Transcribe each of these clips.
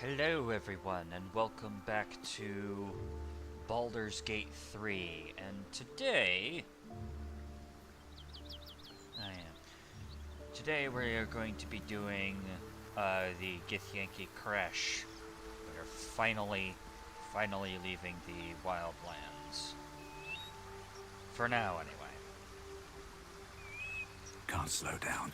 Hello everyone, and welcome back to Baldur's Gate 3, and today we are going to be doing the Githyanki Creche. We are finally leaving the wildlands. For now, anyway. Can't slow down.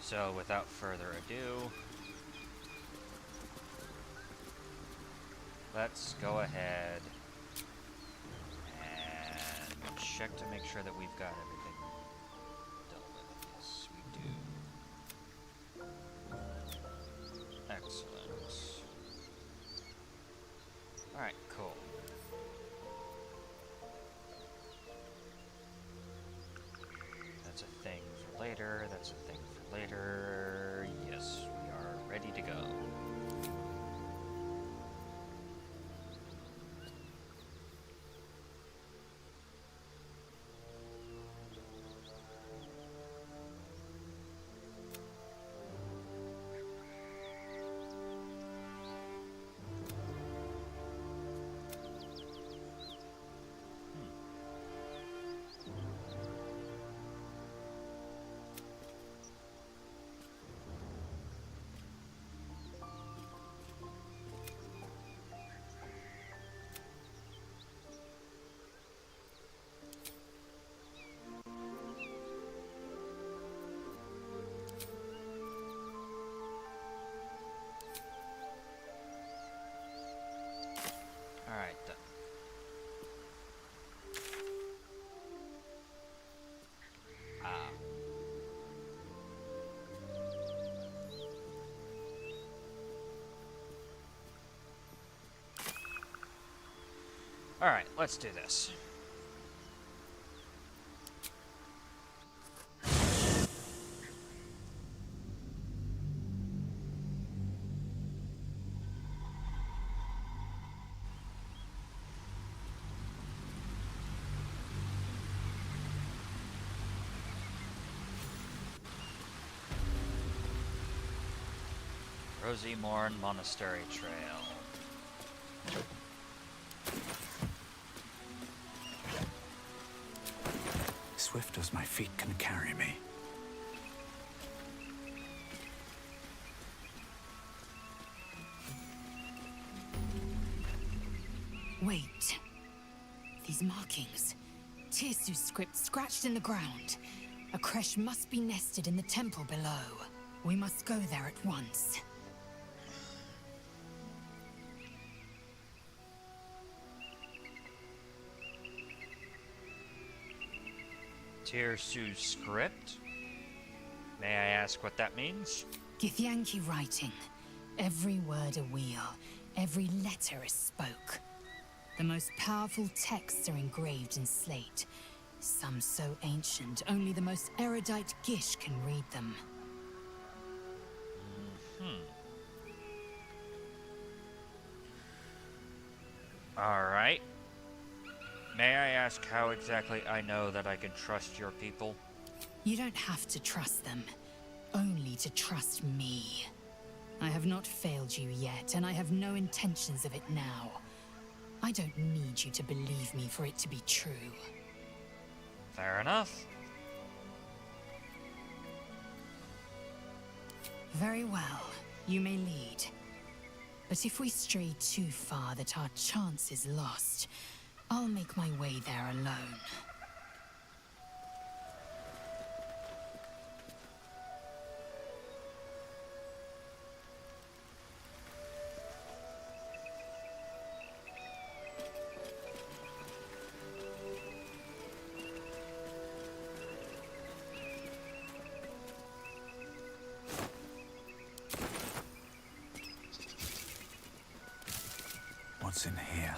So, without further ado, let's go ahead and check to make sure that we've got everything dealt with. Yes, we do. Excellent. Alright, cool. That's a thing for later, that's a thing for later. Yes, we are ready to go. Alright, then. Alright, let's do this. Rosy Morn Monastery Trail. Swift as my feet can carry me. Wait. These markings. Tirsu's script scratched in the ground. A creche must be nested in the temple below. We must go there at once. Tirsu's script? May I ask what that means? Githyanki writing. Every word a wheel, every letter a spoke. The most powerful texts are engraved in slate. Some so ancient, only the most erudite Gish can read them. Alright. May I ask how exactly I know that I can trust your people? You don't have to trust them, only to trust me. I have not failed you yet, and I have no intentions of it now. I don't need you to believe me for it to be true. Fair enough. Very well, you may lead. But if we stray too far that our chance is lost, I'll make my way there alone. what's in here.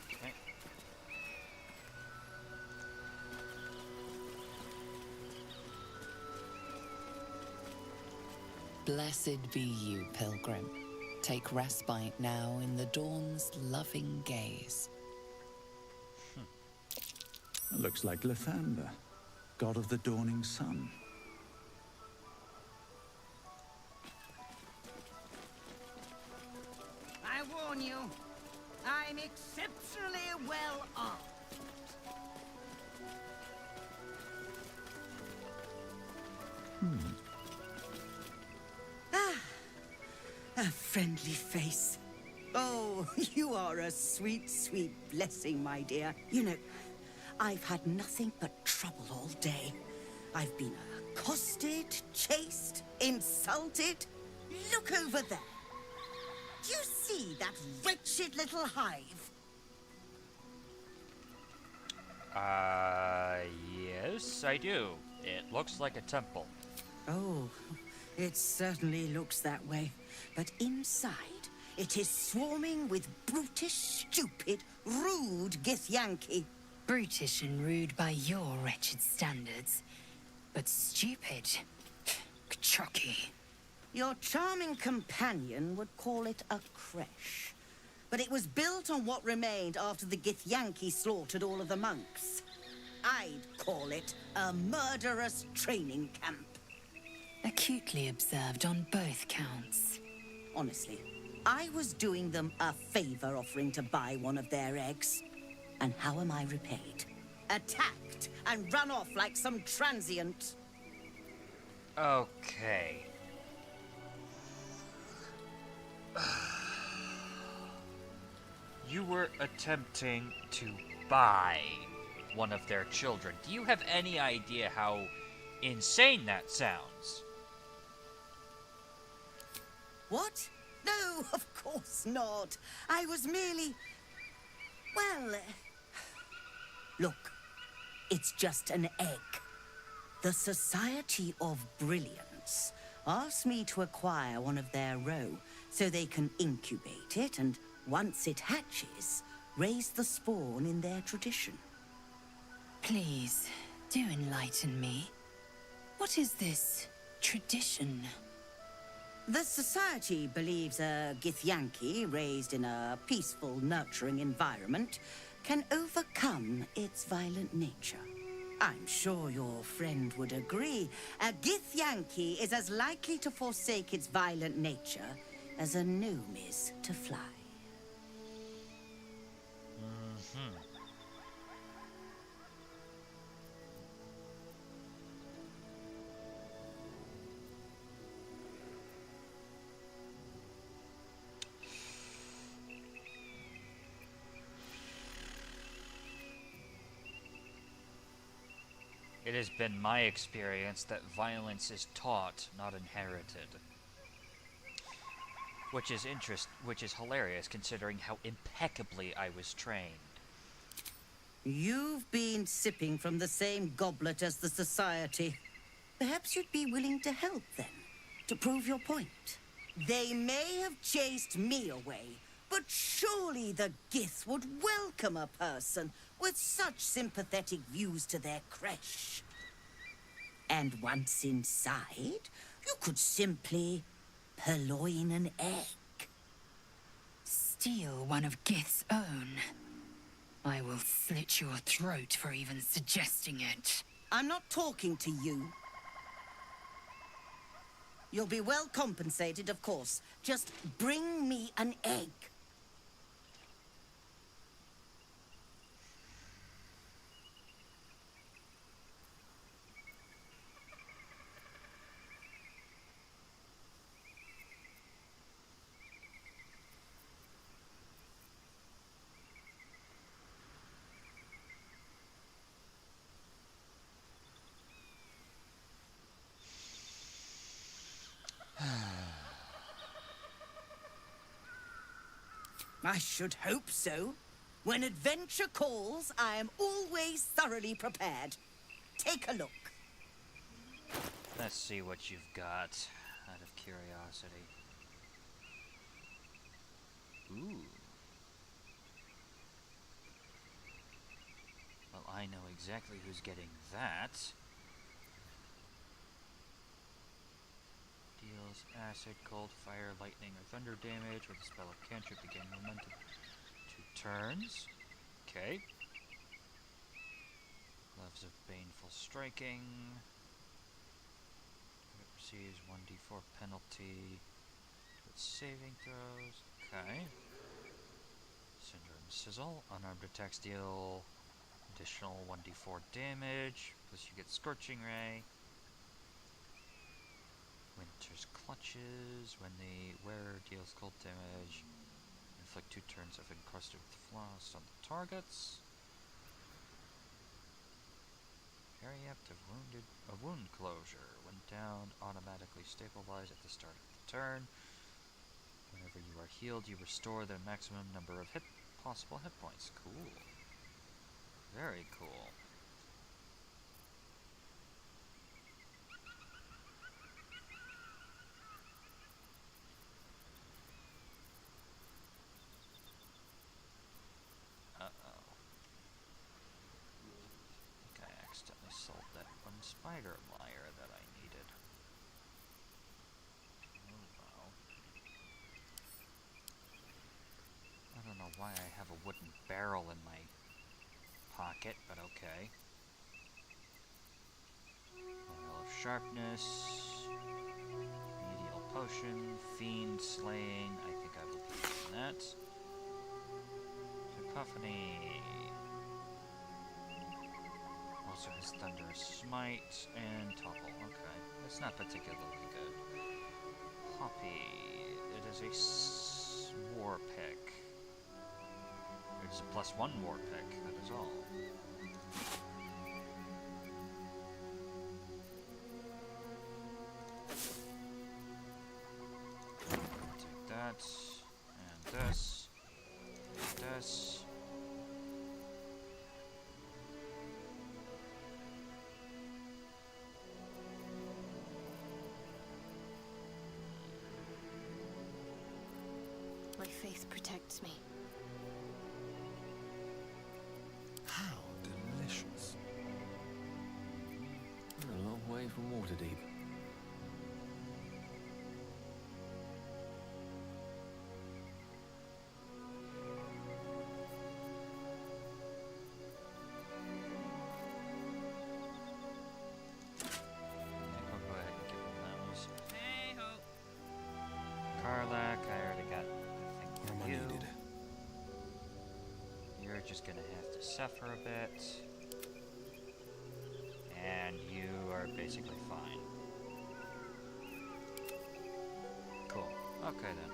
Okay. Blessed be you, pilgrim. Take respite now in the dawn's loving gaze. Looks like Lathander, god of the dawning sun. I warn you, I'm exceptionally well armed. A friendly face. Oh, you are a sweet, sweet blessing, my dear. You know, I've had nothing but trouble all day. I've been accosted, chased, insulted. Look over there. Do you see that wretched little hive? Yes, I do. It looks like a temple. Oh, it certainly looks that way. But inside, it is swarming with brutish, stupid, rude Githyanki. Brutish and rude by your wretched standards, but stupid. Chucky. Your charming companion would call it a creche. But it was built on what remained after the Githyanki slaughtered all of the monks. I'd call it a murderous training camp. Acutely observed on both counts. Honestly, I was doing them a favor offering to buy one of their eggs. And how am I repaid? Attacked and run off like some transient. Okay. You were attempting to buy one of their children. Do you have any idea how insane that sounds? What? No, of course not. I was merely... Well... Look, it's just an egg. The Society of Brilliance asked me to acquire one of their roe so they can incubate it and, once it hatches, raise the spawn in their tradition. Please, do enlighten me. What is this tradition? The Society believes a Githyanki raised in a peaceful, nurturing environment can overcome its violent nature. I'm sure your friend would agree. A Githyanki is as likely to forsake its violent nature as a gnome is to fly. It has been my experience that violence is taught, not inherited. Which is hilarious considering how impeccably I was trained. You've been sipping from the same goblet as the Society. Perhaps you'd be willing to help then, to prove your point. They may have chased me away, but surely the Gith would welcome a person with such sympathetic views to their creche. And once inside, you could simply purloin an egg. Steal one of Gith's own. I will slit your throat for even suggesting it. I'm not talking to you. You'll be well compensated, of course. Just bring me an egg. I should hope so. When adventure calls, I am always thoroughly prepared. Take a look. Let's see what you've got, out of curiosity. Ooh. Well, I know exactly who's getting that. Deals acid, cold, fire, lightning, or thunder damage with a spell of cantrip to gain momentum. 2 turns. Okay. Gloves of baneful striking. It receives 1d4 penalty with saving throws. Okay. Syndrome Sizzle. Unarmed attacks deal additional 1d4 damage. Plus you get Scorching Ray. Winter's Clutches. When the wearer deals cold damage, inflict 2 turns of encrusted with frost on the targets. Periapt of wound closure. When down, automatically stabilize at the start of the turn. Whenever you are healed, you restore the maximum number of possible hit points. Cool. Very cool. Sold that one spider lyre that I needed. Oh wow. I don't know why I have a wooden barrel in my pocket, but okay. Oil of Sharpness. Medial Potion. Fiend Slaying. I think I will be using that. Cacophony. Also has Thunderous Smite and Topple. Okay, that's not particularly good. Hoppy. It is a war pick. It's a +1 war pick, that is all. Take that, and this, and this. My faith protects me. How delicious. We're a long way from Waterdeep. I'll go ahead and give him those. Karlak, I already got the thing for you. Needed. You're just gonna have to suffer a bit. And you are basically fine. Cool. Okay then.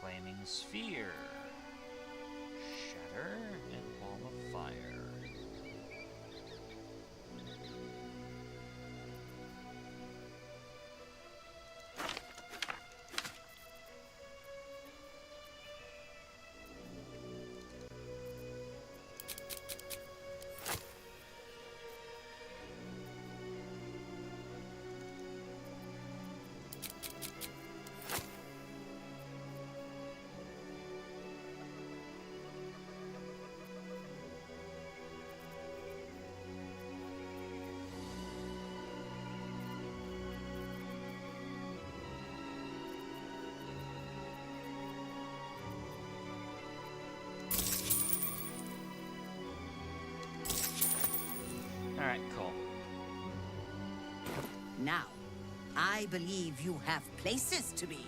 Flaming Sphere. Shatter and Wall of Fire. Alright, cool. Now, I believe you have places to be.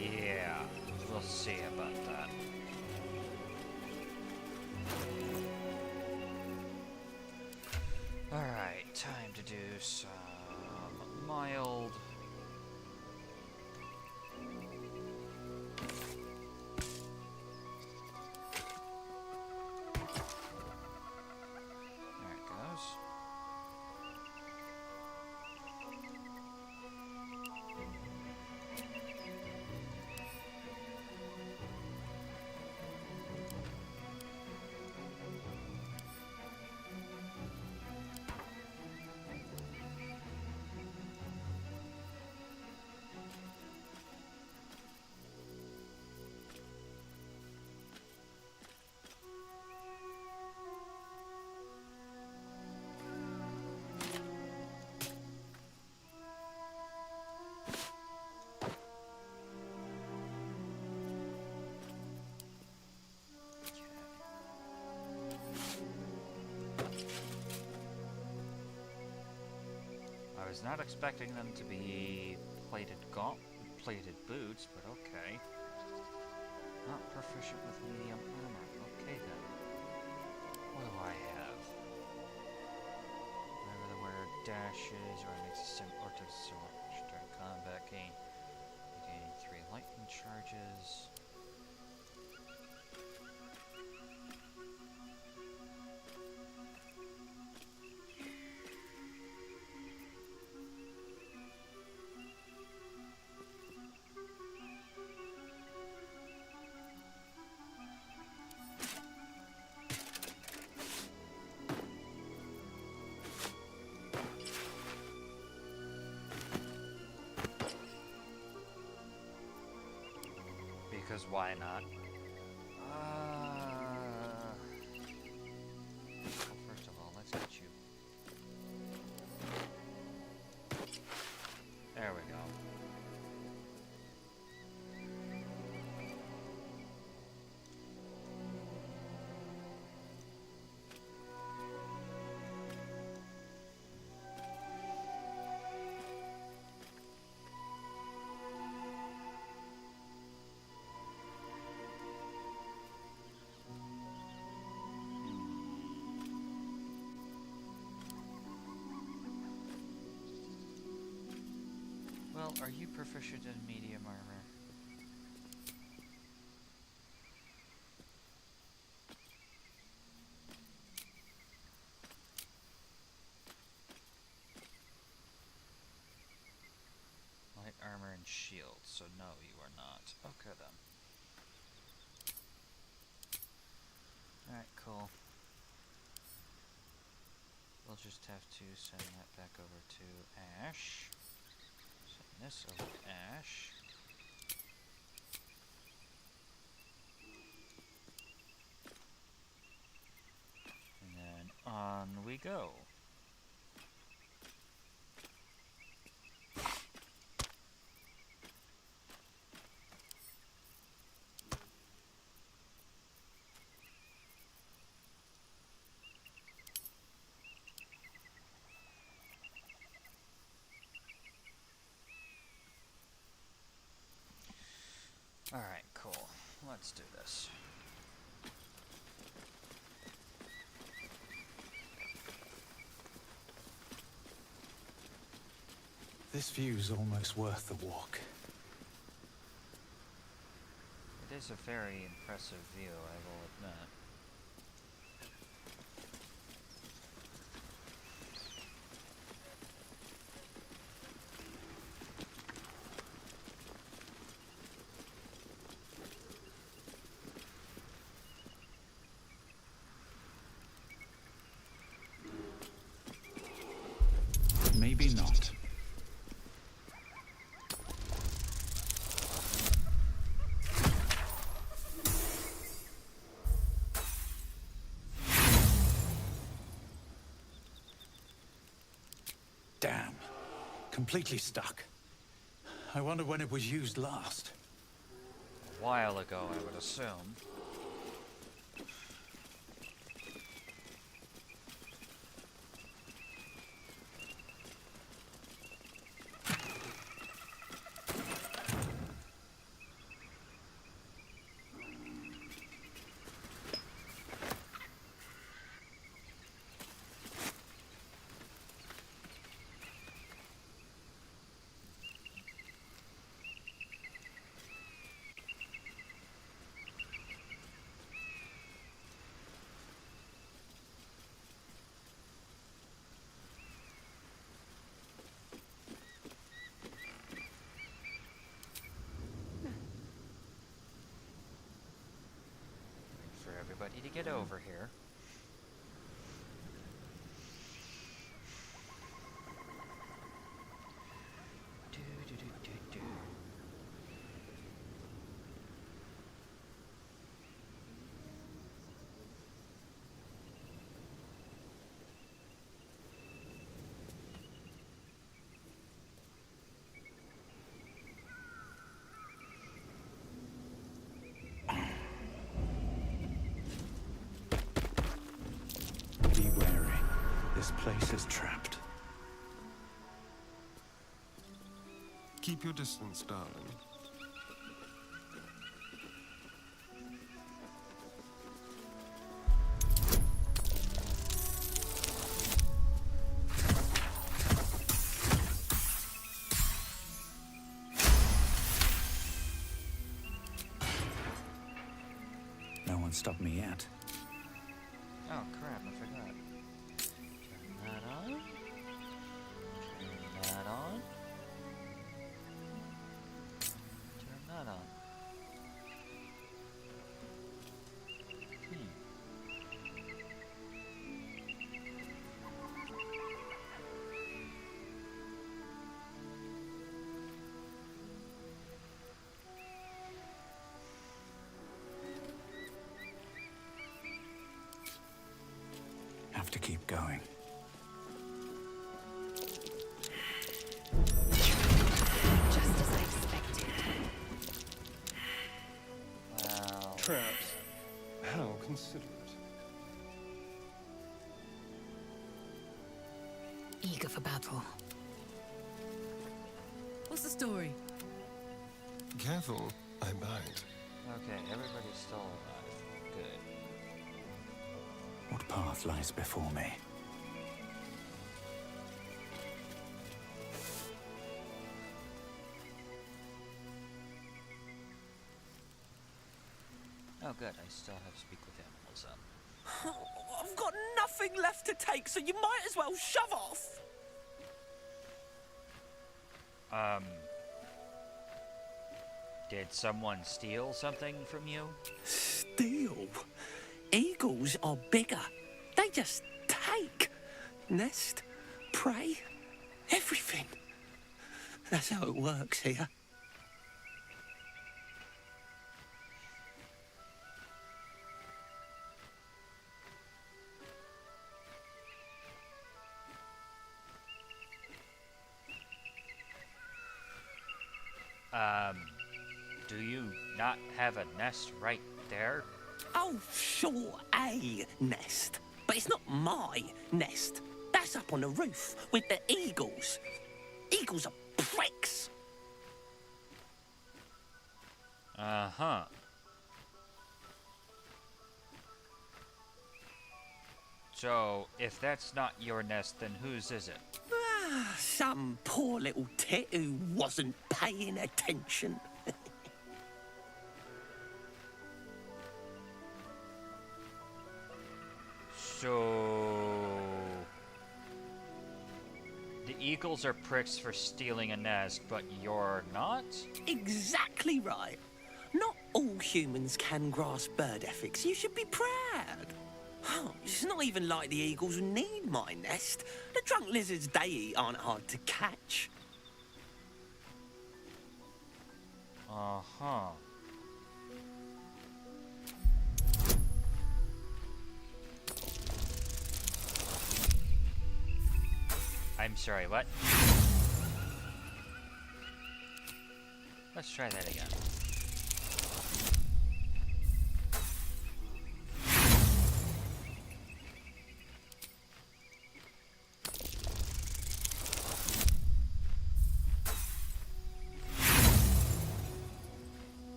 Yeah, we'll see about that. Alright, time to do some mild. There it goes. I was not expecting them to be plated boots, but okay. Not proficient with medium armor. Okay then. What do I have? Whenever the wearer dashes or makes a sim or takes a sword during combat, gain 3 lightning charges. Because why not? Well, first of all, let's get you. There we go. Well, are you proficient in medium armor? Light armor and shield, so no, you are not. Okay then. Alright, cool. We'll just have to send that back over to Ash. Send this over to Ash. And then on we go. Alright, cool. Let's do this. This view's almost worth the walk. It is a very impressive view, I will admit. Maybe not. Damn. Completely stuck. I wonder when it was used last. A while ago, I would assume. get over here. Be wary. This place is trapped. Keep your distance, darling. No one stopped me yet. Oh crap, I forgot. Turn that on. Turn that on. Turn that on. Have to keep going. Just as I expected. Wow. Traps. How considerate. Eager for battle. What's the story? Careful, I bite. Okay, everybody's still alive. Good. What path lies before me? Oh good, I still have to speak with animals then. I've got nothing left to take, so you might as well shove off. Did someone steal something from you? Steal? Eagles are bigger. They just take. Nest, prey, everything. That's how it works here. Do you not have a nest right there? Oh, sure, a nest. But it's not my nest. That's up on the roof with the eagles. Eagles are pricks. Uh-huh. So, if that's not your nest, then whose is it? Some poor little tit who wasn't paying attention. So... The eagles are pricks for stealing a nest, but you're not? Exactly right. Not all humans can grasp bird ethics. You should be proud. It's not even like the eagles need my nest. The drunk lizards they eat aren't hard to catch. Uh-huh. I'm sorry, what? Let's try that again.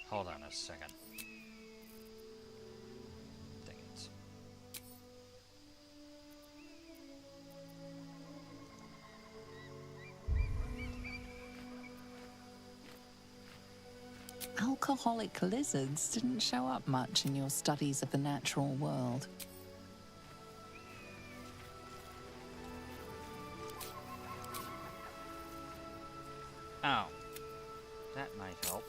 Hold on a second. Dang it. Alcoholic lizards didn't show up much in your studies of the natural world. Oh. That might help.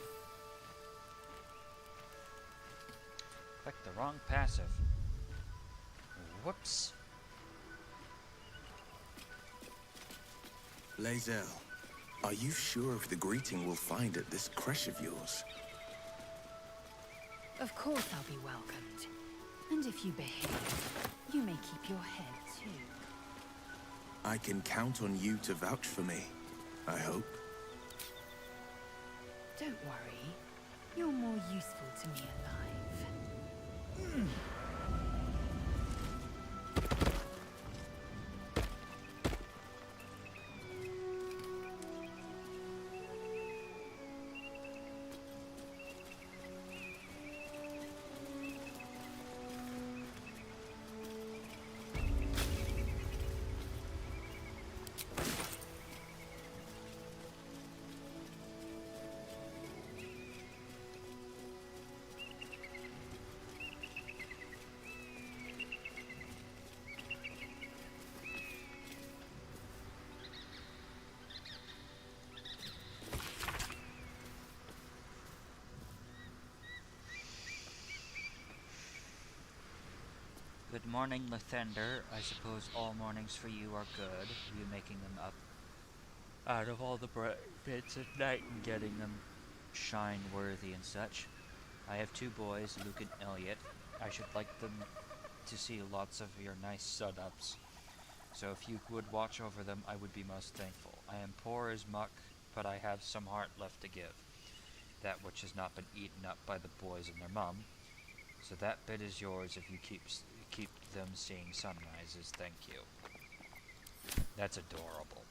wrong passive. Whoops. Lae'zel, are you sure of the greeting we'll find at this creche of yours? Of course I'll be welcomed. And if you behave, you may keep your head too. I can count on you to vouch for me, I hope. Don't worry. You're more useful to me alive. Good morning, Lathander. I suppose all mornings for you are good. You making them up out of all the bits at night and getting them shine worthy and such. I have 2 boys, Luke and Elliot. I should like them to see lots of your nice sun-ups. So if you would watch over them, I would be most thankful. I am poor as muck, but I have some heart left to give. That which has not been eaten up by the boys and their mum. So that bit is yours if you keep them seeing sunrises. Thank you. That's adorable.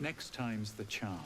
Next time's the charm.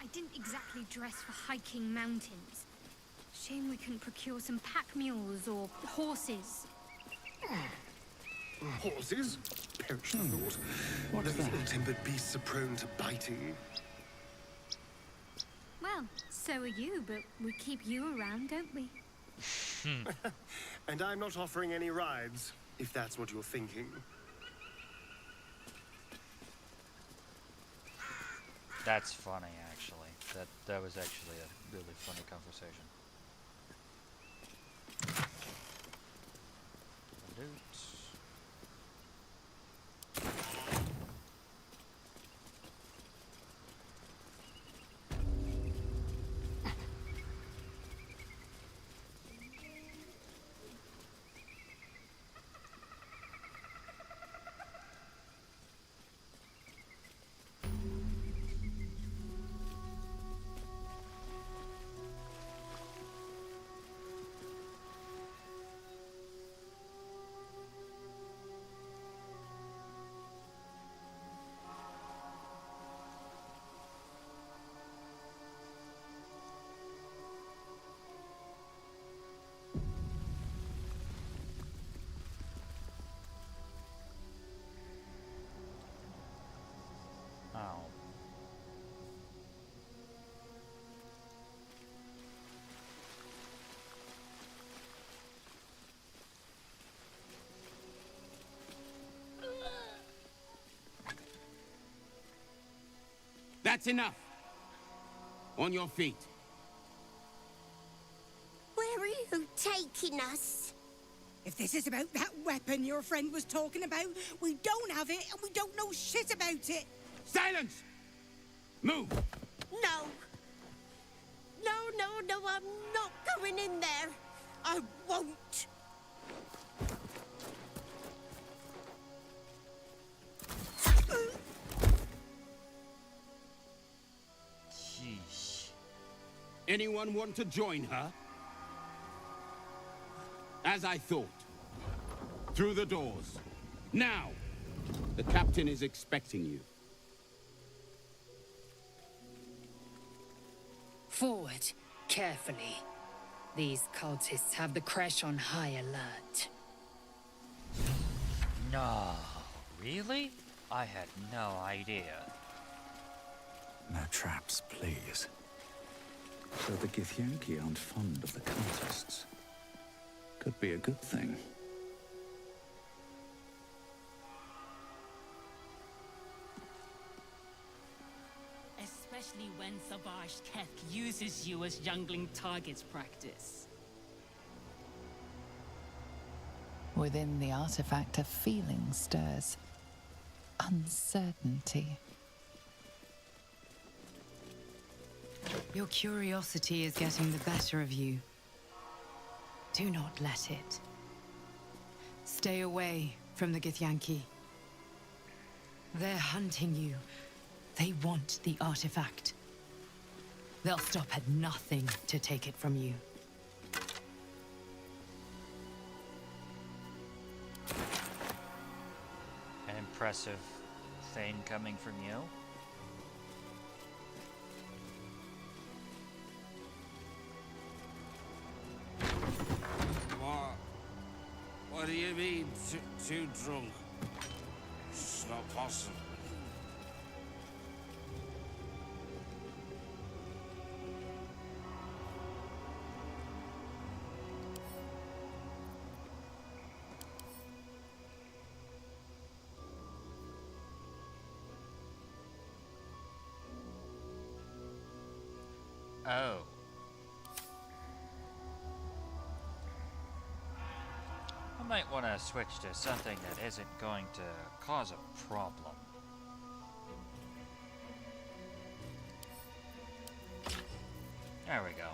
I didn't exactly dress for hiking mountains. Shame we couldn't procure some pack mules or horses. Horses? Perish the thought. What's Those that? ill-tempered beasts are prone to biting. Well, so are you, but we keep you around, don't we? And I'm not offering any rides, if that's what you're thinking. That's funny, actually. That was actually a really funny conversation. Loot. That's enough. On your feet. Where are you taking us? If this is about that weapon your friend was talking about, we don't have it and we don't know shit about it. Silence! Move! No. No, I'm not going in there. I won't. Jeez. Anyone want to join her? As I thought. Through the doors. Now! The captain is expecting you. Forward, carefully. These cultists have the Creche on high alert. No. Really? I had no idea. No traps, please. So the Githyanki aren't fond of the cultists. Could be a good thing. Especially when Savage Keth uses you as youngling targets practice. Within the artifact, a feeling stirs. Uncertainty. Your curiosity is getting the better of you. Do not let it. Stay away from the Githyanki. They're hunting you. They want the artifact. They'll stop at nothing to take it from you. An impressive thing coming from you. What do you mean, too drunk? It's not possible. Oh. I might want to switch to something that isn't going to cause a problem. There we go.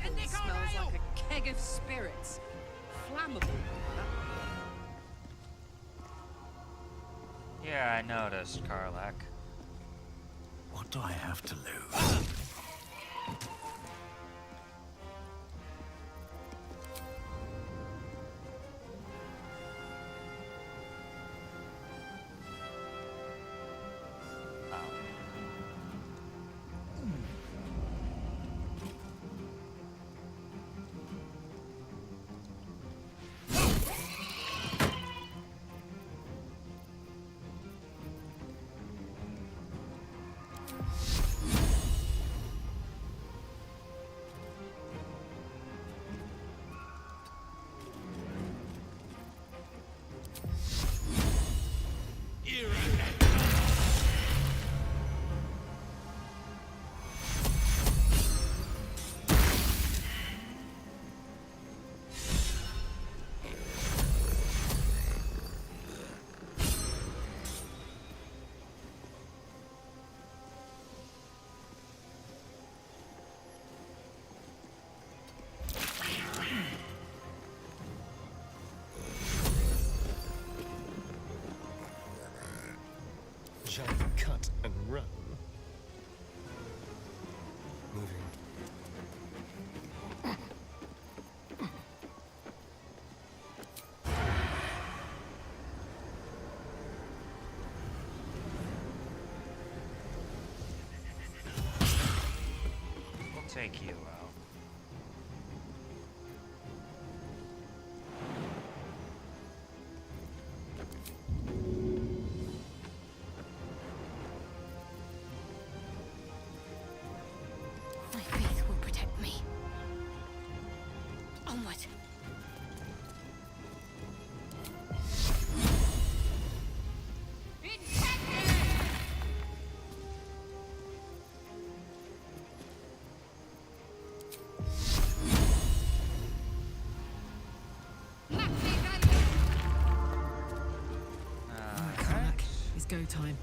It smells like a keg of spirits. Flammable. Yeah, I noticed, Karlak. What do I have to lose? Shall we cut and run? Moving. We'll take you out. My faith will protect me. Onward. Karnak, it's go time.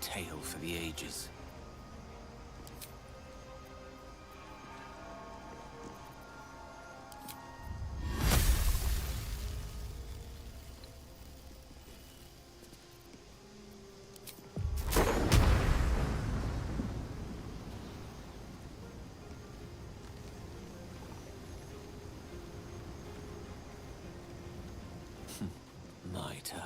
Tale for the ages. My turn.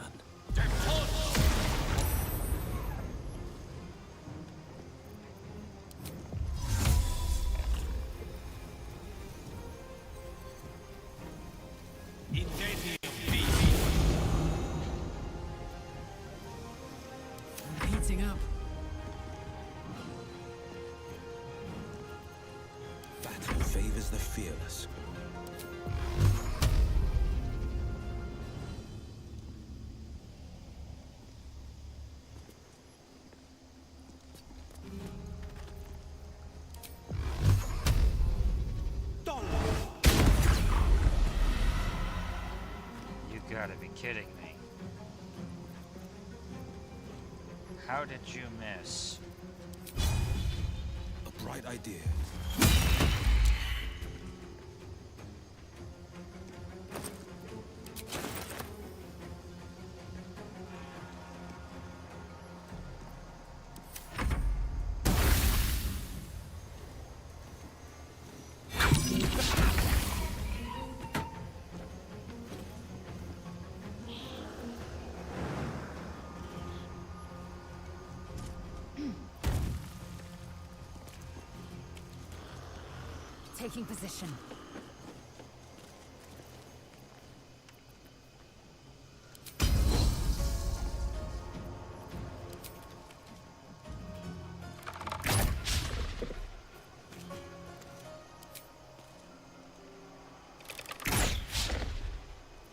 I'm heating up. Battle favors the fearless. You gotta be kidding me. How did you miss? A bright idea. Taking position.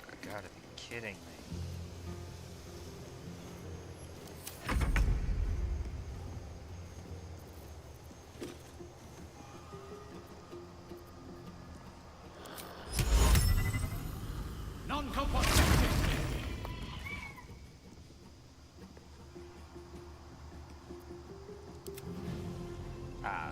You gotta be kidding me. Ah.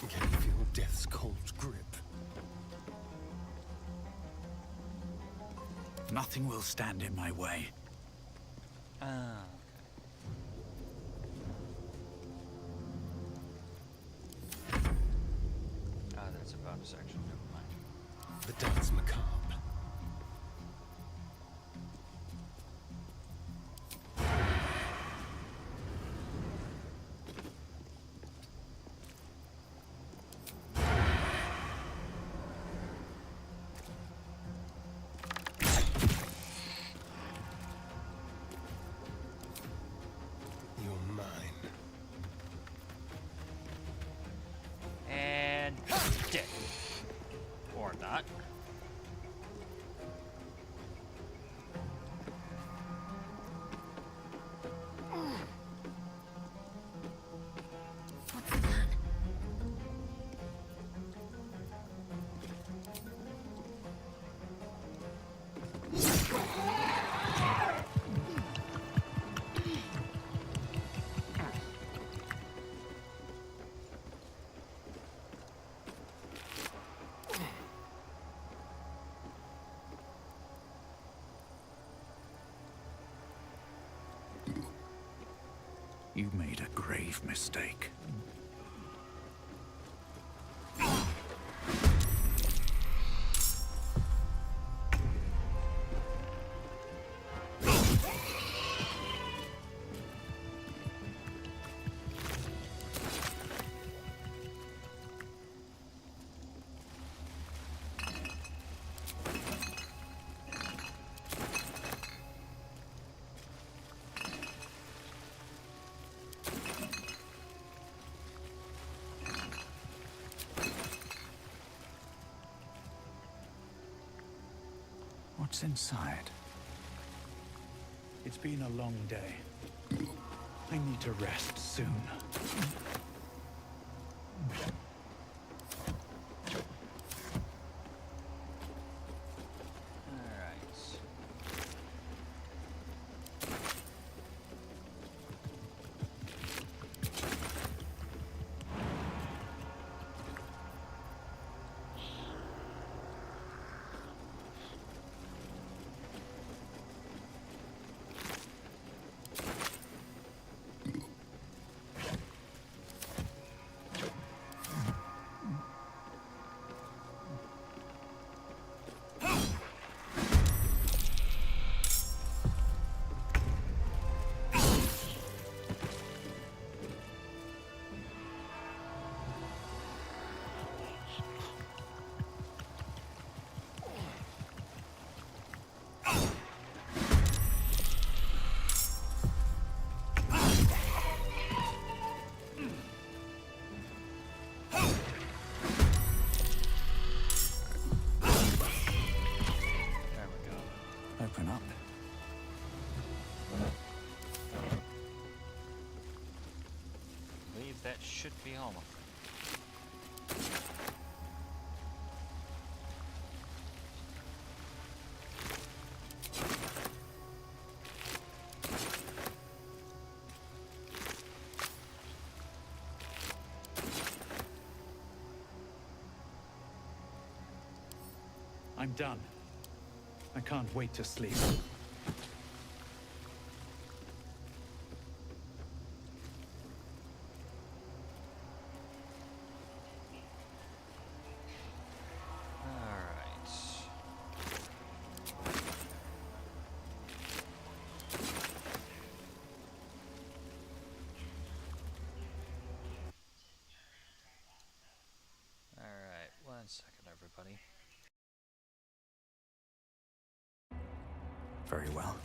Can you feel death's cold grip? Nothing will stand in my way. Ah. Ah, that's a bonus section. Never mind. The dance macabre. You made a grave mistake. What's inside? It's been a long day. I need to rest soon. Open up. I believe that should be all of them. I'm done. I can't wait to sleep. Alright, 1 second, everybody. Very well.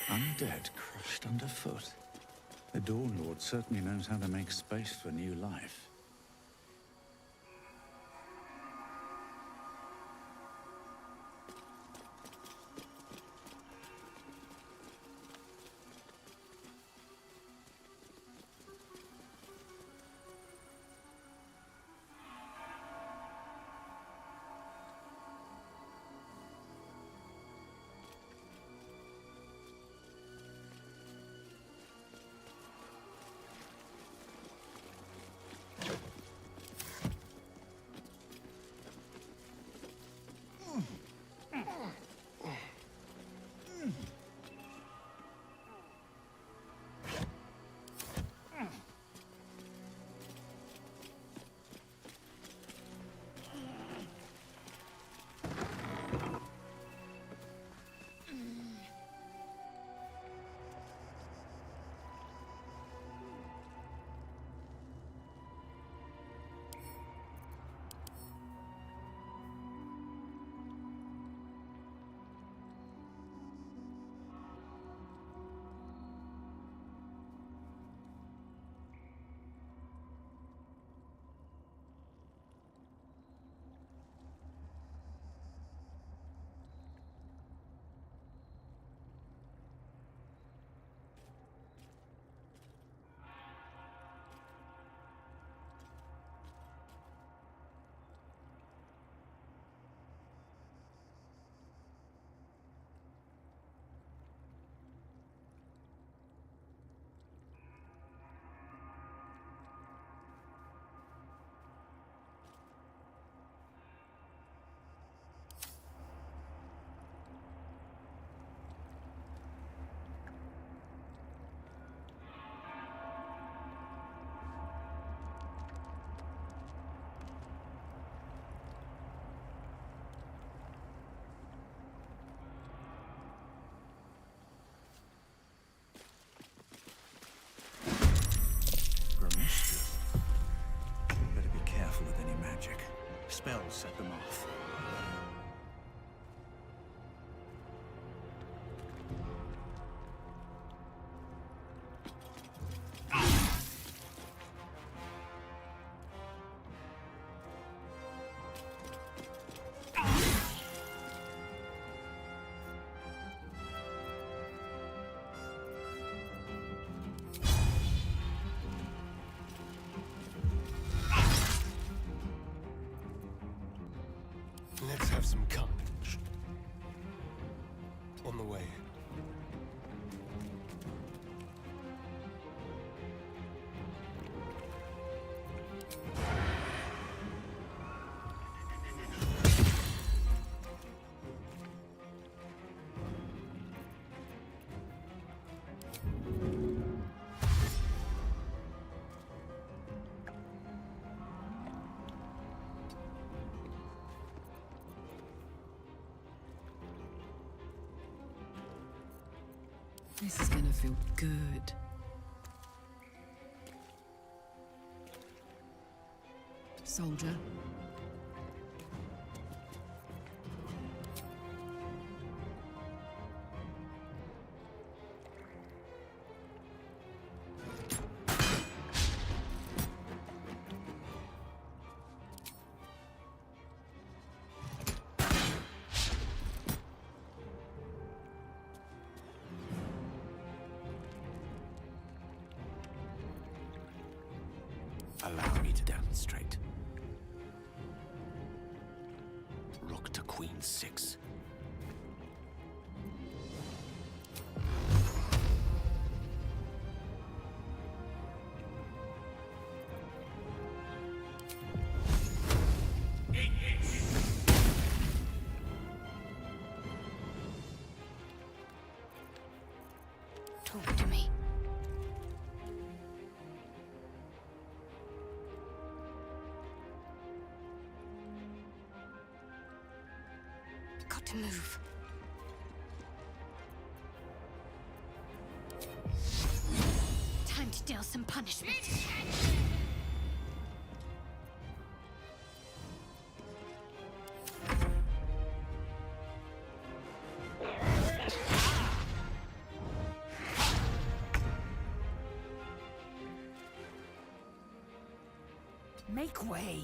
Undead crushed underfoot. The Dawn Lord certainly knows how to make space for new life. Better be careful with any magic. Spells set them off. Let's have some carnage. On the way. This is gonna feel good. Soldier. Allow me to demonstrate. Rook to Queen 6. Talk to me. Got to move. Time to deal some punishment. Make way.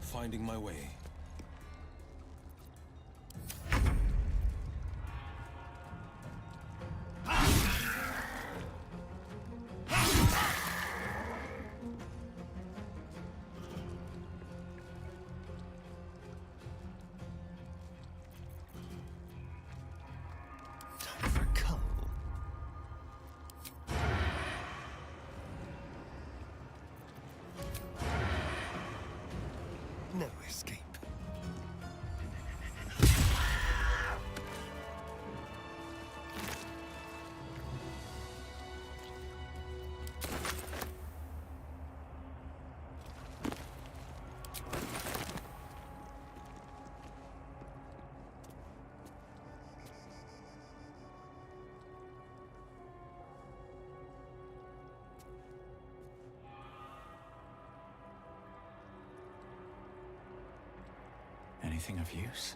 Finding my way. Time for a cuddle. No escape. Anything of use?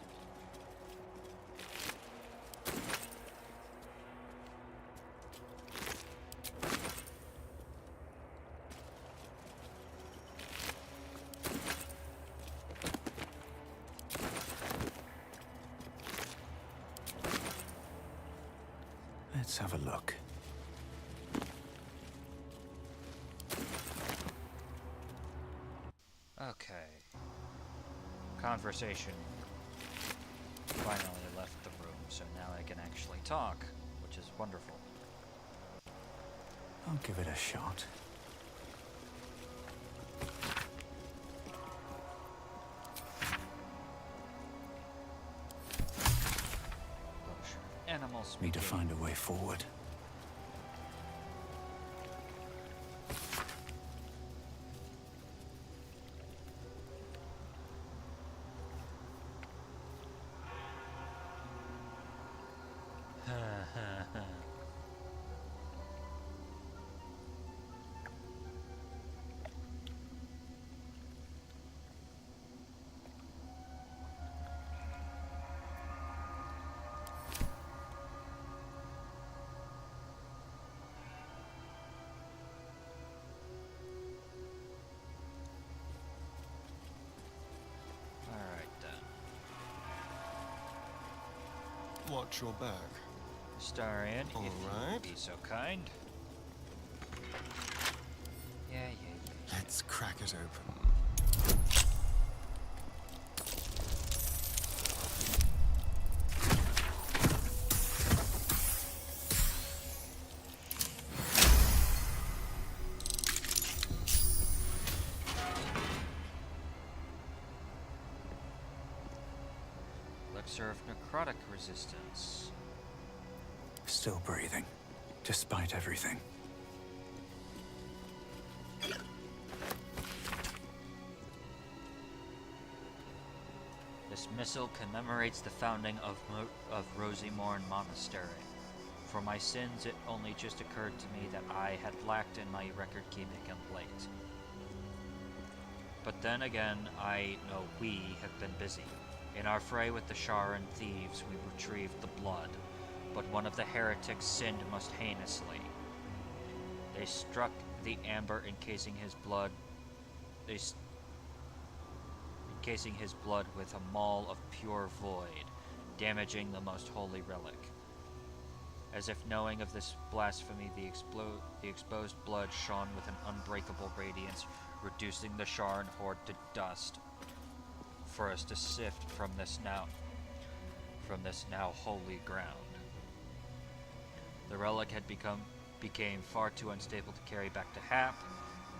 Let's have a look. Okay. Conversation finally left the room, so now I can actually talk, which is wonderful. I'll give it a shot. Animals need to find a way forward. Watch your back. Starian, if you'd be so kind. Yeah. Let's crack it open. Elixir of necrotic resistance. Still breathing, despite everything. This missile commemorates the founding of Rosimorn Monastery. For my sins, it only just occurred to me that I had lacked in my record-keeping of late. But then again, I know we have been busy. In our fray with the Sharan thieves, we retrieved the blood, but one of the heretics sinned most heinously. They struck the amber encasing his blood with a maul of pure void, damaging the most holy relic. As if knowing of this blasphemy, the exposed blood shone with an unbreakable radiance, reducing the Sharan horde to dust, for us to sift from this now holy ground. The relic had became far too unstable to carry back to Hap.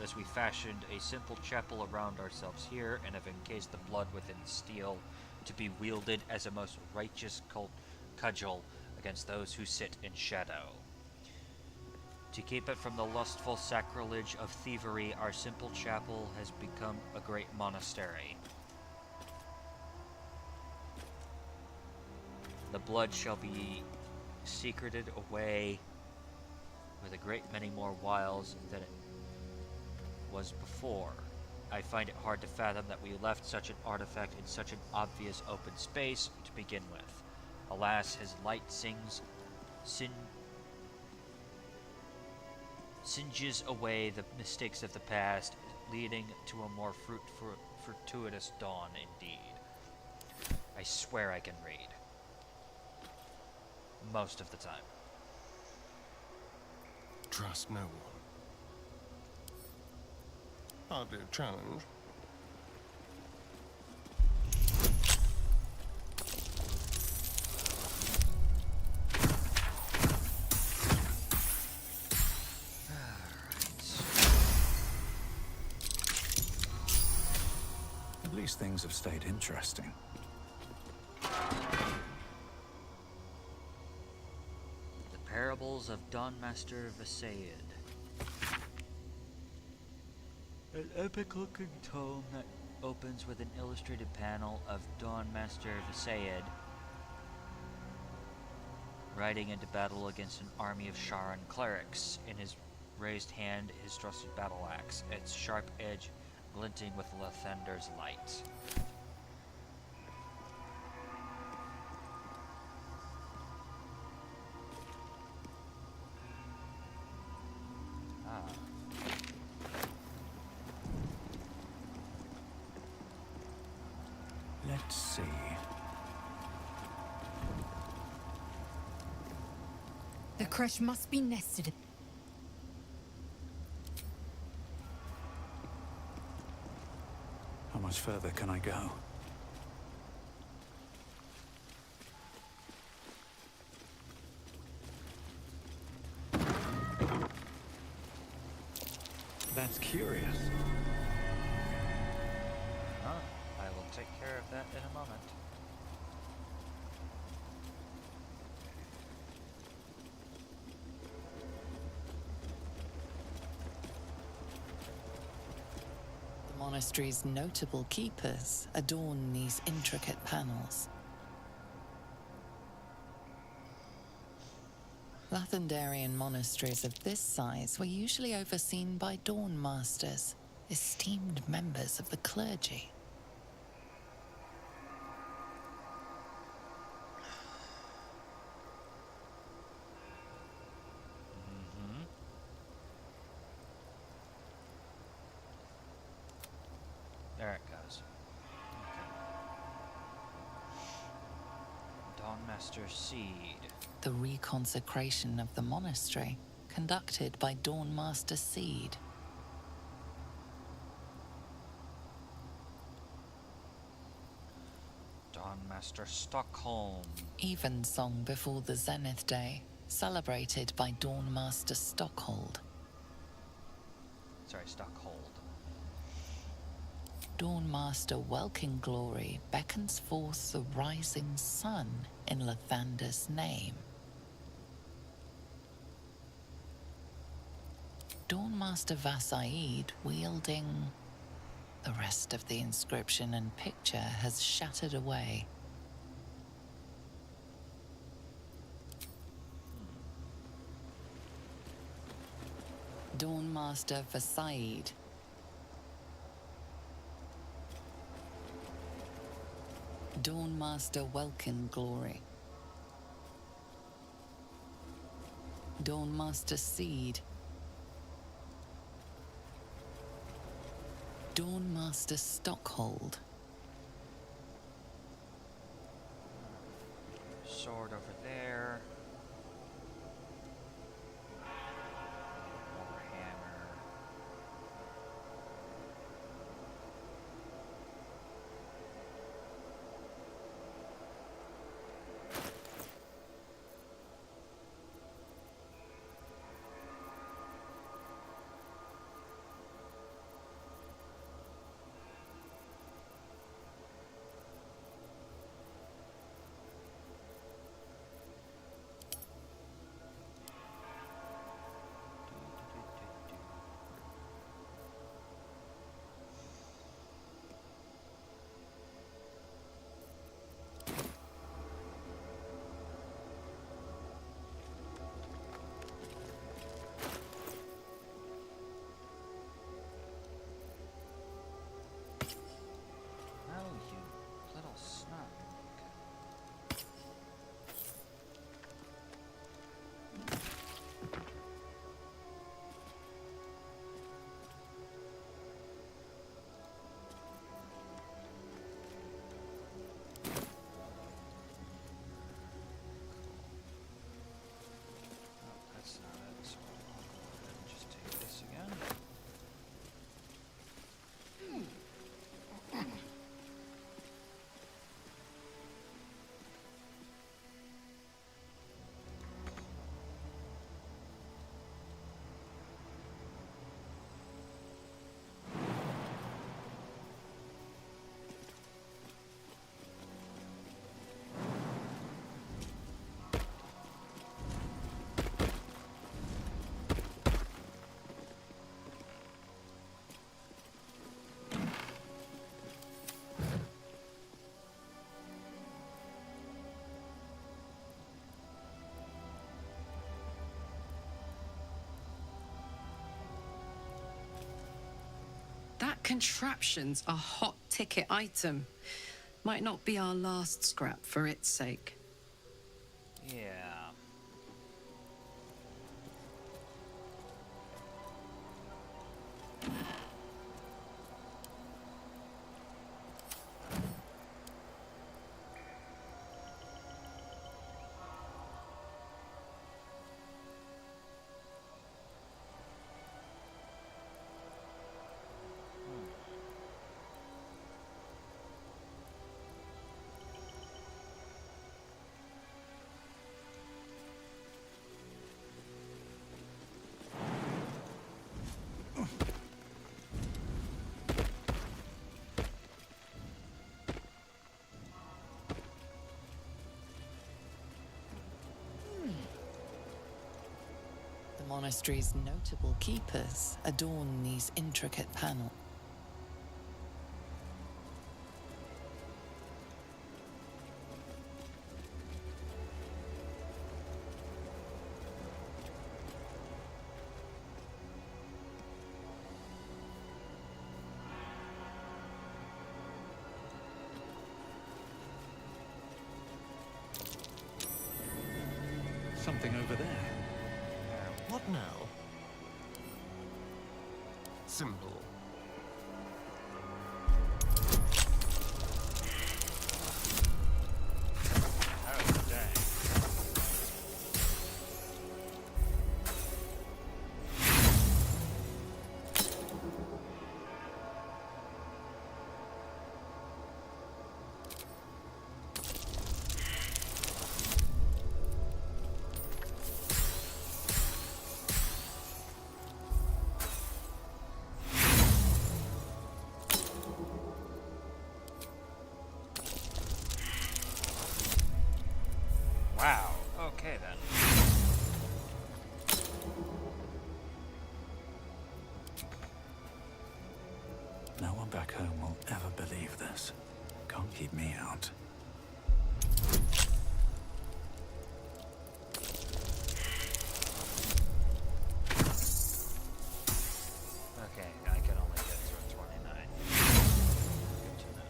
Thus we fashioned a simple chapel around ourselves here, and have encased the blood within steel, to be wielded as a most righteous cudgel against those who sit in shadow. To keep it from the lustful sacrilege of thievery, our simple chapel has become a great monastery. The blood shall be secreted away with a great many more wiles than it was before. I find it hard to fathom that we left such an artifact in such an obvious open space to begin with. Alas, his light singes away the mistakes of the past, leading to a more fortuitous dawn indeed. I swear I can read. Most of the time. Trust no one. Hardly a challenge. At least things have stayed interesting. Parables of Dawnmaster Visaid. An epic-looking tome that opens with an illustrated panel of Dawnmaster Visaid riding into battle against an army of Sharan clerics. In his raised hand, his trusted battle axe, its sharp edge glinting with Lathander's light. Let's see. The Creche must be nested. How much further can I go? That's curious. I will take care of that in a moment. The monastery's notable keepers adorn these intricate panels. Lathandarian monasteries of this size were usually overseen by Dawn Masters, esteemed members of the clergy. There it goes. Okay. Dawnmaster Seed. The reconsecration of the monastery, conducted by Dawnmaster Seed. Dawnmaster Stockholm. Evensong before the Zenith Day, celebrated by Dawnmaster Stockhold. Sorry, Stockhold. Dawnmaster Welkin Glory beckons forth the rising sun in Lathander's name. Dawnmaster Vasaid wielding... The rest of the inscription and picture has shattered away. Dawnmaster Vasaid. Dawnmaster Welkin Glory. Dawnmaster Seed. Dawnmaster Stockhold. Sword over there. More hammer. That contraption's a hot ticket item. Might not be our last scrap for its sake. Yeah. The monastery's notable keepers adorn these intricate panels. Something over there. What now? Symbol. Oh, dang. Wow. Okay then. No one back home will ever believe this. Can't keep me out. Okay, I can only get through 29. Good to know.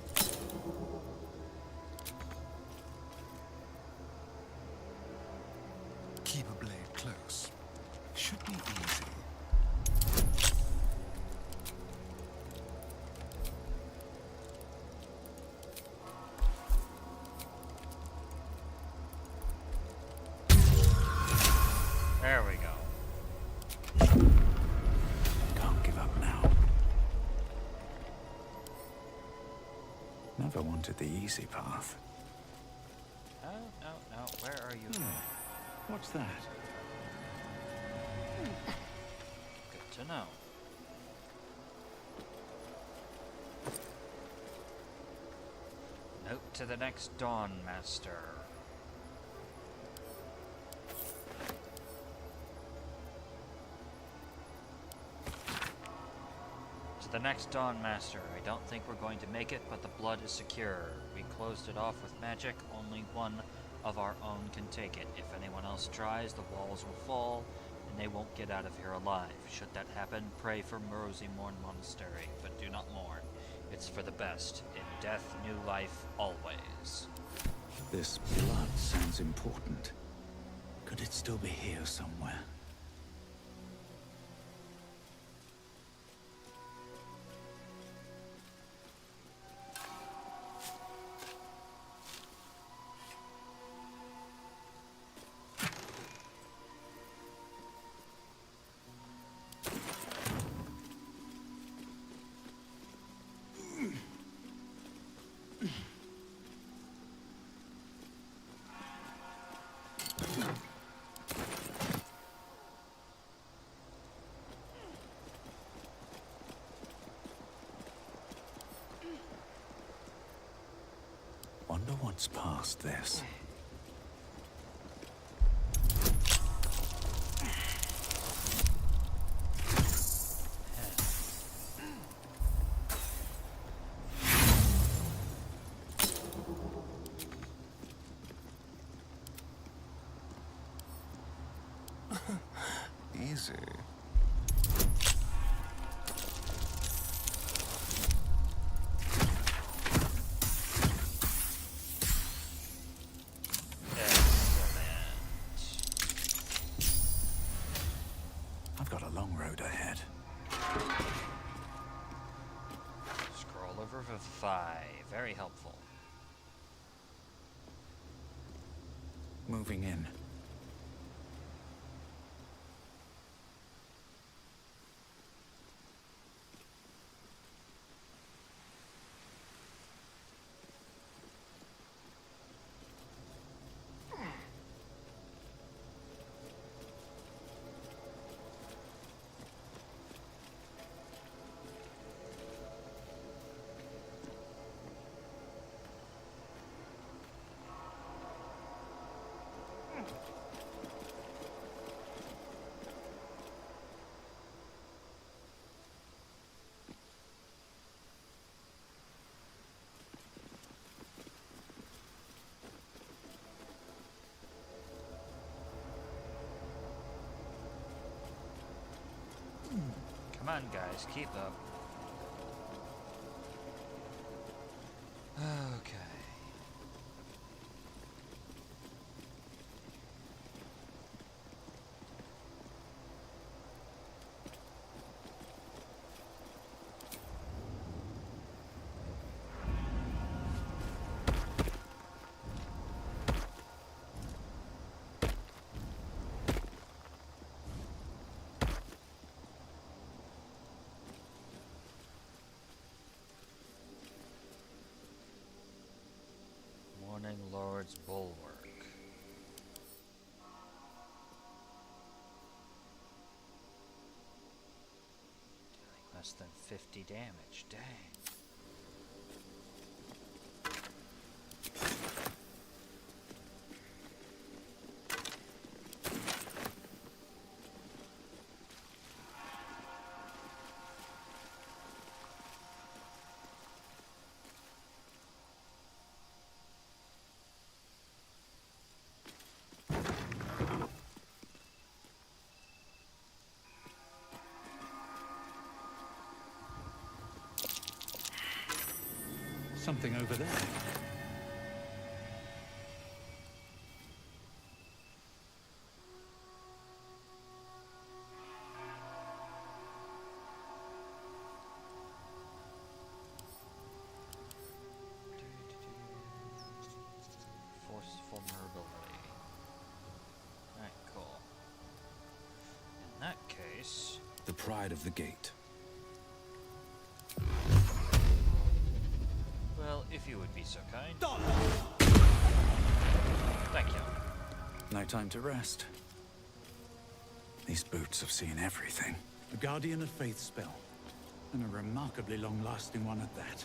Never wanted the easy path. No, no, no. Where are you? What's that? Good to know. Note to the next Dawn Master. To the next Dawn Master. I don't think we're going to make it, but the blood is secure. We closed it off with magic. Only one of our own can take it. If anyone else tries, the walls will fall, and they won't get out of here alive. Should that happen, pray for Aasimar Monastery, but do not mourn. It's for the best. In death, new life, always. This blood sounds important. Could it still be here somewhere? Wonder what's past this. Easy. I've got a long road ahead. Scroll over for 5. Very helpful. Moving in. Come on, guys, keep up. Okay. Morning Lord's Bulwark. Dealing less than 50 damage, dang. Something over there. Forceful mobility. Alright, cool. In that case... The pride of the gate. Well, if you would be so kind. Thank you. No time to rest. These boots have seen everything. A Guardian of Faith spell. And a remarkably long-lasting one at that.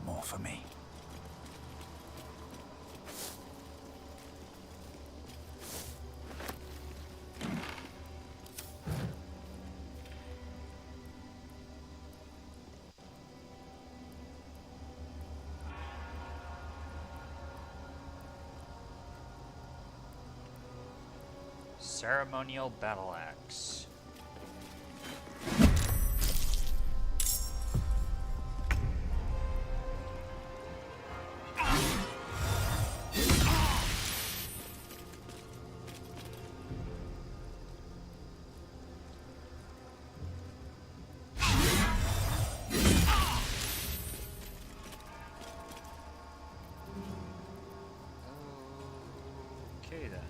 More for me. Ceremonial battle axe. Okay then.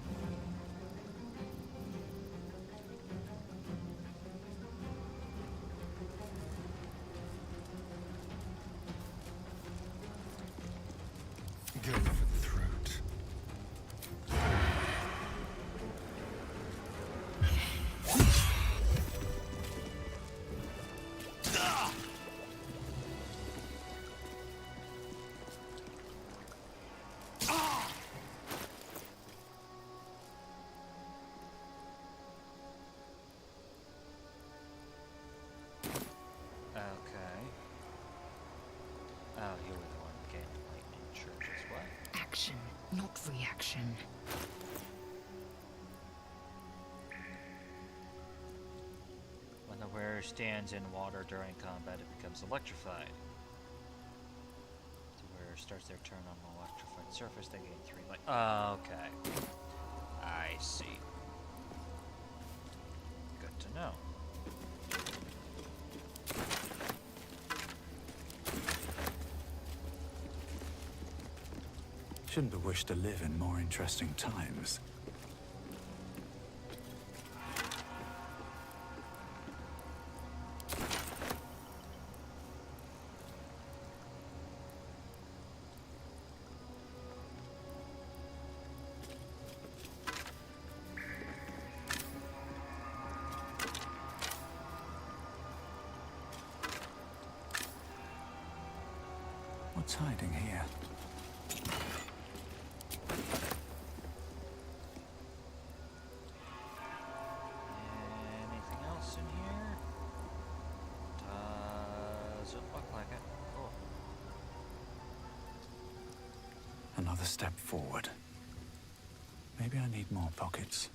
Go for the throat. Okay. Oh, you were the one gaining lightning charges. What? Action, not reaction. When the wearer stands in water during combat, it becomes electrified. The wearer starts their turn on an electrified surface, they gain 3 light. Okay. I see. Good to know. Shouldn't have wished to live in more interesting times. What's hiding here? Anything else in here? Doesn't look like it. Cool. Another step forward. Maybe I need more pockets.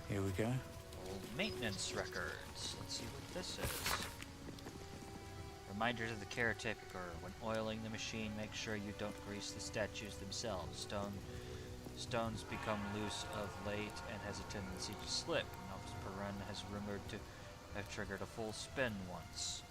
Here we go. Old maintenance records. Let's see what this is. Reminder to the caretaker, when oiling the machine, make sure you don't grease the statues themselves. Stones become loose of late and has a tendency to slip. Novice Perun has rumored to have triggered a full spin once.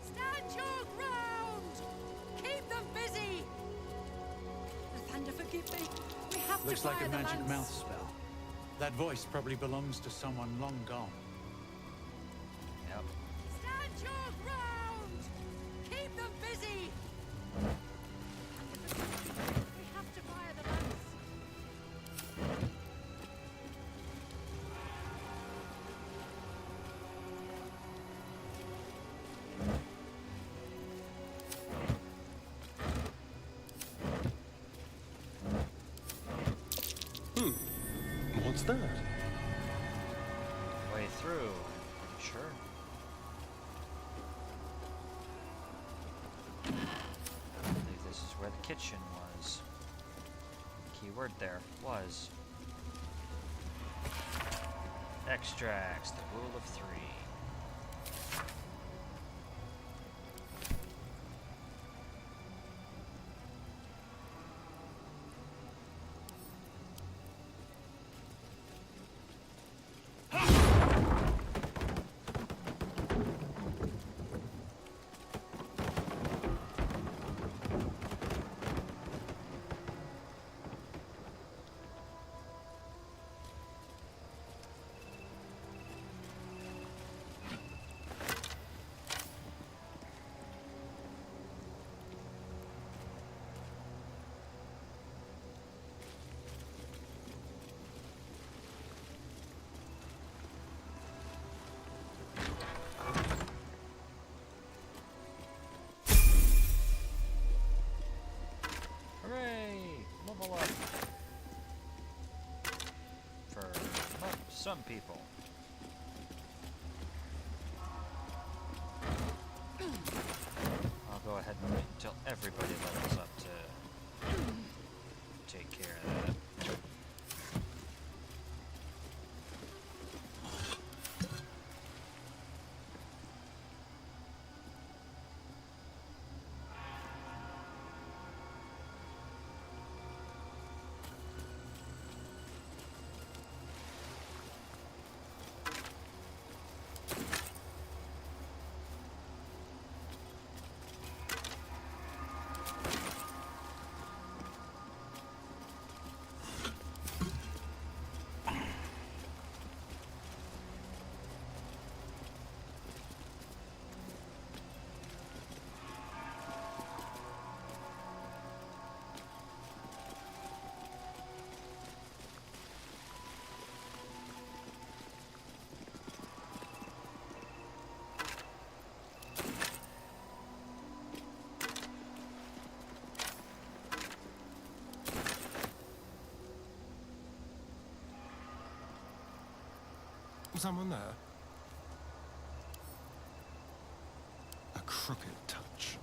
Stand your ground! Keep them busy! Lathander, forgive me. We have Looks to like fire a the magic lance. mouth spell. That voice probably belongs to someone long gone. Yep. Stand your ground! Keep them busy! We have to fire the lance. What's that? Way through, I'm pretty sure. I believe this is where the kitchen was. Key word there, was. Extracts, the rule of 3. Hooray! Level up! For some people. I'll go ahead and wait until everybody levels up to take care of that. Someone there? A crooked touch.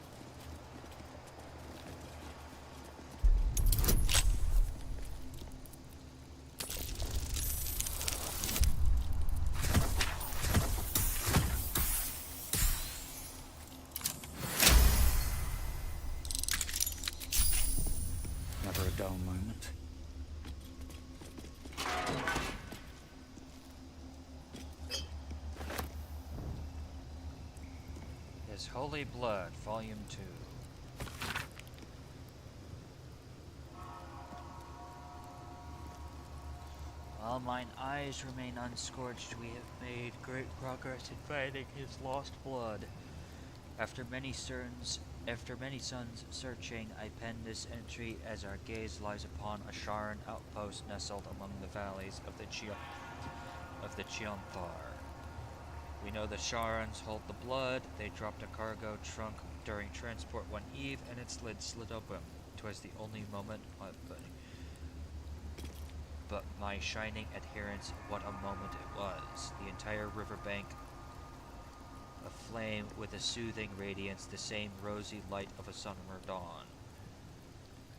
Never a dull moment. His Holy Blood, Volume 2. While mine eyes remain unscorched, we have made great progress in finding his lost blood. After many suns searching, I pen this entry as our gaze lies upon a Sharan outpost nestled among the valleys of the Chionthar. We know the Sharans hold the blood. They dropped a cargo trunk during transport one eve, and its lid slid open. 'Twas the only moment but my shining adherence, what a moment it was. The entire riverbank aflame with a soothing radiance, the same rosy light of a summer dawn.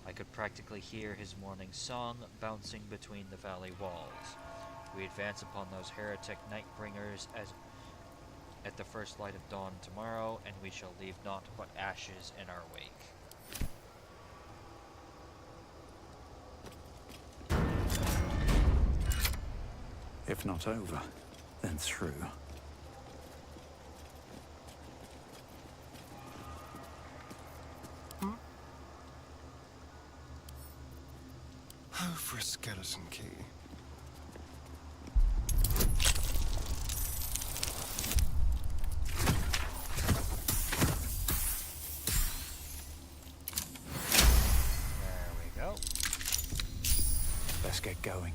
I could practically hear his morning song bouncing between the valley walls. We advance upon those heretic night-bringers at the first light of dawn tomorrow, and we shall leave naught but ashes in our wake. If not over, then through. How for a skeleton key? There we go. Let's get going.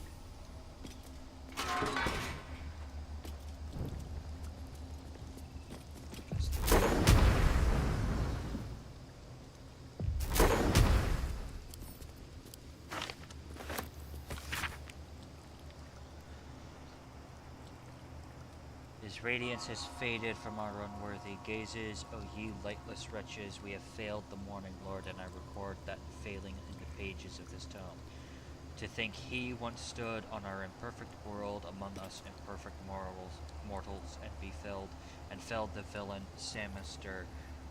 His radiance has faded from our unworthy gazes. O ye lightless wretches, we have failed the morning lord, and I record that failing in the pages of this tome. To think he once stood on our imperfect world among us imperfect mortals and felled the villain Samister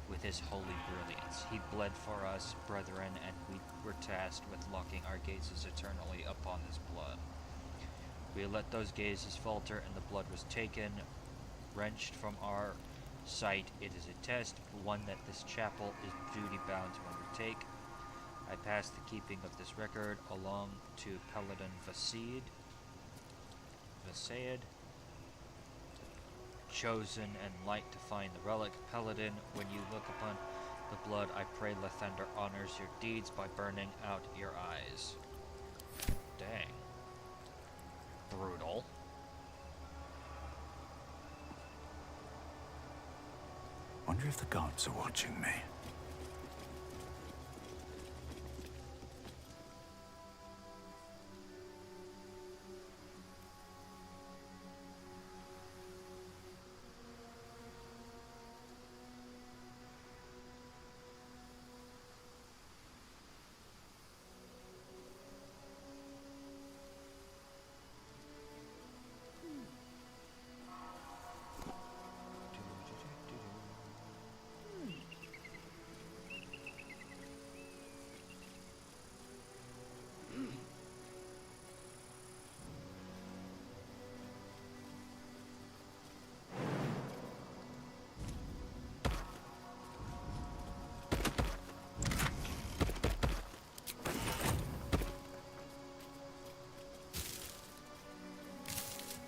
with his holy brilliance. He bled for us, brethren, and we were tasked with locking our gazes eternally upon his blood. We let those gazes falter, and the blood was taken, wrenched from our sight. It is a test, one that this chapel is duty-bound to undertake. I pass the keeping of this record along to Paladin Vaseid, chosen and light to find the relic. Paladin, when you look upon the blood, I pray Lathander honors your deeds by burning out your eyes. Dang. Brutal. Wonder if the gods are watching me.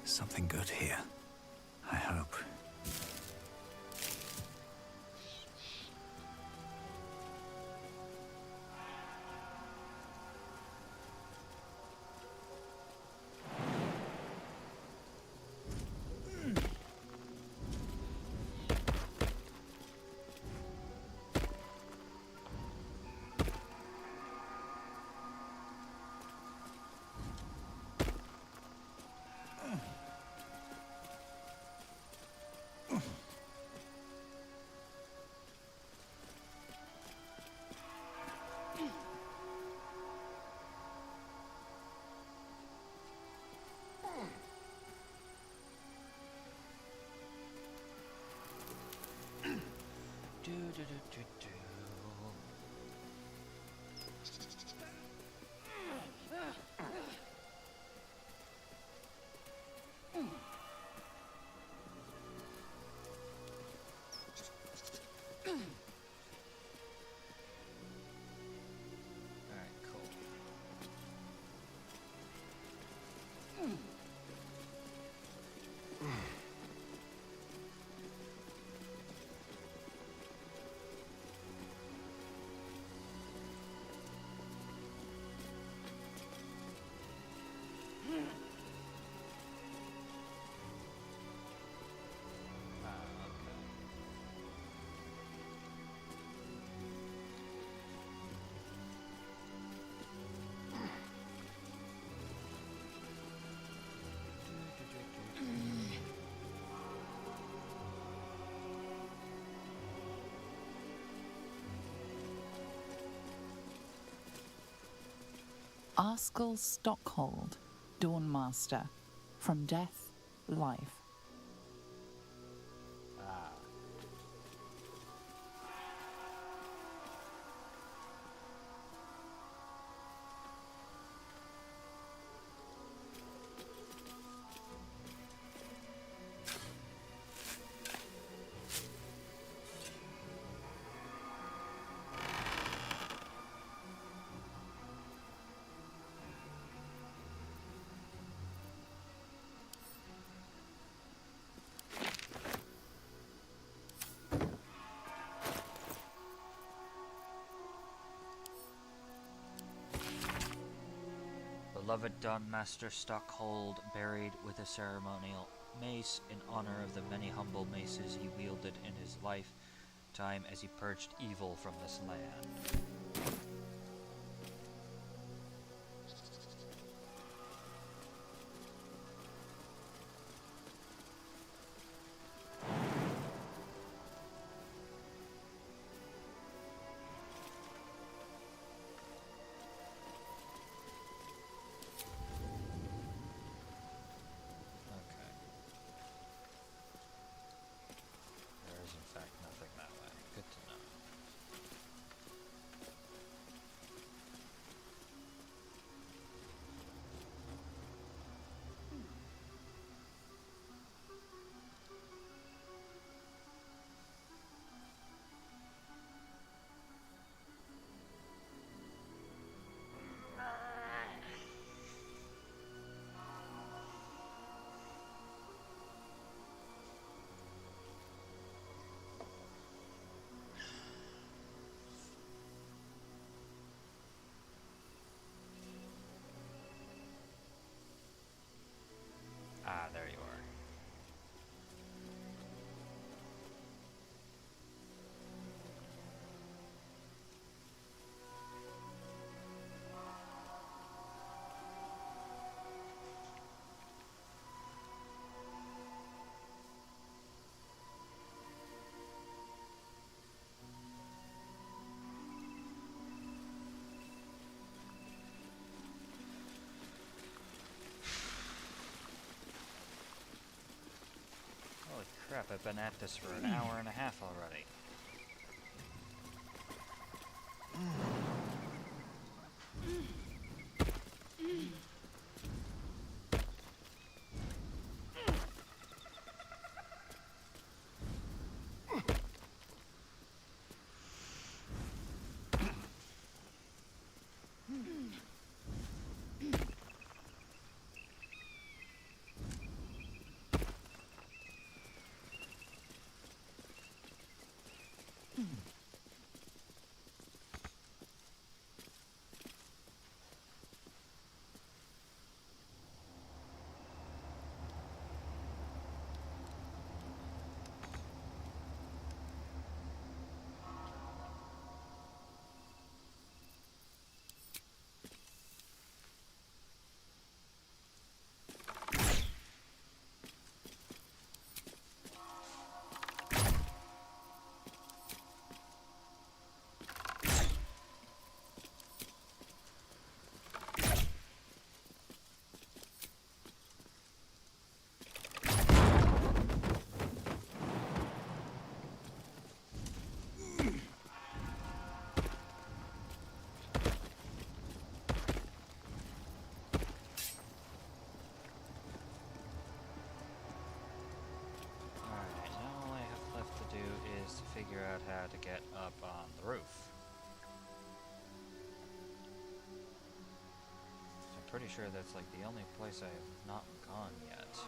Something good here, I hope. Arskel Stockhold, Dawnmaster. From death, life. Beloved Dawnmaster Stockhold, buried with a ceremonial mace in honor of the many humble maces he wielded in his lifetime as he purged evil from this land. I've been at this for an hour and a half already. Figure out how to get up on the roof. I'm pretty sure that's like the only place I have not gone yet.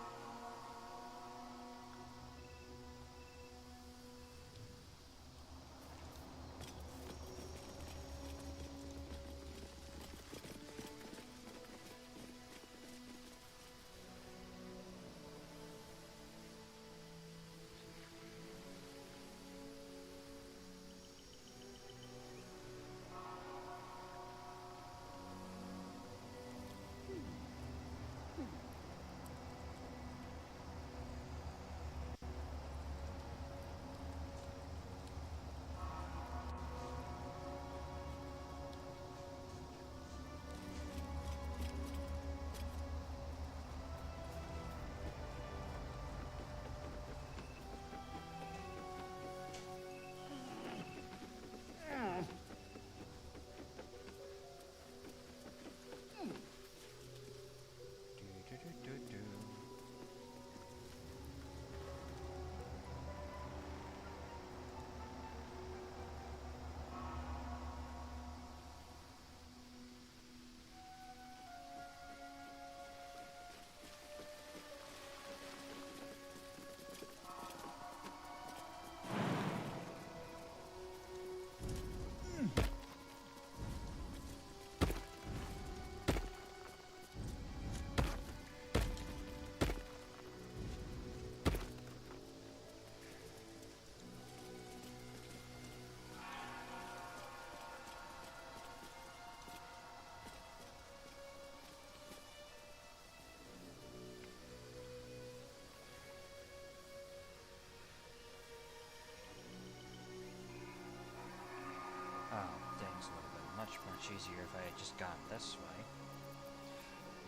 Much easier if I had just gone this way.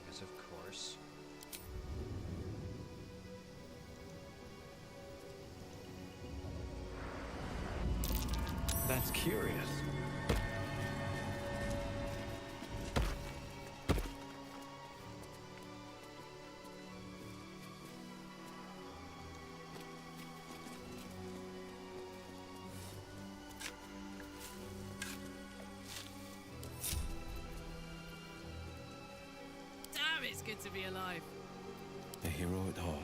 Because of course. That's curious. It's good to be alive. A hero at heart.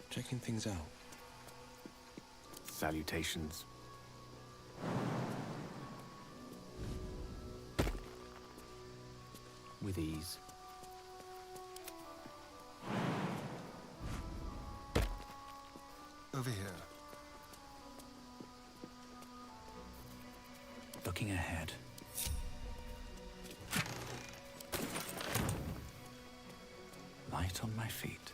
Checking things out. Salutations. With ease. Over here. Looking ahead. Light on my feet.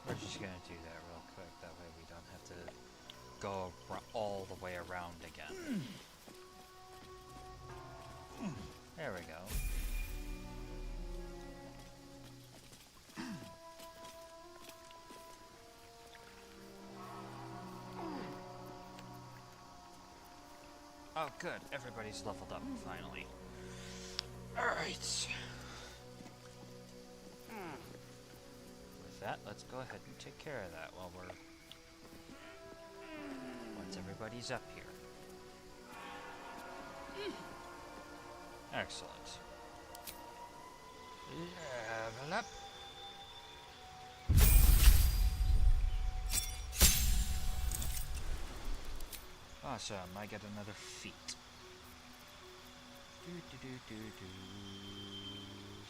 We're just gonna do that real quick, that way we don't have to go all the way around again. There we go. Oh, good. Everybody's leveled up, finally. Alright. With that, let's go ahead and take care of that while we're... once everybody's up here. Excellent. Level up. Awesome, I get another feat. Is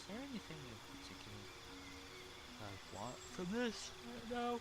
there anything in particular I want from this right now?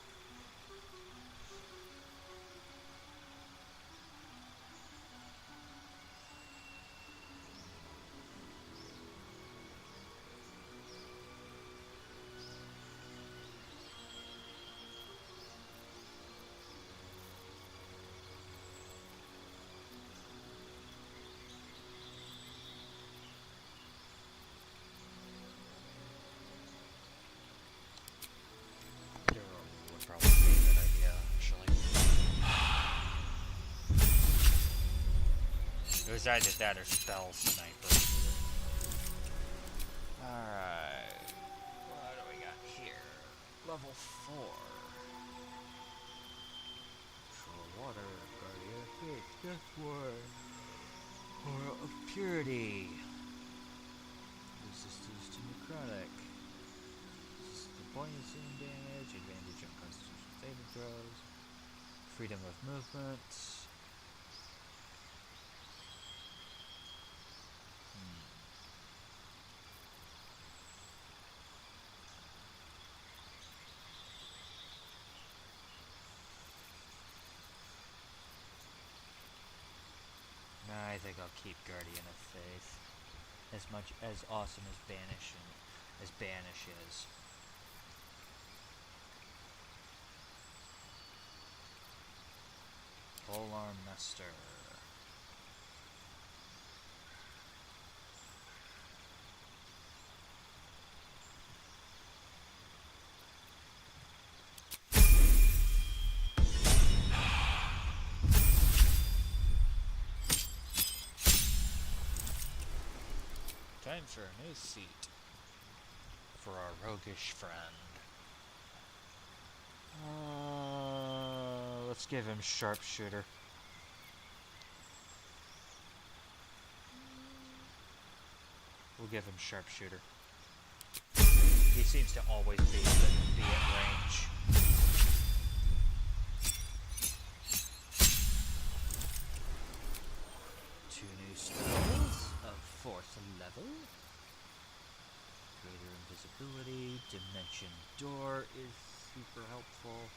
Probably be a good idea, actually. It was either that or spell sniper. Alright. What do we got here? Level 4. For water, guardian, death ward. Aura of purity. Resistance to necrotic. Buoyancy and damage, advantage on constitution saving throws, freedom of movement. Nah, I think I'll keep Guardian of Faith. As much as awesome as Banish is. Polearm Master. Time for a new seat for our roguish friend. Let's give him Sharpshooter. We'll give him Sharpshooter. He seems to always be at range. Two new spells of 4th level. Greater invisibility, Dimension Door is super helpful.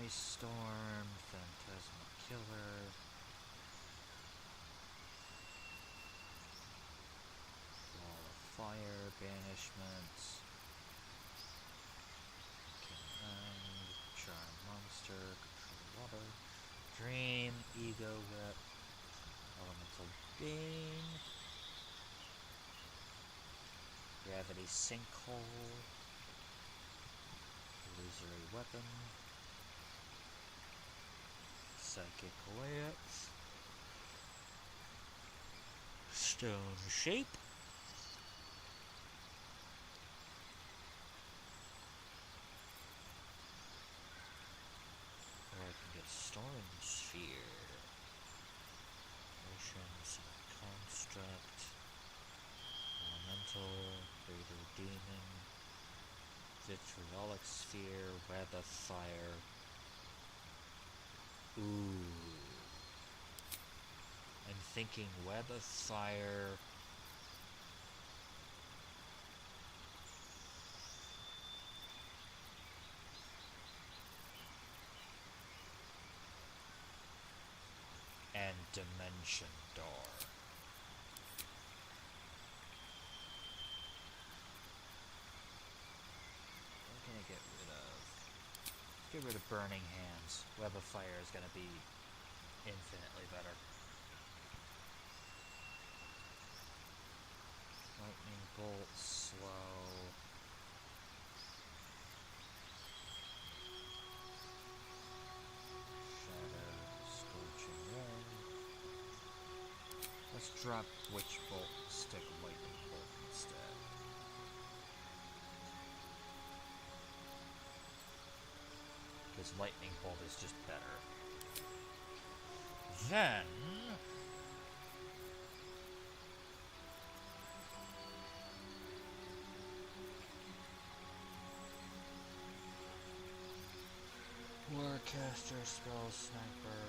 Ice Storm, Phantasmal Killer. Wall of Fire, Banishment. Charm Monster, Control Water. Dream, Ego Whip. Elemental Bane. Gravity Sinkhole. Illusory Weapon. Psychic Lance. Stone Shape. Or I can get Storm Sphere. Oceans, Construct. Elemental, Greater Demon. Vitriolic Sphere, Web of Fire. Ooh. I'm thinking Web of Fire. And Dimension Door. What can I get rid of? Get rid of Burning Hands. Web of Fire is going to be infinitely better. bolt, slow. Shadow, scorching ray. Let's drop witch bolt, stick lightning bolt instead. Because lightning bolt is just better. Then Warcaster, spell sniper.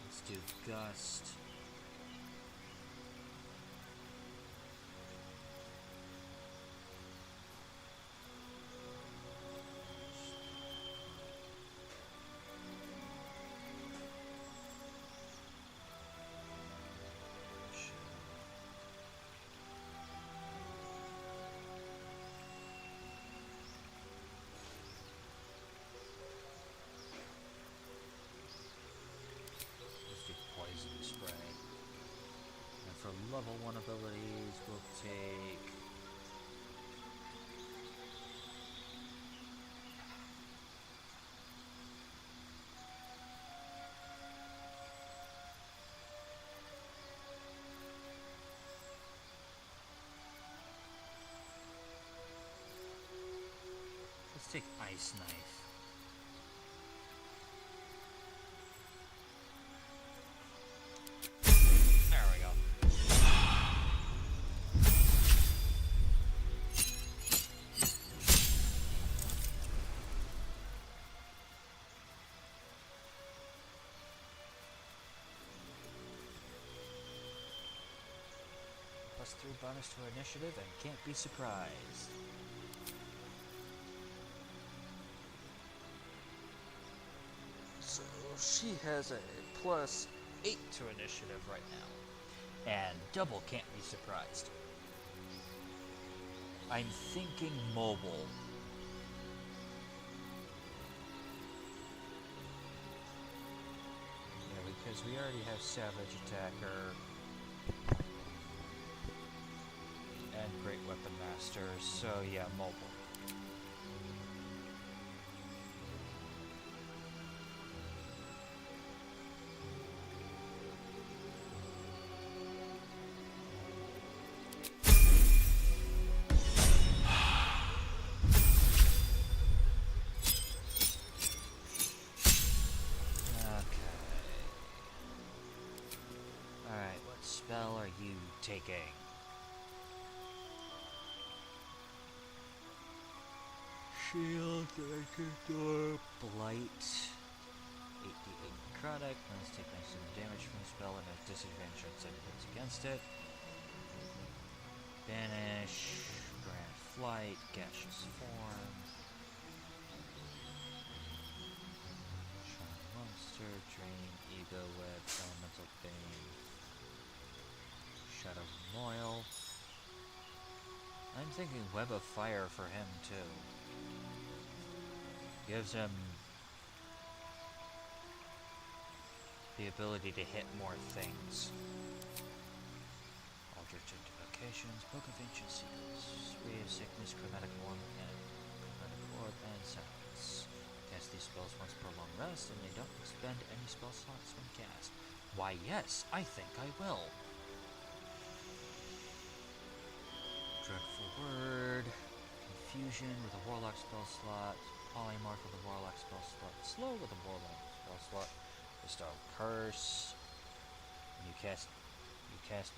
Let's do gust. Level 1 abilities will take let's take Ice Knife. +3 bonus to initiative and can't be surprised. So she has a +8 to initiative right now. And double can't be surprised. I'm thinking mobile. Yeah, because we already have Savage Attacker. And Great Weapon Master, so yeah, mobile. Okay. Alright, what spell are you taking? Shield, Door, Blight, 8d8 necrotic, let's take 97 damage from the spell and has disadvantage on saving throws against it. Banish, Grand Flight, Gaseous Form, Charm Monster, Drain, Ego Web, Elemental Bane, Shadow Moil. I'm thinking Web of Fire for him too. Gives him the ability to hit more things. Aldrich Invocations, Book of Ancient Secrets, Ray of Sickness, Chromatic Orb, and Silence. Cast these spells once per long rest, and they don't expend any spell slots when cast. Why, yes, I think I will. Dreadful Word, Confusion with a Warlock spell slot, Polymorph with a Warlock spell slot, Slow with a Warlock spell slot, Bestow Curse. You cast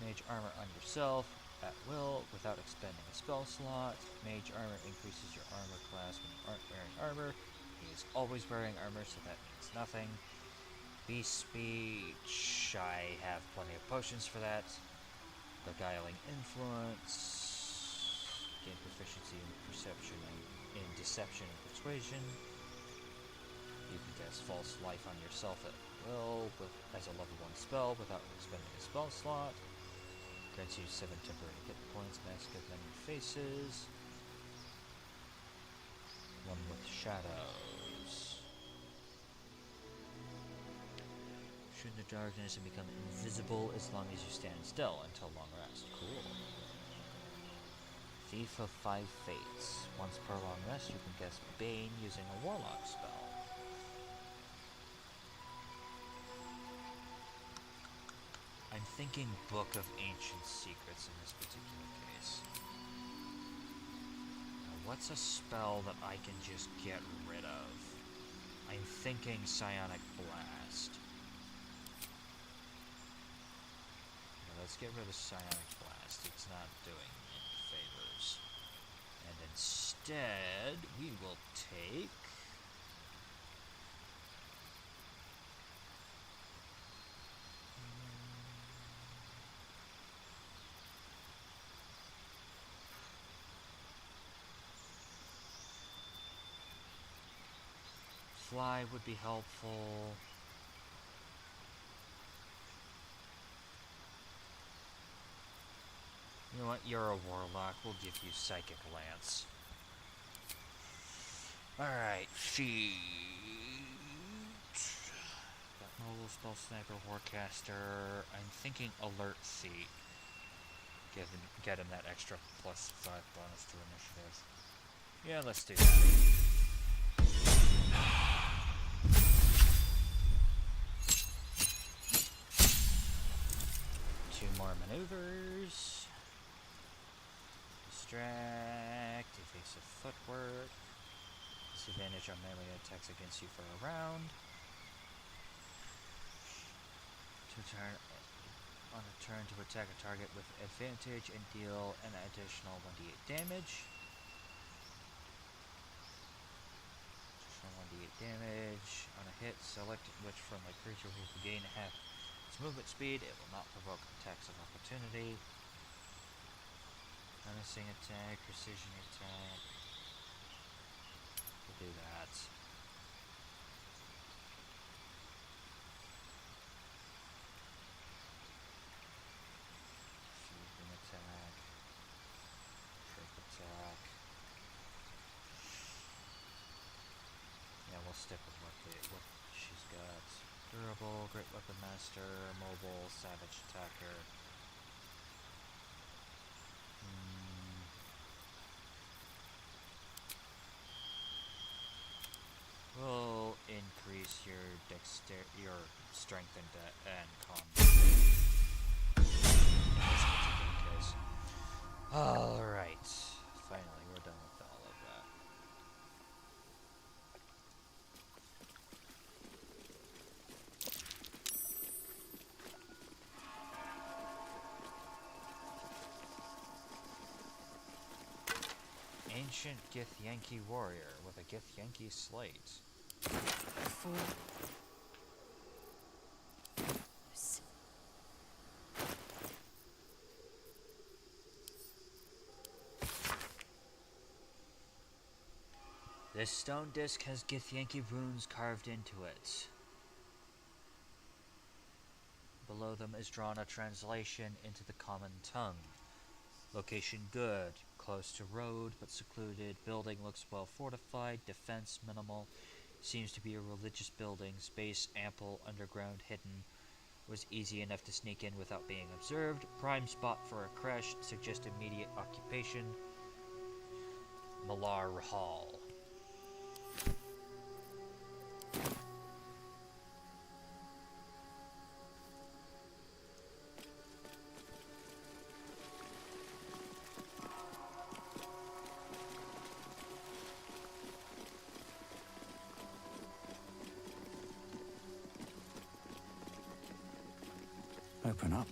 Mage Armor on yourself at will without expending a spell slot. Mage Armor increases your armor class when you aren't wearing armor. He is always wearing armor, so that means nothing. Beast Speech, I have plenty of potions for that. Beguiling Influence, gain proficiency in perception and in deception and persuasion. You can cast False Life on yourself at will as a level 1 spell without expending a spell slot. Grants you 7 temporary hit points, mask of many faces. One with shadows. Shoot in the darkness and become invisible as long as you stand still until long rest. Cool. Thief of 5 Fates. Once per long rest, you can cast Bane using a Warlock spell. I'm thinking Book of Ancient Secrets in this particular case. Now, what's a spell that I can just get rid of? I'm thinking Psionic Blast. Now, let's get rid of Psionic Blast. It's not doing any favors. And instead, we will take... Fly would be helpful. You know what? You're a warlock. We'll give you Psychic Lance. Alright, feet. Got mobile, spell sniper, warcaster. I'm thinking alert feet. Get him that extra +5 bonus to initiative. Yeah, let's do that. 2 more maneuvers. Distract, evasive footwork. Disadvantage on melee attacks against you for a round. On a turn to attack a target with advantage and deal an additional 1d8 damage. Additional 1d8 damage. On a hit, select which friendly creature will gain half its movement speed. It will not provoke attacks of opportunity. Menacing attack, precision attack. We'll do that. Fusion attack. Trick attack. Yeah, we'll stick with what she's got. Durable, Great Weapon Master, Mobile, Savage Attacker. Will increase your your strength and con. In this particular case. Alright. Finally, we're done with all of that. Ancient Githyanki warrior with a Githyanki slate. This stone disc has Githyanki runes carved into it. Below them is drawn a translation into the common tongue. Location good, close to road but secluded. Building looks well fortified, defense minimal. Seems to be a religious building. Space ample, underground hidden. Was easy enough to sneak in without being observed. Prime spot for a creche, suggest immediate occupation. Malar Hall. Open up.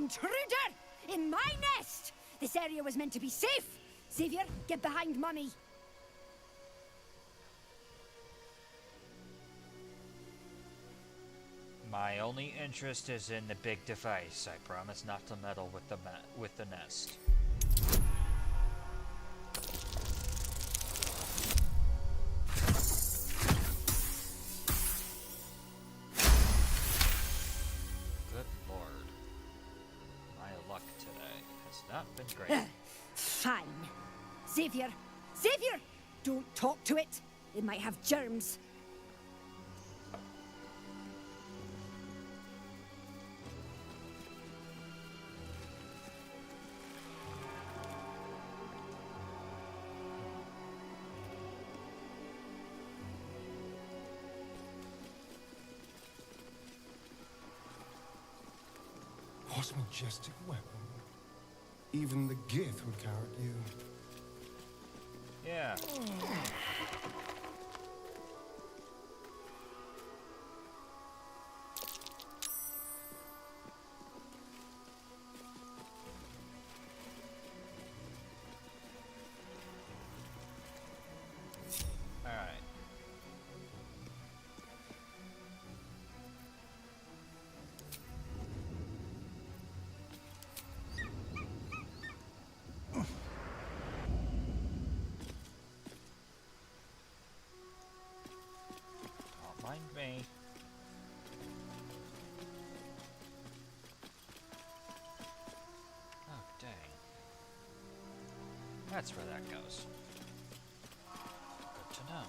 Intruder! In my nest! This area was meant to be safe! Xavier, get behind Mummy. My only interest is in the big device. I promise not to meddle with the nest. Good lord. My luck today has not been great. Fine. Xavier! Xavier! Don't talk to it. It might have germs. What a majestic weapon. Even the Gith would carry you. Yeah. Alright. Don't mind me. Oh, dang. That's where that goes. Good to know.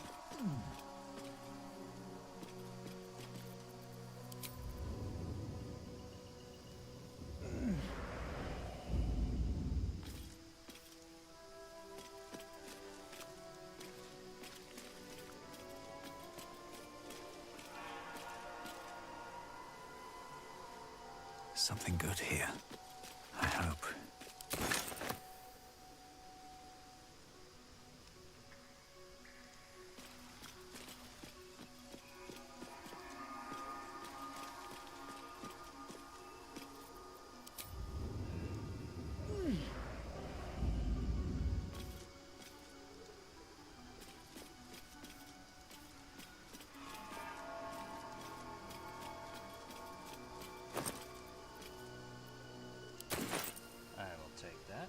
Something good here. I hope. I will take that.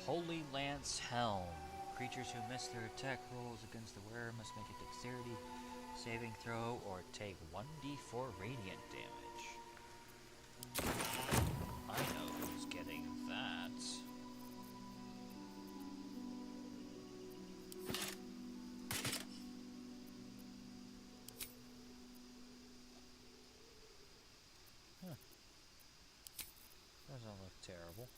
Holy Lance Helm. Creatures who miss their attack rolls against the wearer must make a dexterity saving throw or take 1d4 radiant damage. I know who's getting that. Huh. Doesn't look terrible.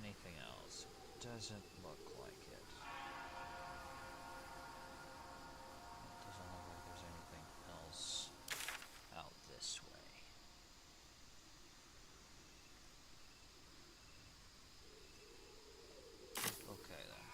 Anything else? Doesn't look like it. Doesn't look like there's anything else out this way. Okay then.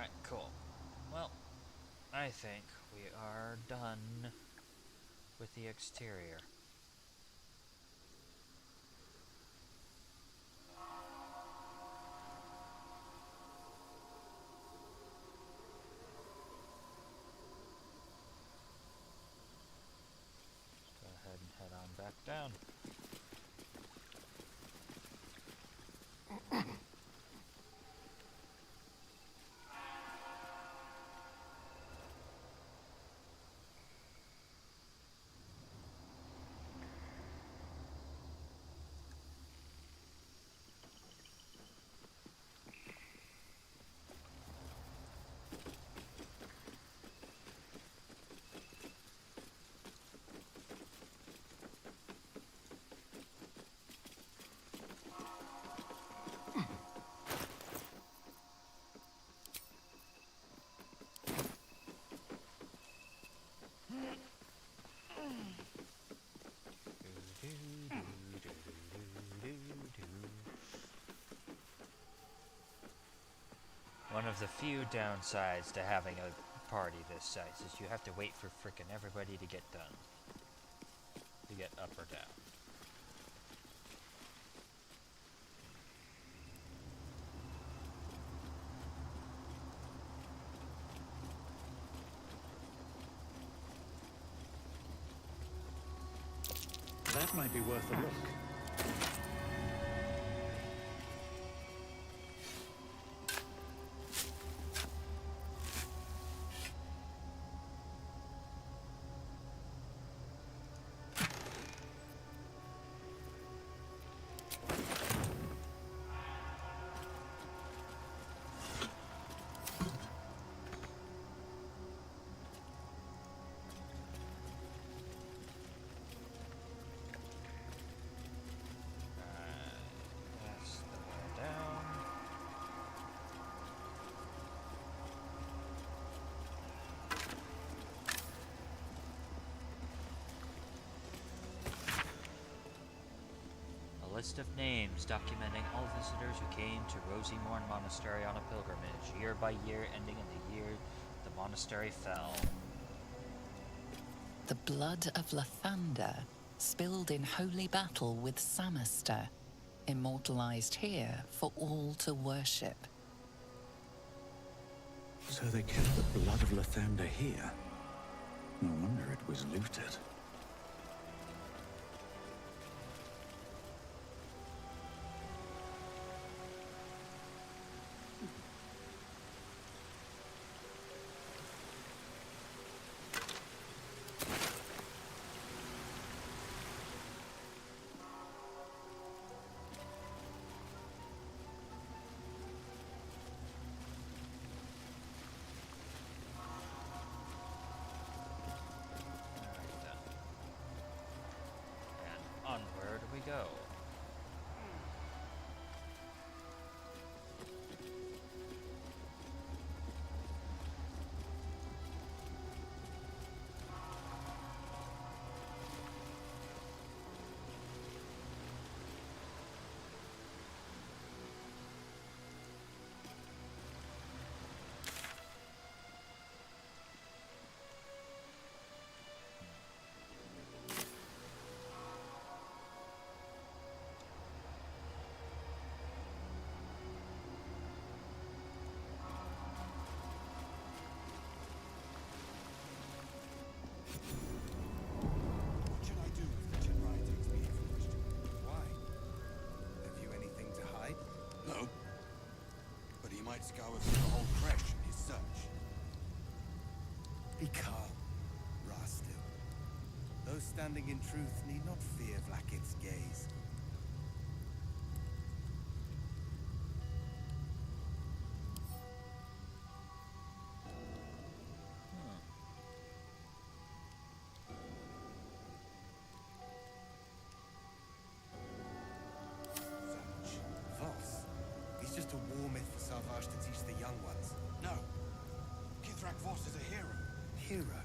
Alright, cool. Well, I think we are done with the exterior. Let's go ahead and head on back down. One of the few downsides to having a party this size is you have to wait for frickin' everybody to get done. To get up or down. That might be worth a look. List of names documenting all visitors who came to Rosimorn Monastery on a pilgrimage, year by year, ending in the year the monastery fell. The blood of Lathander, spilled in holy battle with Samaster, immortalized here for all to worship. So they kept the blood of Lathander here. No wonder it was looted. Onward we go. What should I do if the Chenrai takes me information? Why? Have you anything to hide? No. But he might scour through the whole Creche in his search. Be calm, Rastil. Those standing in truth need not fear Vlaakith's gaze. Voss. He's just a war myth for Savage to teach the young ones. No. Kithrak Voss is a hero. Hero?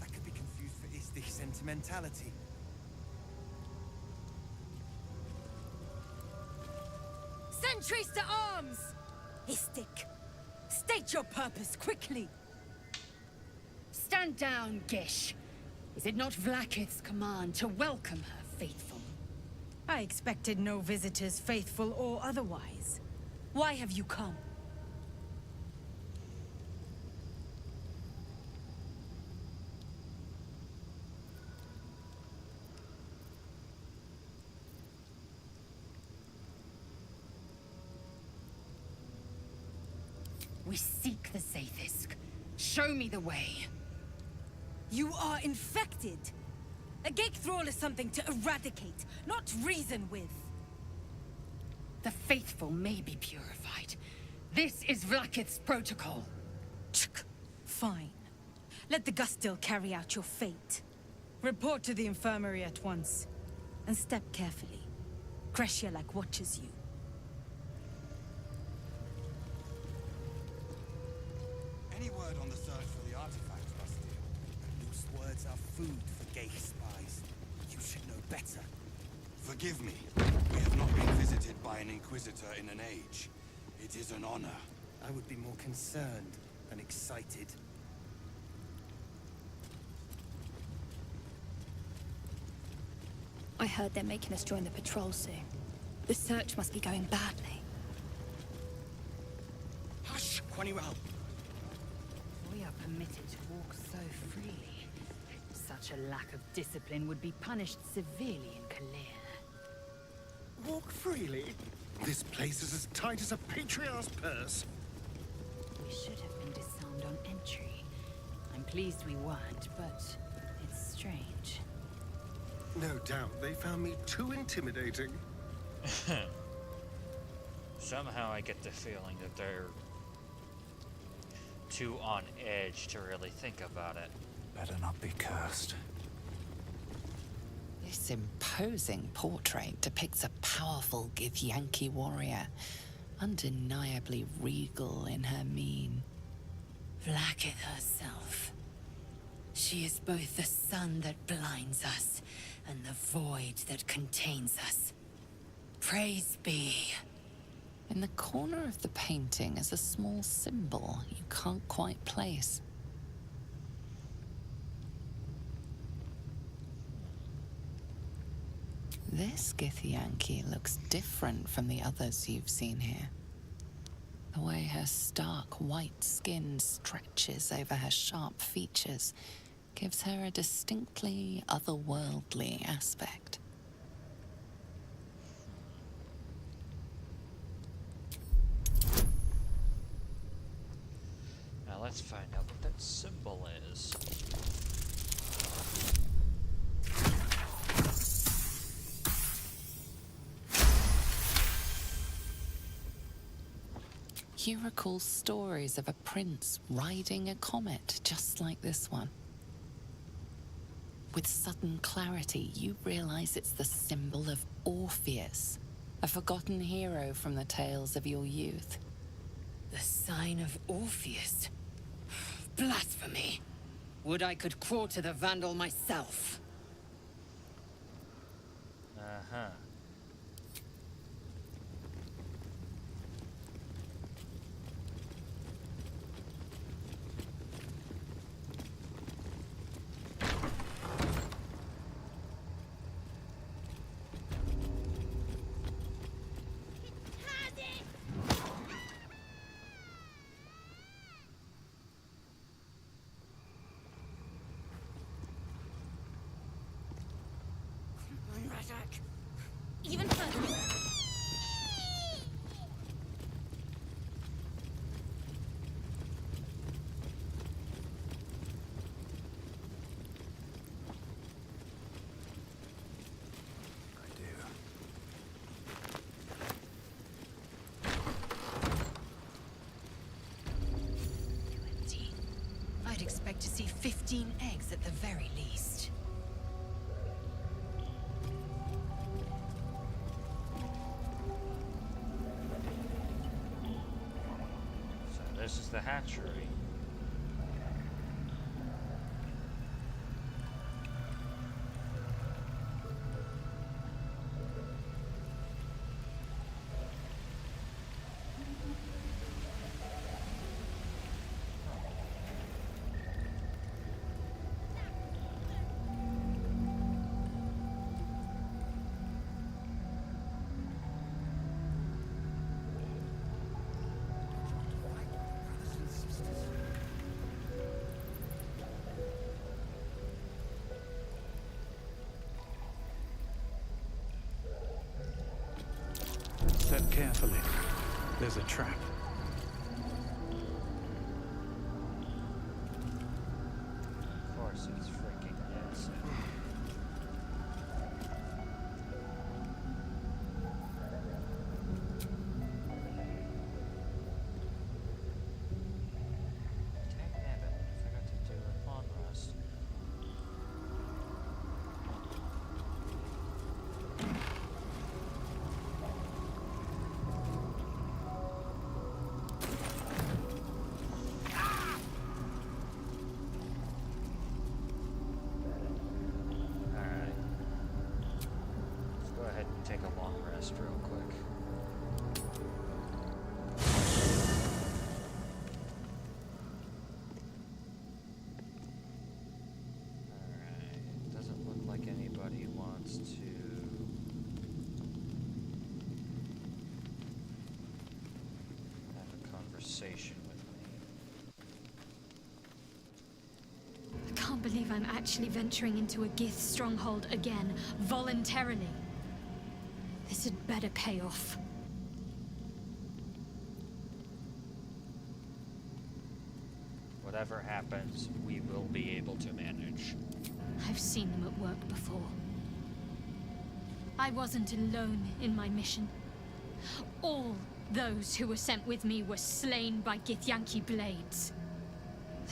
That could be confused for Istich sentimentality. Sentries to arms! Istik, stay State your purpose, quickly! Stand down, Gish. Is it not Vlaakith's command to welcome her faithful? I expected no visitors, faithful or otherwise. Why have you come? We seek the Zaithisk. Show me the way. You are infected. A gate thrall is something to eradicate, not reason with. The faithful may be purified. This is Vlaakith's protocol. Fine. Let the Gustil carry out your fate. Report to the infirmary at once. And step carefully. Creche like watches you. Any word on the search for the artifact, Gustil? Loose words are food for gay spies. You should know better. Forgive me. We have not been visited by an Inquisitor in an age. It is an honor. I would be more concerned than excited. I heard they're making us join the patrol soon. The search must be going badly. Hush, Quanirel! We are permitted to walk so freely. Such a lack of discipline would be punished severely in Kalir. Walk freely? This place is as tight as a patriarch's purse. We should have been disarmed on entry. I'm pleased we weren't, but it's strange. No doubt they found me too intimidating. Somehow I get the feeling that they're too on edge to really think about it. Better not be cursed. This imposing portrait depicts a powerful Githyanki warrior, undeniably regal in her mien. Vlaakith herself. She is both the sun that blinds us and the void that contains us. Praise be. In the corner of the painting is a small symbol you can't quite place. This Githyanki looks different from the others you've seen here. The way her stark white skin stretches over her sharp features gives her a distinctly otherworldly aspect. Now let's find out what that symbol is. You recall stories of a prince riding a comet just like this one. With sudden clarity, you realize it's the symbol of Orpheus, a forgotten hero from the tales of your youth. The sign of Orpheus? Blasphemy! Would I could crawl to the Vandal myself. Uh-huh. Even further. I'd expect to see 15 eggs at the very least. So this is the hatchery. Carefully. There's a trap. Of course, it's freaking acid. Dangnabbit, I forgot to do a long rest. Alright. Let's go ahead and take a long rest real quick. Alright, doesn't look like anybody wants to have a conversation with me. I can't believe I'm actually venturing into a Gith stronghold again, voluntarily. This had better pay off. Whatever happens, we will be able to manage. I've seen them at work before. I wasn't alone in my mission. All those who were sent with me were slain by Githyanki blades.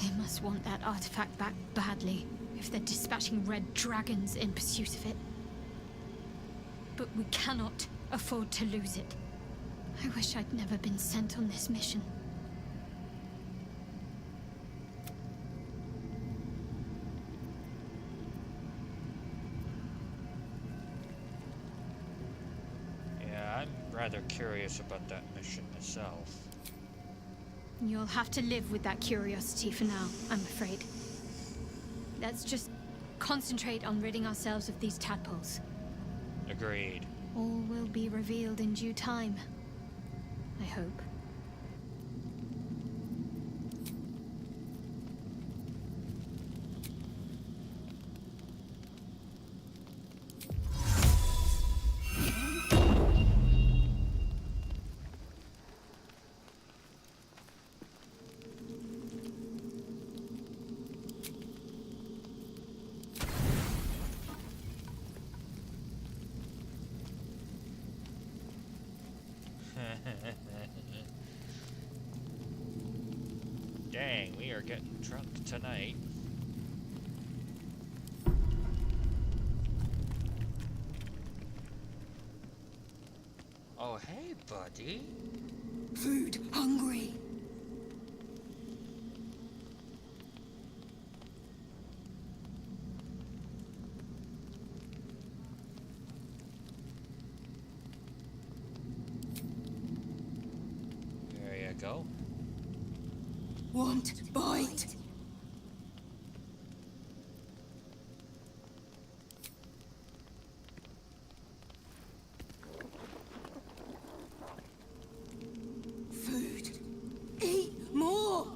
They must want that artifact back badly if they're dispatching red dragons in pursuit of it. But we cannot afford to lose it. I wish I'd never been sent on this mission. Yeah, I'm rather curious about that mission myself. You'll have to live with that curiosity for now, I'm afraid. Let's just concentrate on ridding ourselves of these tadpoles. Agreed. All will be revealed in due time, I hope. Dang, we are getting drunk tonight. Oh, hey, buddy. Food, hungry. There you go. Want bite? Food. Eat more!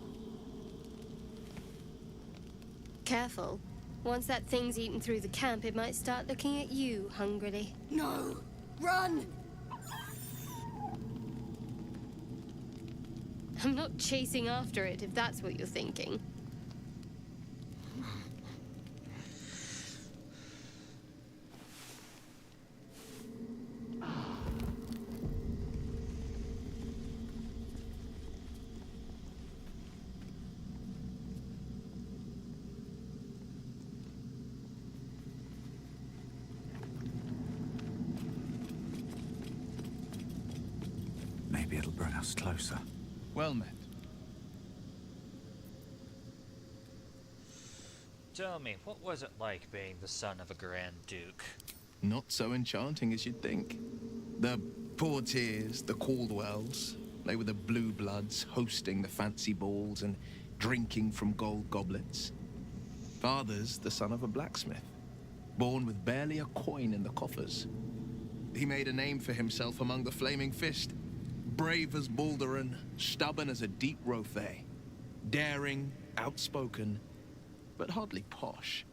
Careful. Once that thing's eaten through the camp, it might start looking at you hungrily. No! Run! I'm not chasing after it, if that's what you're thinking. Maybe it'll bring us closer. Well met. Tell me, what was it like being the son of a Grand Duke? Not so enchanting as you'd think. The Portiers, the Caldwells, they were the blue bloods hosting the fancy balls and drinking from gold goblets. Father's the son of a blacksmith, born with barely a coin in the coffers. He made a name for himself among the Flaming Fist. Brave as Baldur and stubborn as a deep Rothay. Daring, outspoken, but hardly posh.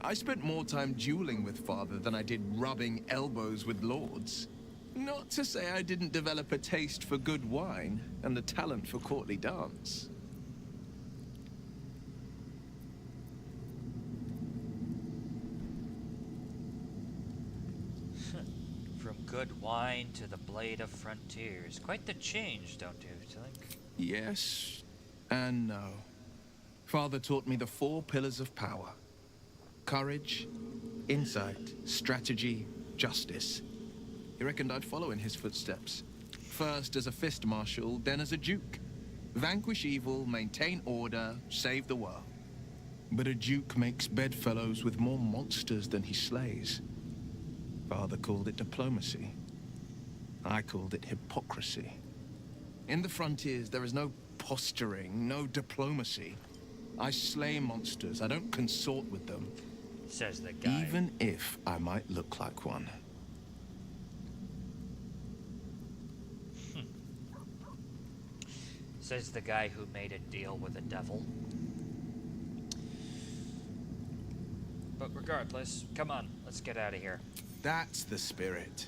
I spent more time dueling with Father than I did rubbing elbows with lords. Not to say I didn't develop a taste for good wine and the talent for courtly dance. From good wine to the Blade of Frontiers. Quite the change, don't you think? Yes and no. Father taught me the 4 pillars of power. Courage, insight, strategy, justice. He reckoned I'd follow in his footsteps. First as a fist marshal, then as a duke. Vanquish evil, maintain order, save the world. But a duke makes bedfellows with more monsters than he slays. Father called it diplomacy. I called it hypocrisy. In the frontiers, there is no posturing, no diplomacy. I slay monsters, I don't consort with them. Says the guy. Even if I might look like one. Says the guy who made a deal with the devil. But regardless, come on, let's get out of here. That's the spirit.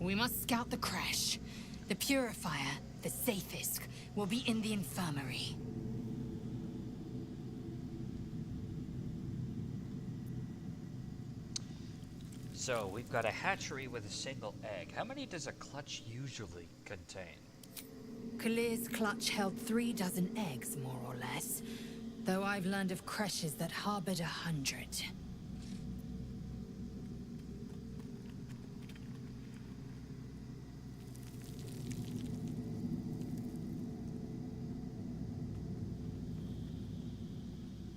We must scout the Creche. The Purifier, the safest, will be in the infirmary. So, we've got a hatchery with a single egg. How many does a clutch usually contain? Kalir's clutch held 3 dozen eggs, more or less. Though I've learned of creches that harbored 100.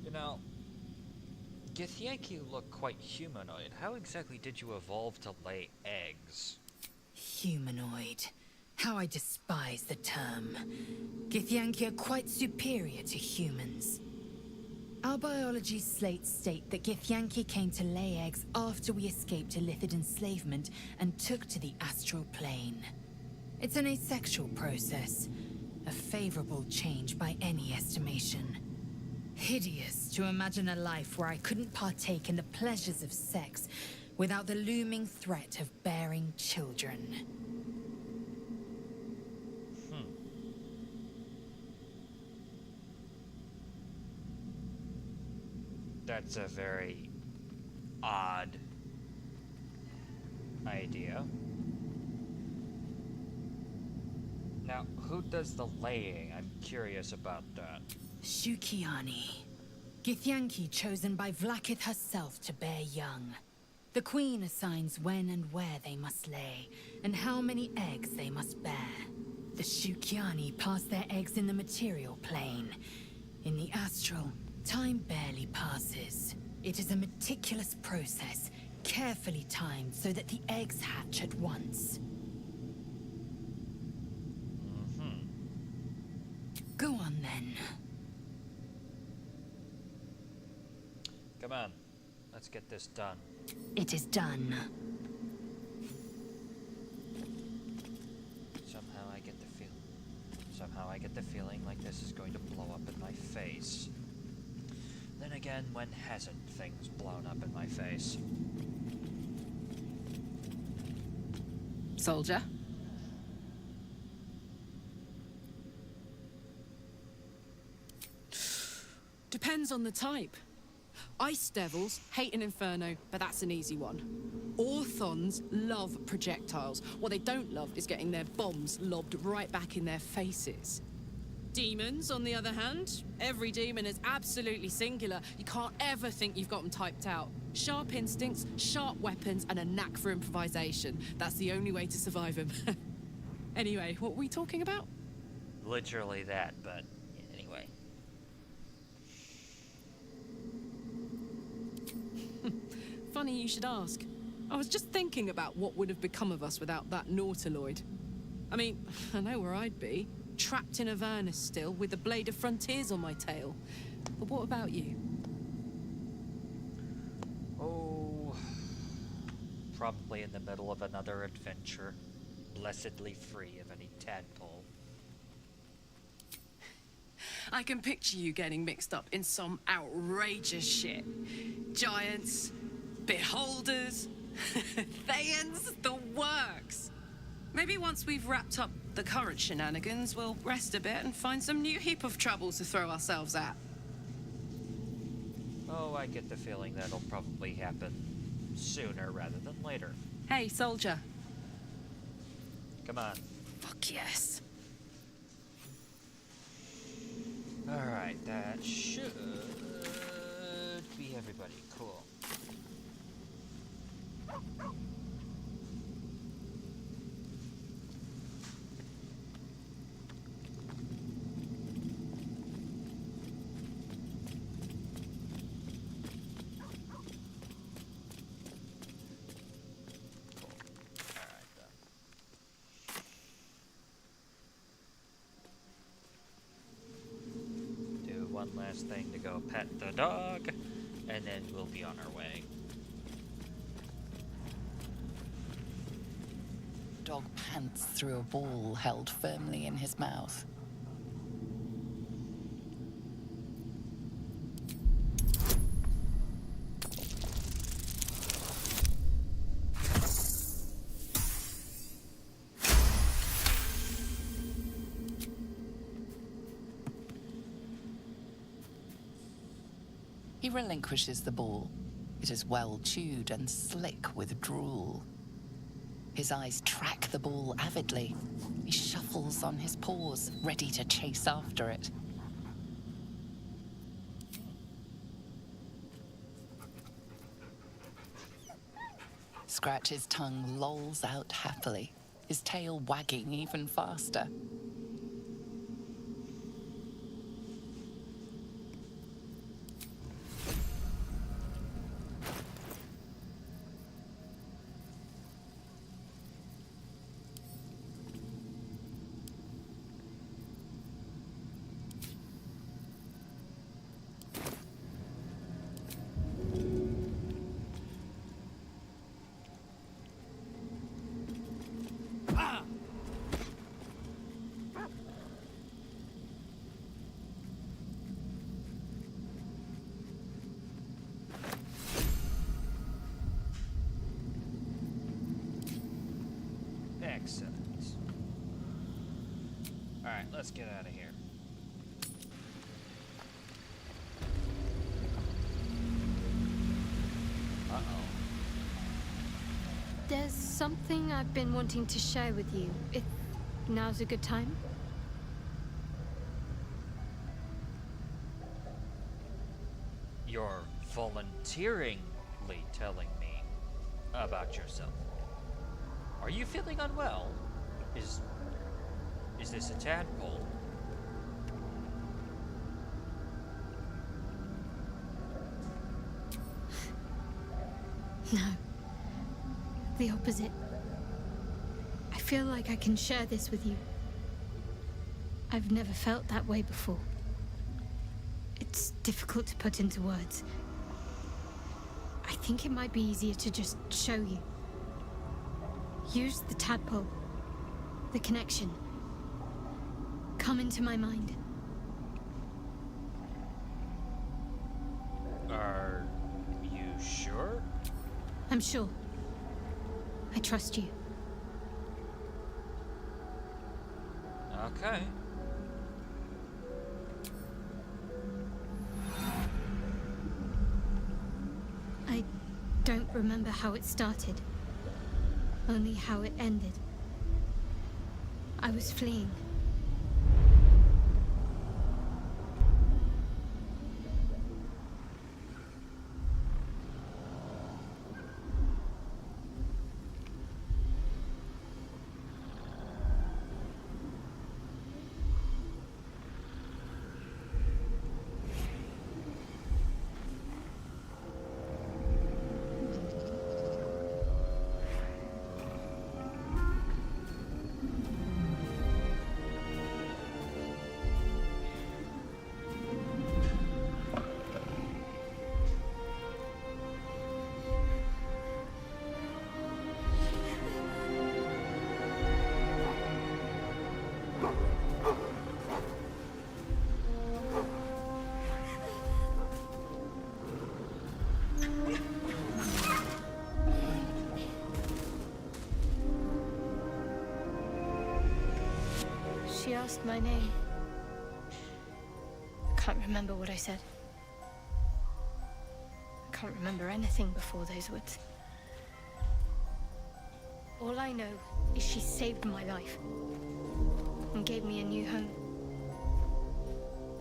You know, Githyanki look quite humanoid. How exactly did you evolve to lay eggs? Humanoid. How I despise the term. Githyanki are quite superior to humans. Our biology slates state that Githyanki came to lay eggs after we escaped Illithid enslavement and took to the astral plane. It's an asexual process, a favorable change by any estimation. Hideous to imagine a life where I couldn't partake in the pleasures of sex without the looming threat of bearing children. That's a very odd idea. Now, who does the laying? I'm curious about that. Shukiani. Githyanki chosen by Vlakith herself to bear young. The Queen assigns when and where they must lay, and how many eggs they must bear. The Shukiani pass their eggs in the material plane. In the astral, time barely passes. It is a meticulous process, carefully timed so that the eggs hatch at once. Go on then. Come on, let's get this done. It is done. Somehow I get the feeling like this is going to blow up in my face. Then again, when hasn't things blown up in my face? Soldier? Depends on the type. Ice devils hate an inferno, but that's an easy one. Orthons love projectiles. What they don't love is getting their bombs lobbed right back in their faces. Demons, on the other hand, every demon is absolutely singular. You can't ever think you've got them typed out. Sharp instincts, sharp weapons, and a knack for improvisation. That's the only way to survive them. Anyway, what were we talking about? Literally that, but anyway. Funny you should ask. I was just thinking about what would have become of us without that Nautiloid. I mean, I know where I'd be. Trapped in Avernus still, with the Blade of Frontiers on my tail. But what about you? Oh, probably in the middle of another adventure, blessedly free of any tadpole. I can picture you getting mixed up in some outrageous shit. Giants, beholders, Thayans, the works. Maybe once we've wrapped up the current shenanigans, we'll rest a bit and find some new heap of trouble to throw ourselves at. Oh, I get the feeling that'll probably happen sooner rather than later. Hey, soldier. Come on. Fuck yes. Alright, that should be everybody. Cool. One last thing to go pet the dog, and then we'll be on our way. Dog pants through a ball held firmly in his mouth. He relinquishes the ball. It is well chewed and slick with drool. His eyes track the ball avidly. He shuffles on his paws, ready to chase after it. Scratch's tongue lolls out happily, his tail wagging even faster. Excellent. Alright, let's get out of here. Uh-oh. There's something I've been wanting to share with you, if now's a good time. You're volunteeringly telling me about yourself. Are you feeling unwell? Is this a tadpole? No. The opposite. I feel like I can share this with you. I've never felt that way before. It's difficult to put into words. I think it might be easier to just show you. Use the tadpole. The connection. Come into my mind. Are you sure? I'm sure. I trust you. Okay. I don't remember how it started. Only how it ended. I was fleeing. She asked my name. I can't remember what I said. I can't remember anything before those words. All I know is she saved my life and gave me a new home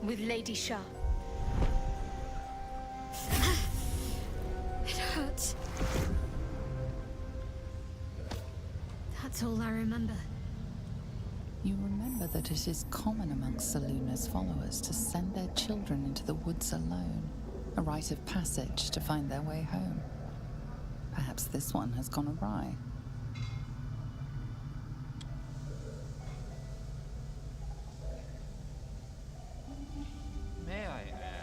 with Lady Shah. It hurts. That's all I remember. You remember that it is common amongst Seluna's followers to send their children into the woods alone, a rite of passage to find their way home. Perhaps this one has gone awry. May I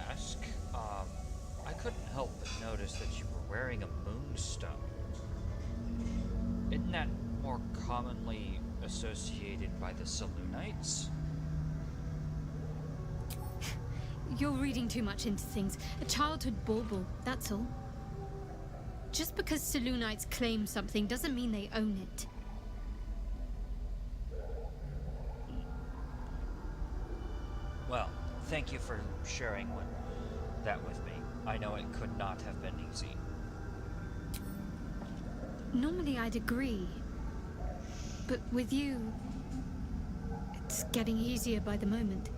ask? I couldn't help but notice that you were wearing a moonstone. Isn't that more commonly associated by the Selunites? You're reading too much into things. A childhood bauble, that's all. Just because Selunites claim something doesn't mean they own it. Well, thank you for sharing that with me. I know it could not have been easy. Normally I'd agree. But with you, it's getting easier by the moment.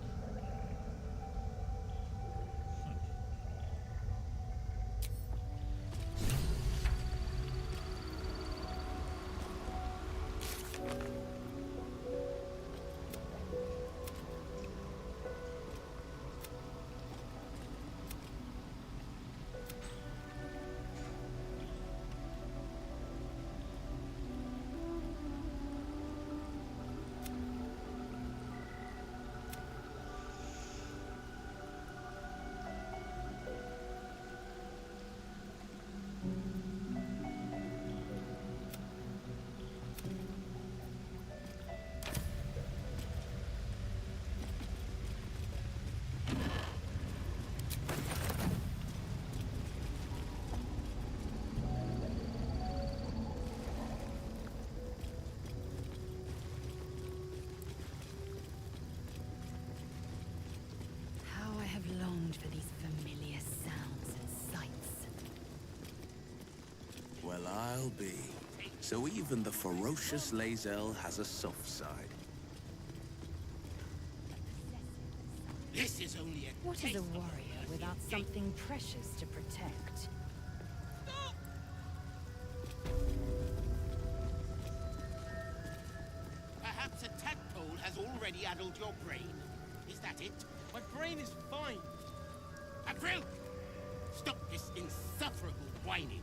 For these familiar sounds and sights. Well, I'll be. So even the ferocious Lae'zel has a soft side. This is only a What is a warrior without something precious to protect? Perhaps a tadpole has already addled your brain. Is that it? My brain is fine. April! Stop this insufferable whining.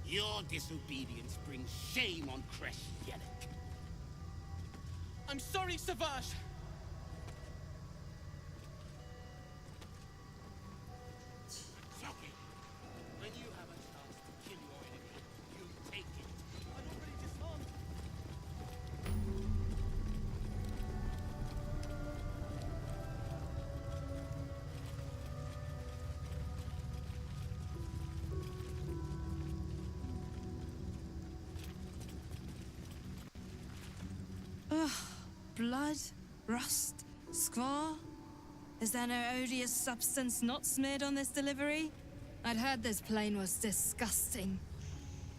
Your disobedience brings shame on Creche, Yellick. I'm sorry, Savage. Shocking. When you have a chance to kill your enemy, you take it. I'm already disarmed. Ugh, blood, rust, squall. Is there no odious substance not smeared on this delivery? I'd heard this plane was disgusting,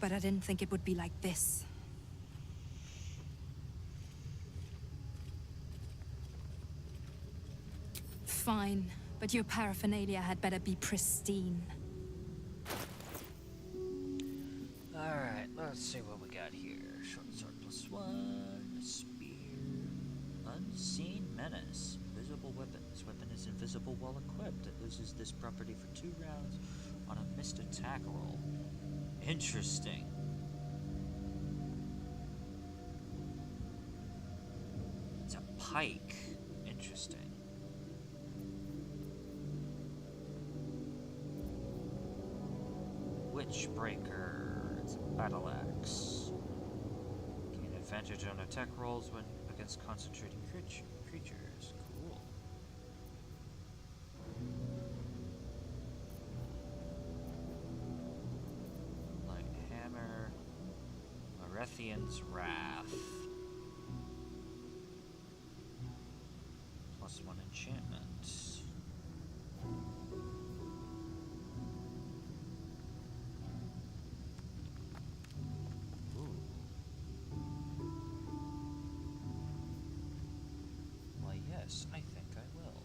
but I didn't think it would be like this. Fine, but your paraphernalia had better be pristine. Alright, let's see what we got here. Short sword +1, spear, unseen menace, invisible weapon. This weapon is invisible while equipped. It loses this property for 2 rounds on a missed attack roll. Interesting. It's a pike. Interesting. Witchbreaker. It's a battle axe. Gain advantage on attack rolls when against concentrating creatures. Cool. Light hammer. Arethian Guardian's Wrath. +1 enchantment. Ooh. Why, yes, I think I will.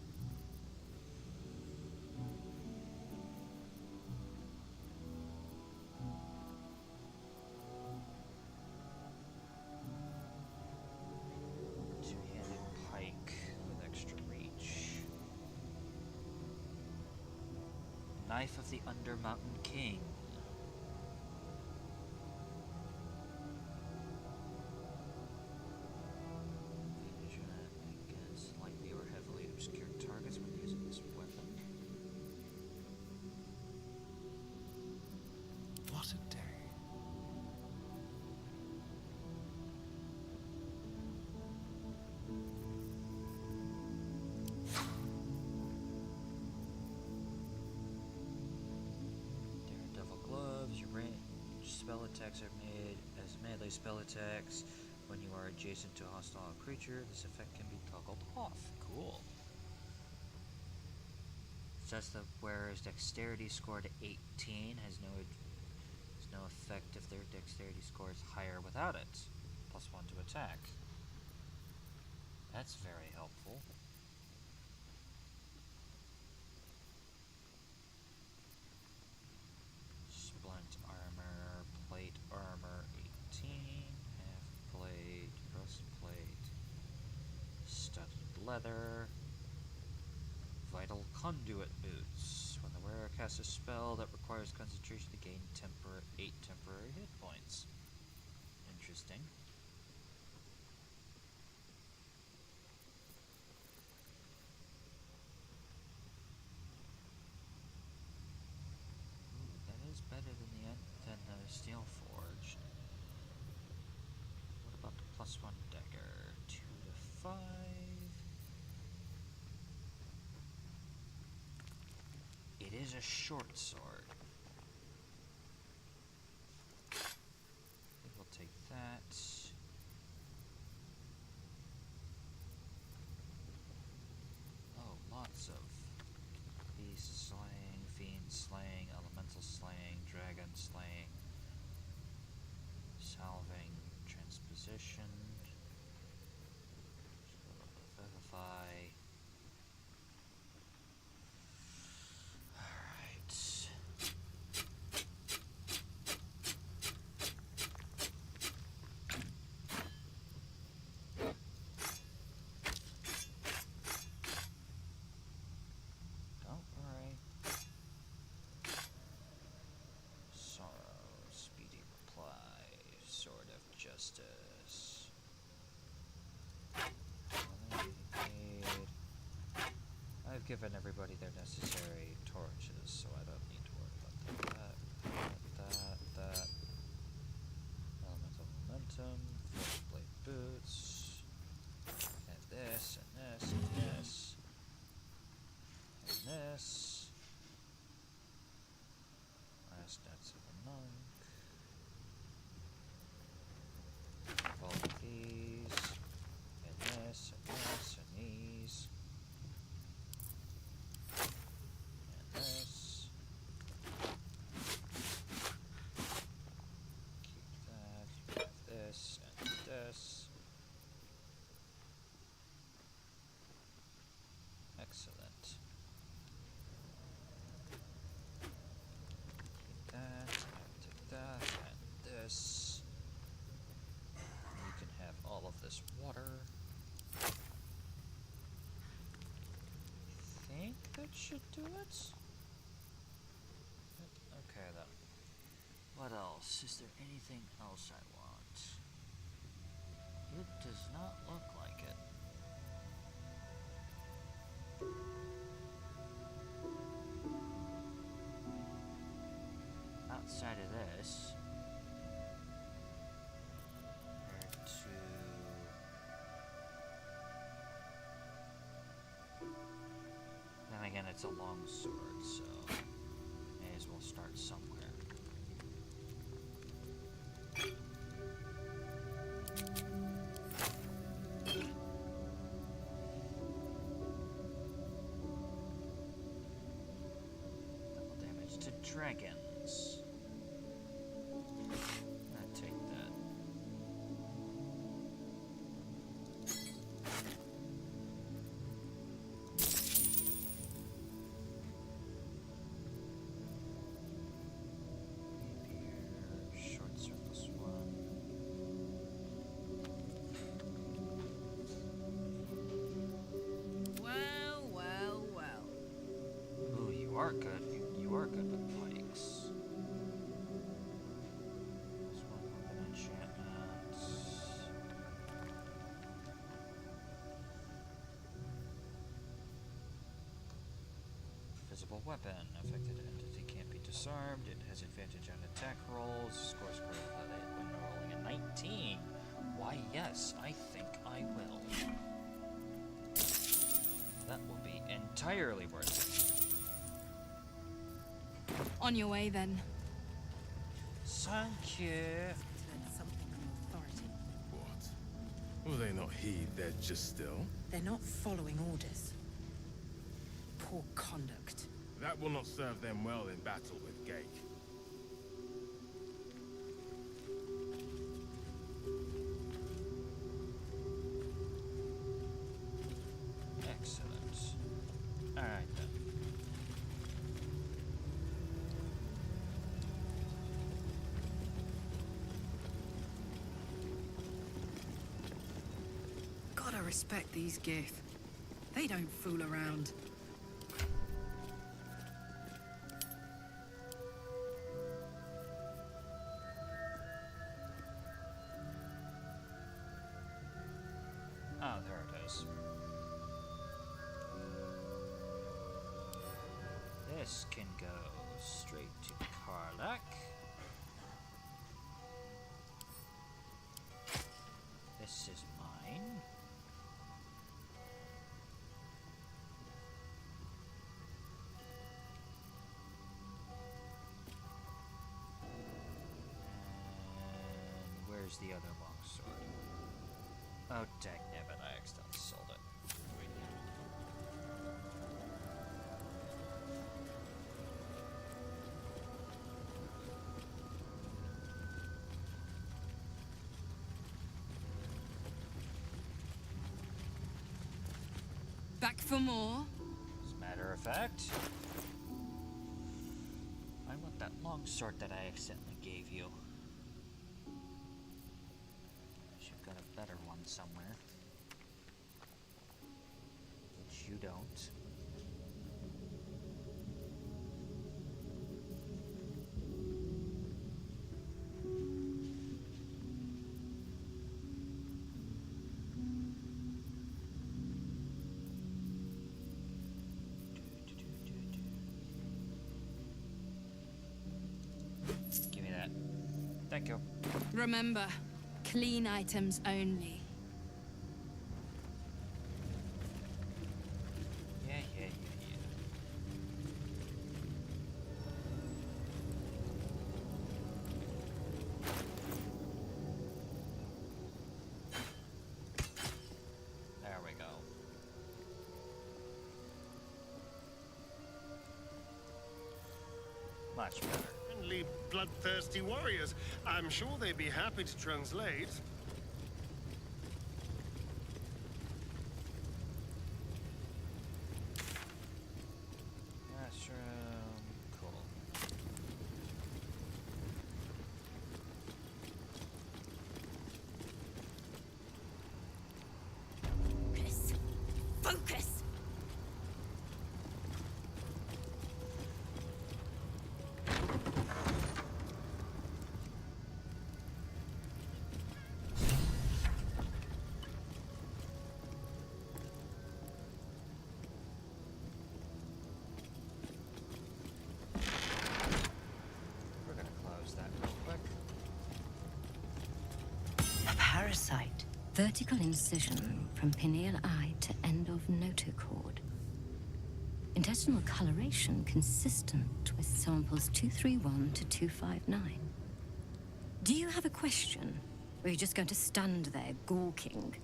Two-handed pike with extra reach. Knife of the Undermountain King. Vision against lightly or heavily obscured targets when using this weapon. What a day. Daredevil gloves. Your range spell attacks are made as melee spell attacks. When you are adjacent to a hostile creature, this effect can be toggled off. Cool. Says the wearer's dexterity score to 18 has no effect if their dexterity score is higher without it. +1 to attack. That's very helpful. Splint armor, plate armor 18, half plate, breastplate, studded leather, vital conduit boots. When the wearer casts a spell that requires concentration to gain 8 temporary hit points. Interesting. Ooh, that is better than the Steel Forge. What about the +1 dagger? 2 to 5. It is a short sword. I think we'll take that. Oh, lots of beast slaying, fiend slaying, elemental slaying, dragon slaying, salving, transposition, vivify. Don't worry. Sorrow, speedy reply, sword of justice. I've given everybody their necessary torches, so I don't need to worry about that. That. Elemental momentum, blade boots, and this, and this, and this, and this. Last Nuts of the Monk. All of these, and this, and this, and these. And this. Keep that. Have this and this. Excellent. Keep that. Take that and this. You can have all of this water. I think that should do it. Okay then. What else? Is there anything else I want? It does not look like it. Outside of this, where to? Then again, it's a long sword, so may as well start somewhere. to dragons. I'll take that. Short surface one. Well, well, well. Ooh, you are good. You are good with pikes. This one with an enchantment. Visible weapon. Affected entity can't be disarmed. It has advantage on attack rolls. Scores greater than rolling a 19. Why, yes, I think I will. That will be entirely worth it. On your way, then. Thank you. What? Will they not heed their just still? They're not following orders. Poor conduct. That will not serve them well in battle with Gake. Excellent. Alright then. Gotta respect these Gith. They don't fool around. Oh, there it is. This can go straight to Karlak. This is mine. And where's the other longsword? Oh, dagnabbit, I accidentally sold it. Back for more? As a matter of fact, I want that longsword that I accidentally gave you. You've got a better one somewhere. Which you don't. Give me that. Thank you. Remember, clean items only. Yeah. There we go. Much better. Friendly, bloodthirsty warriors. I'm sure they'd be happy to translate. Mushroom. Cool. Focus. Focus. We're gonna close that real quick. A parasite. Vertical incision from pineal eye to end of notochord. Intestinal coloration consistent with samples 231 to 259. Do you have a question? Or are you just going to stand there gawking?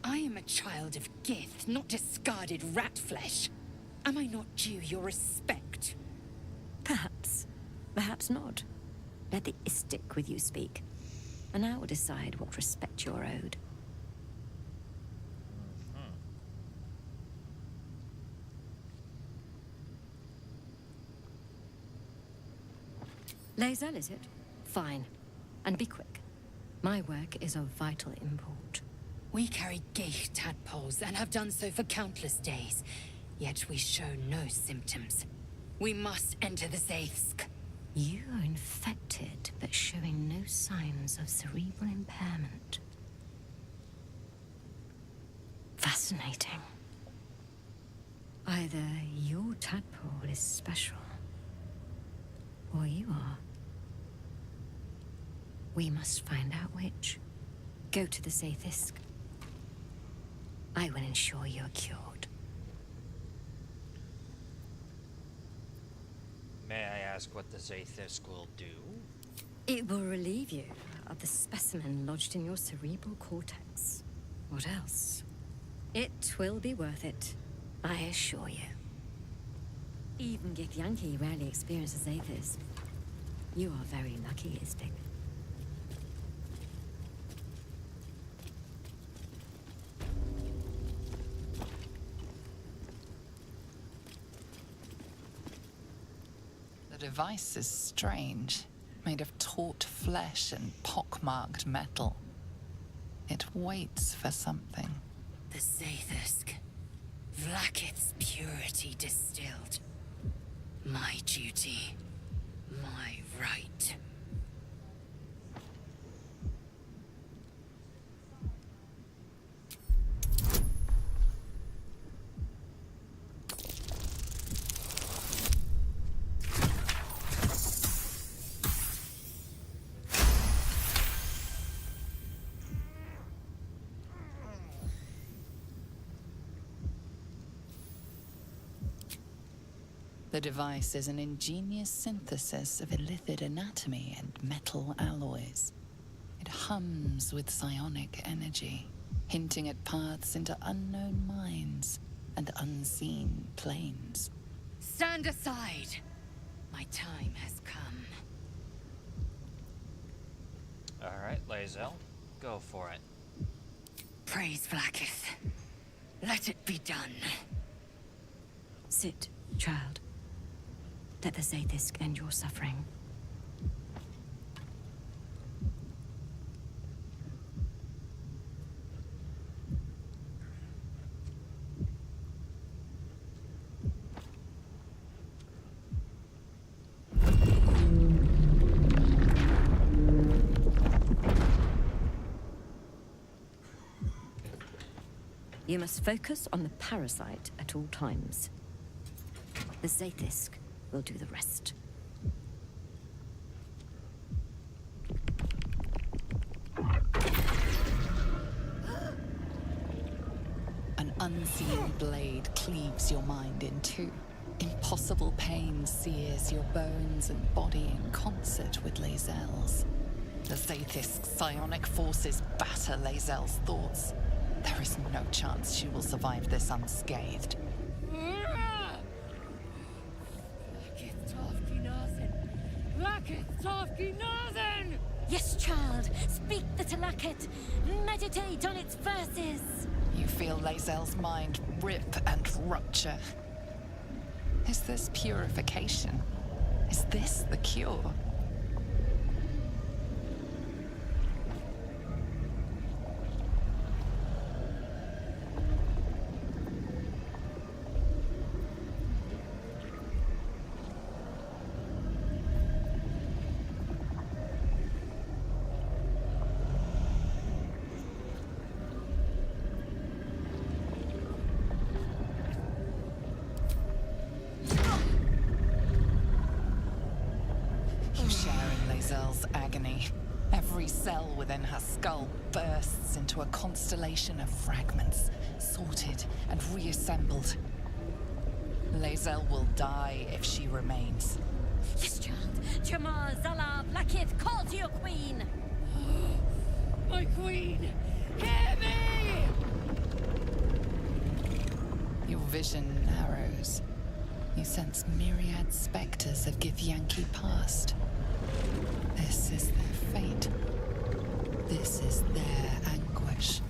I am a child of Gith, not discarded rat flesh. Am I not due your respect? Perhaps. Perhaps not. Let the Istik with you speak, and I will decide what respect you're owed. Lae'zel, is it? Fine. And be quick. My work is of vital import. We carry geich tadpoles and have done so for countless days, yet we show no symptoms. We must enter the Zaithsk. You are infected, but showing no signs of cerebral impairment. Fascinating. Either your tadpole is special, or you are. We must find out which. Go to the Zaithsk. I will ensure you are cured. May I ask what the Zaithis will do? It will relieve you of the specimen lodged in your cerebral cortex. What else? It will be worth it, I assure you. Even Githyanki rarely experiences Zaithis. You are very lucky, Istik. The device is strange, made of taut flesh and pockmarked metal. It waits for something. The Zaithsk. Vlaakith's purity distilled. My duty. My right. The device is an ingenious synthesis of illithid anatomy and metal alloys. It hums with psionic energy, hinting at paths into unknown minds and unseen planes. Stand aside! My time has come. Alright, Lae'zel, go for it. Praise Vlaakith. Let it be done. Sit, child. Let the Zaithis end your suffering. You must focus on the parasite at all times. The Zaithis will do the rest. An unseen blade cleaves your mind in two. Impossible pain sears your bones and body in concert with Lae'zel's. The Zaithis psionic forces batter Lae'zel's thoughts. There is no chance she will survive this unscathed. Yes, child. Speak the Talakit. Meditate on its verses. You feel Lae'zel's mind rip and rupture. Is this purification? Is this the cure? Into a constellation of fragments, sorted and reassembled. Lae'zel will die if she remains. Yes, child. Jamar, Zala, Vlaakith, call to your queen! My queen! Hear me! Your vision narrows. You sense myriad specters of Githyanki past. This is their fate. This is their anguish.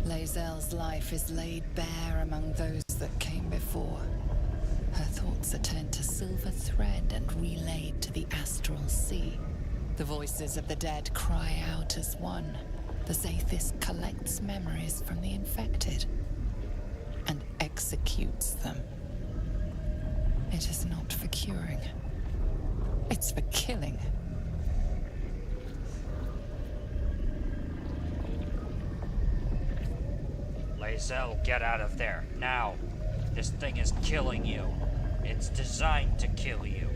Lae'zel's life is laid bare among those that came before. Her thoughts are turned to silver thread and relayed to the astral sea. The voices of the dead cry out as one. The Zethys collects memories from the infected and executes them. It is not for curing. It's for killing. Lae'zel, get out of there, now. This thing is killing you. It's designed to kill you.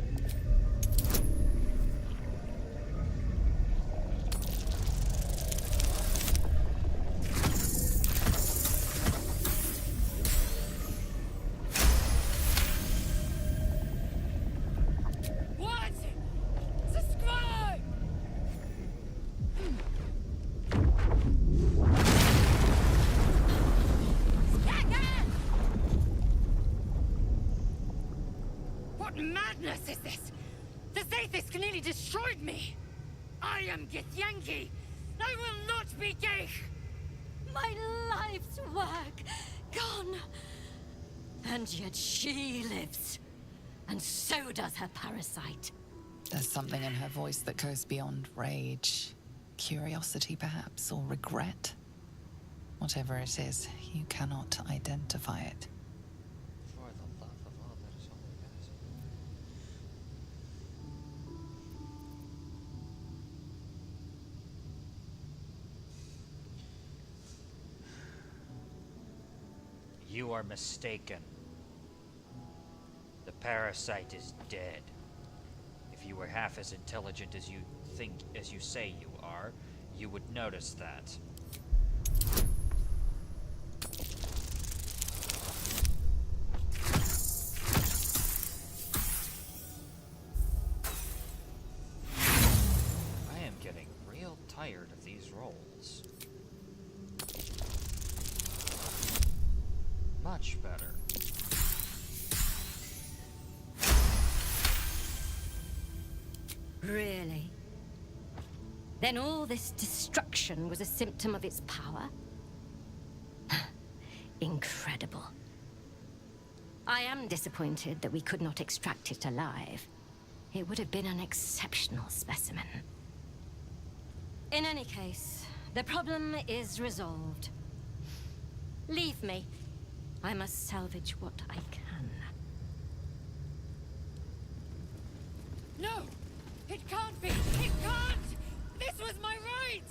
What? Subscribe! What madness is this? The Zethys nearly destroyed me! I am Githyanki! I will not be gay! My life's work gone. And yet she lives. And so does her parasite. There's something in her voice that goes beyond rage. Curiosity, perhaps, or regret. Whatever it is, you cannot identify it. For the love of all that is holy, you are mistaken. The parasite is dead. If you were half as intelligent as you say you are, you would notice that. I am getting real tired of these rolls. Much better. Really? Then all this destruction was a symptom of its power? Incredible. I am disappointed that we could not extract it alive. It would have been an exceptional specimen. In any case, the problem is resolved. Leave me. I must salvage what I can. No! It can't be! It can't! This was my right!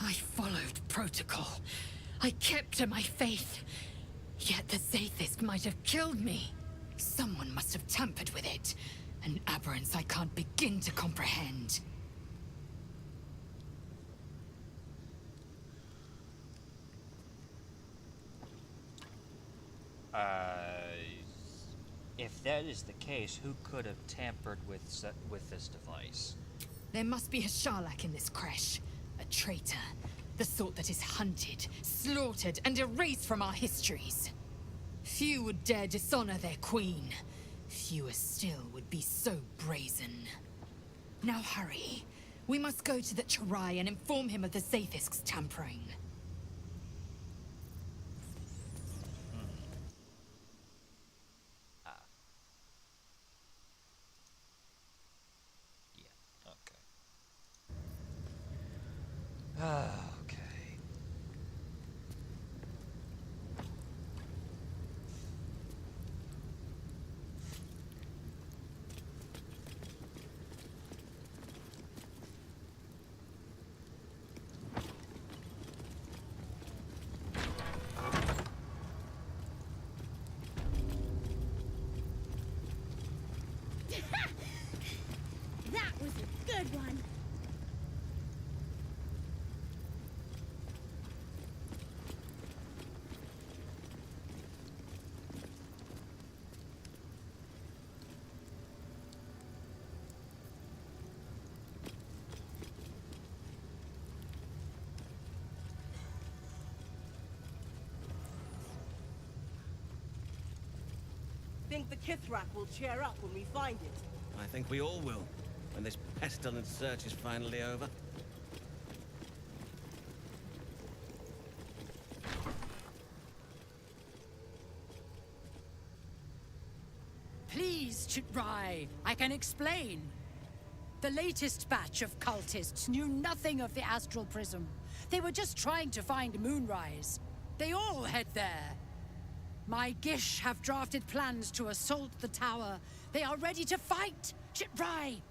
I followed protocol. I kept to my faith. Yet the Zethys might have killed me. Someone must have tampered with it. An aberrance I can't begin to comprehend. if that is the case, who could have tampered with this device? There must be a Sharlak in this Creche. A traitor. The sort that is hunted, slaughtered, and erased from our histories. Few would dare dishonor their queen. Fewer still would be so brazen. Now hurry. We must go to the Chirai and inform him of the Zaithisk's tampering. Okay. That was a good one. Think the Kithrak will cheer up when we find it? I think we all will, when this pestilent search is finally over. Please, Chitrai, I can explain. The latest batch of cultists knew nothing of the Astral Prism. They were just trying to find Moonrise. They all head there. My Gish have drafted plans to assault the tower. They are ready to fight, Chitrai.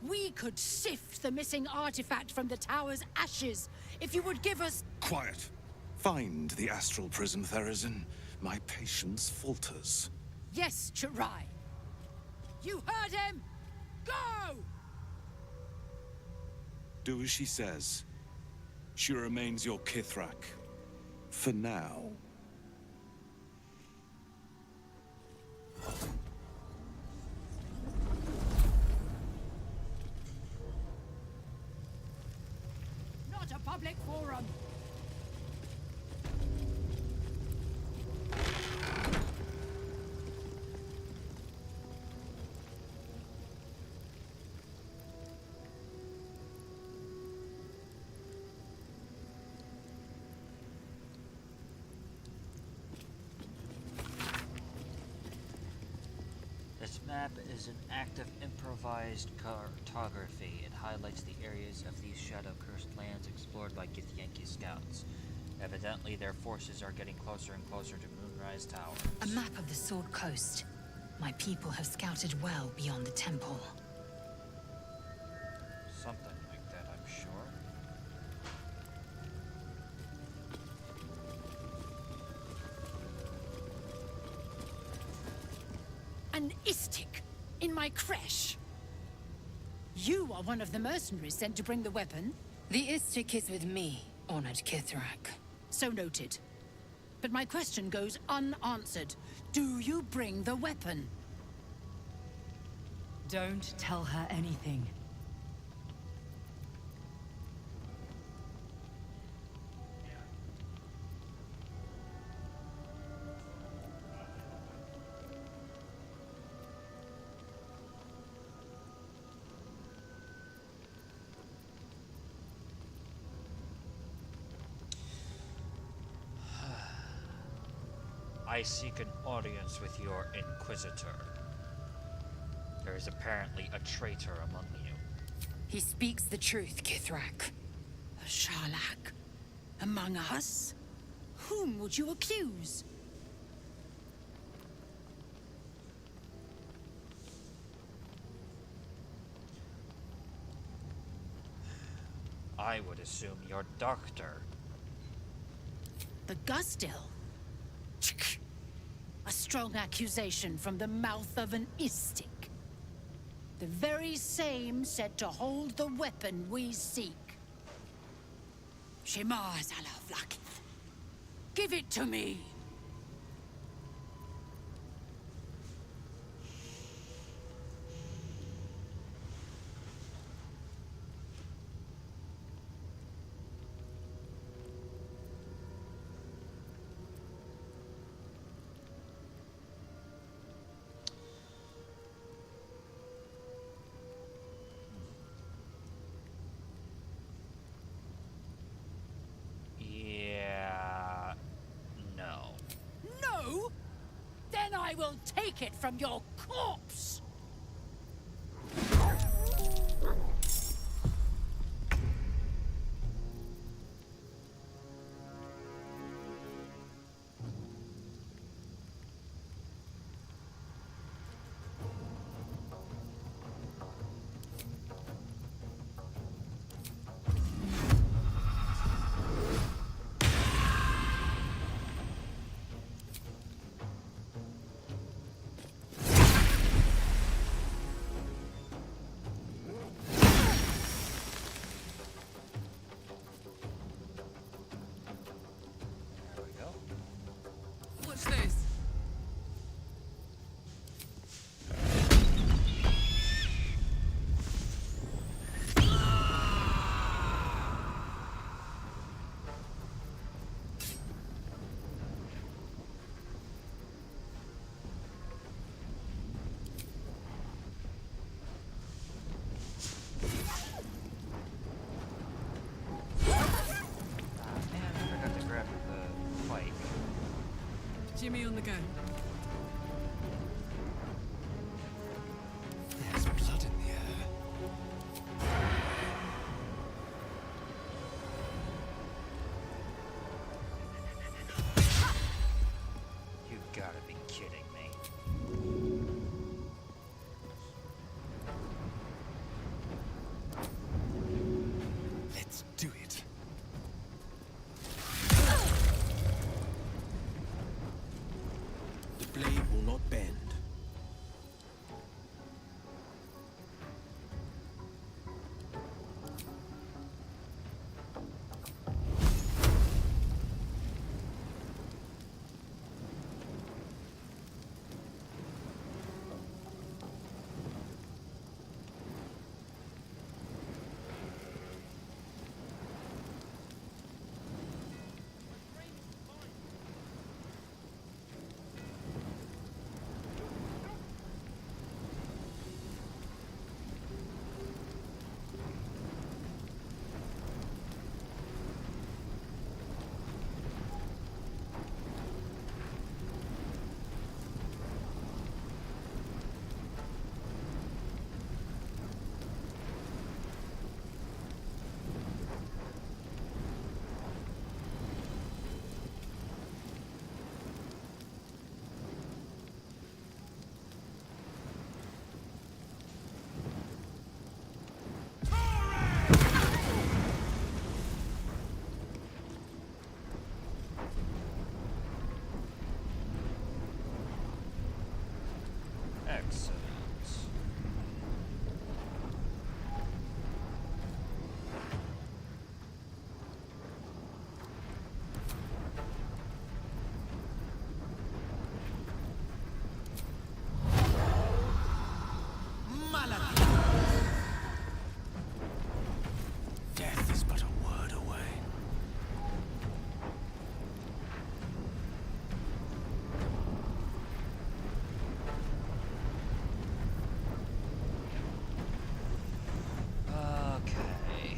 We could sift the missing artifact from the tower's ashes if you would give us... Quiet. Find the Astral Prism, Therazin. My patience falters. Yes, Chitrai. You heard him! Go! Do as she says. She remains your Kithrak. For now. Not a public forum. This map is an active improvised cartography. It highlights the areas of these shadow-cursed lands explored by Githyanki scouts. Evidently, their forces are getting closer and closer to Moonrise Towers. A map of the Sword Coast. My people have scouted well beyond the temple. Something like that, I'm sure. An Istik in my Creche. You are one of the mercenaries sent to bring the weapon. The Istik is with me, honored Kithrak. So noted. But my question goes unanswered. Do you bring the weapon? Don't tell her anything. I seek an audience with your Inquisitor. There is apparently a traitor among you. He speaks the truth, Kithrak. A Sharlak? Among us? Whom would you accuse? I would assume your doctor. The Gustil? A strong accusation from the mouth of an Istik. The very same said to hold the weapon we seek. Shemar Zalavlakith. Give it to me! I will take it from your corpse! What's this? Man, I forgot to grab the pike. Jimmy on the go. There's blood in the air. You gotta be kidding me. Let's do it. The blade will not bend. Excellent. Death is but a word away. Okay.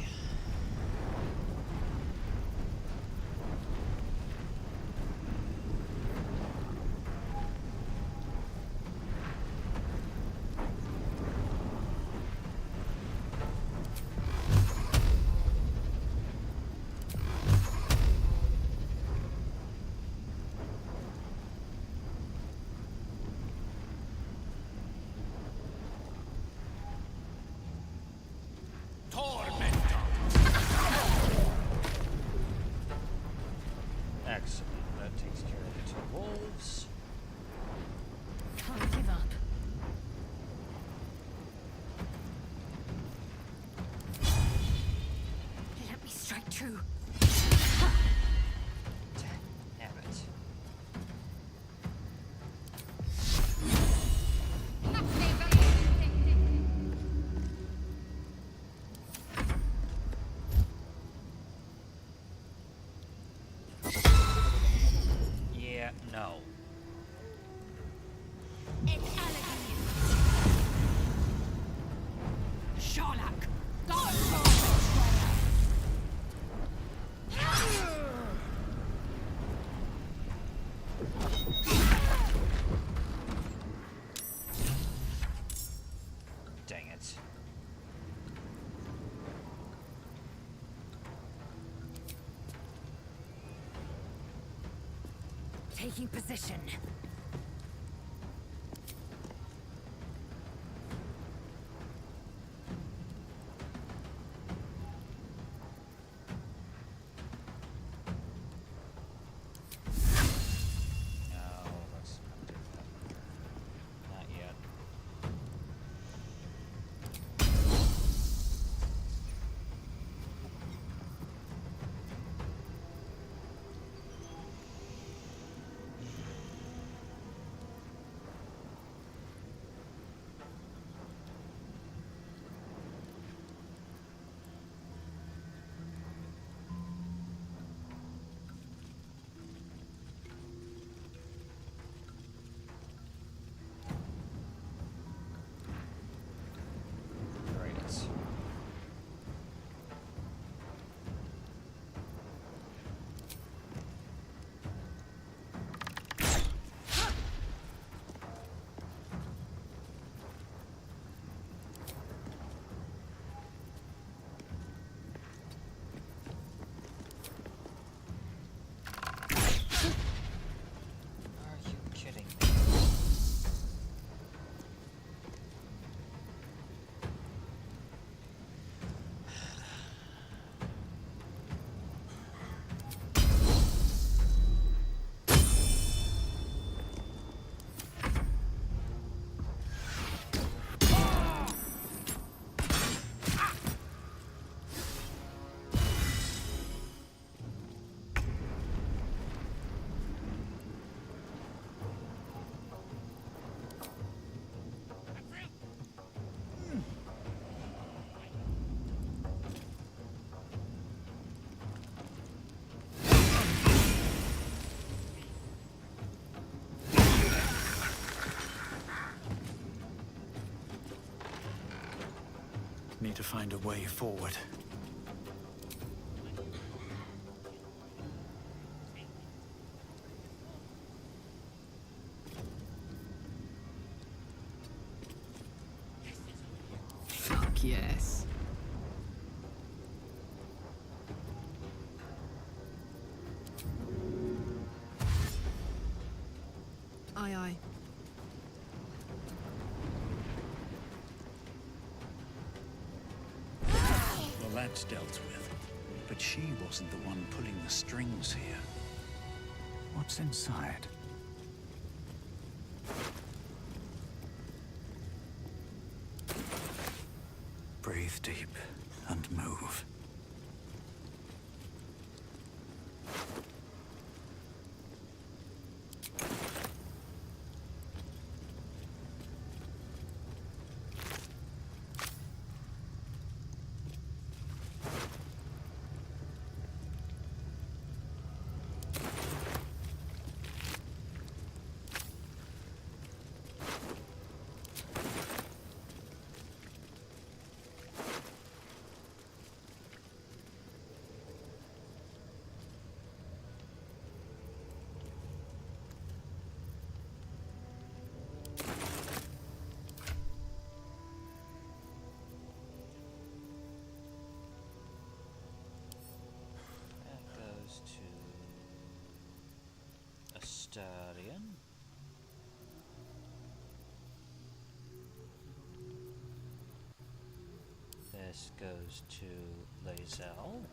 Excellent. That takes care of the two wolves. Can't give up. Let me strike true. Damn it. Yeah, no. Sharlak! Taking position. No, let's not do that. Not yet. Great. Are you kidding me? Need to find a way forward. Fuck yes. Aye, aye. Well, that's dealt with. But she wasn't the one pulling the strings here. What's inside? Breathe deep and move. Stadion. This goes to Lae'zel.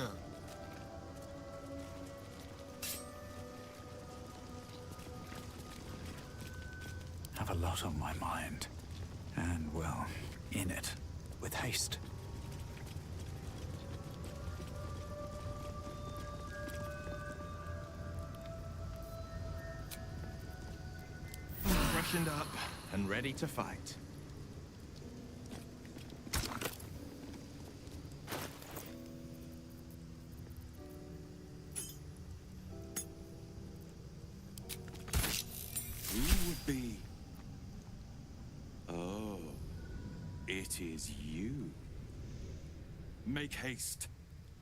go. Have a lot on my mind. And, well, in it. With haste. Freshened up and ready to fight. Who would be? Oh, it is you. Make haste.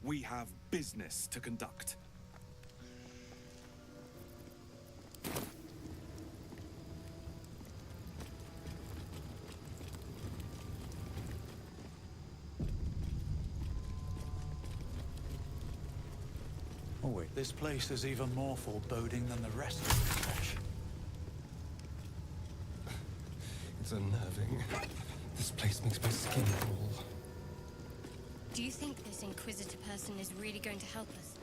We have business to conduct. Oh wait, this place is even more foreboding than the rest of the Creche. It's unnerving. This place makes my skin crawl. Do you think this Inquisitor person is really going to help us?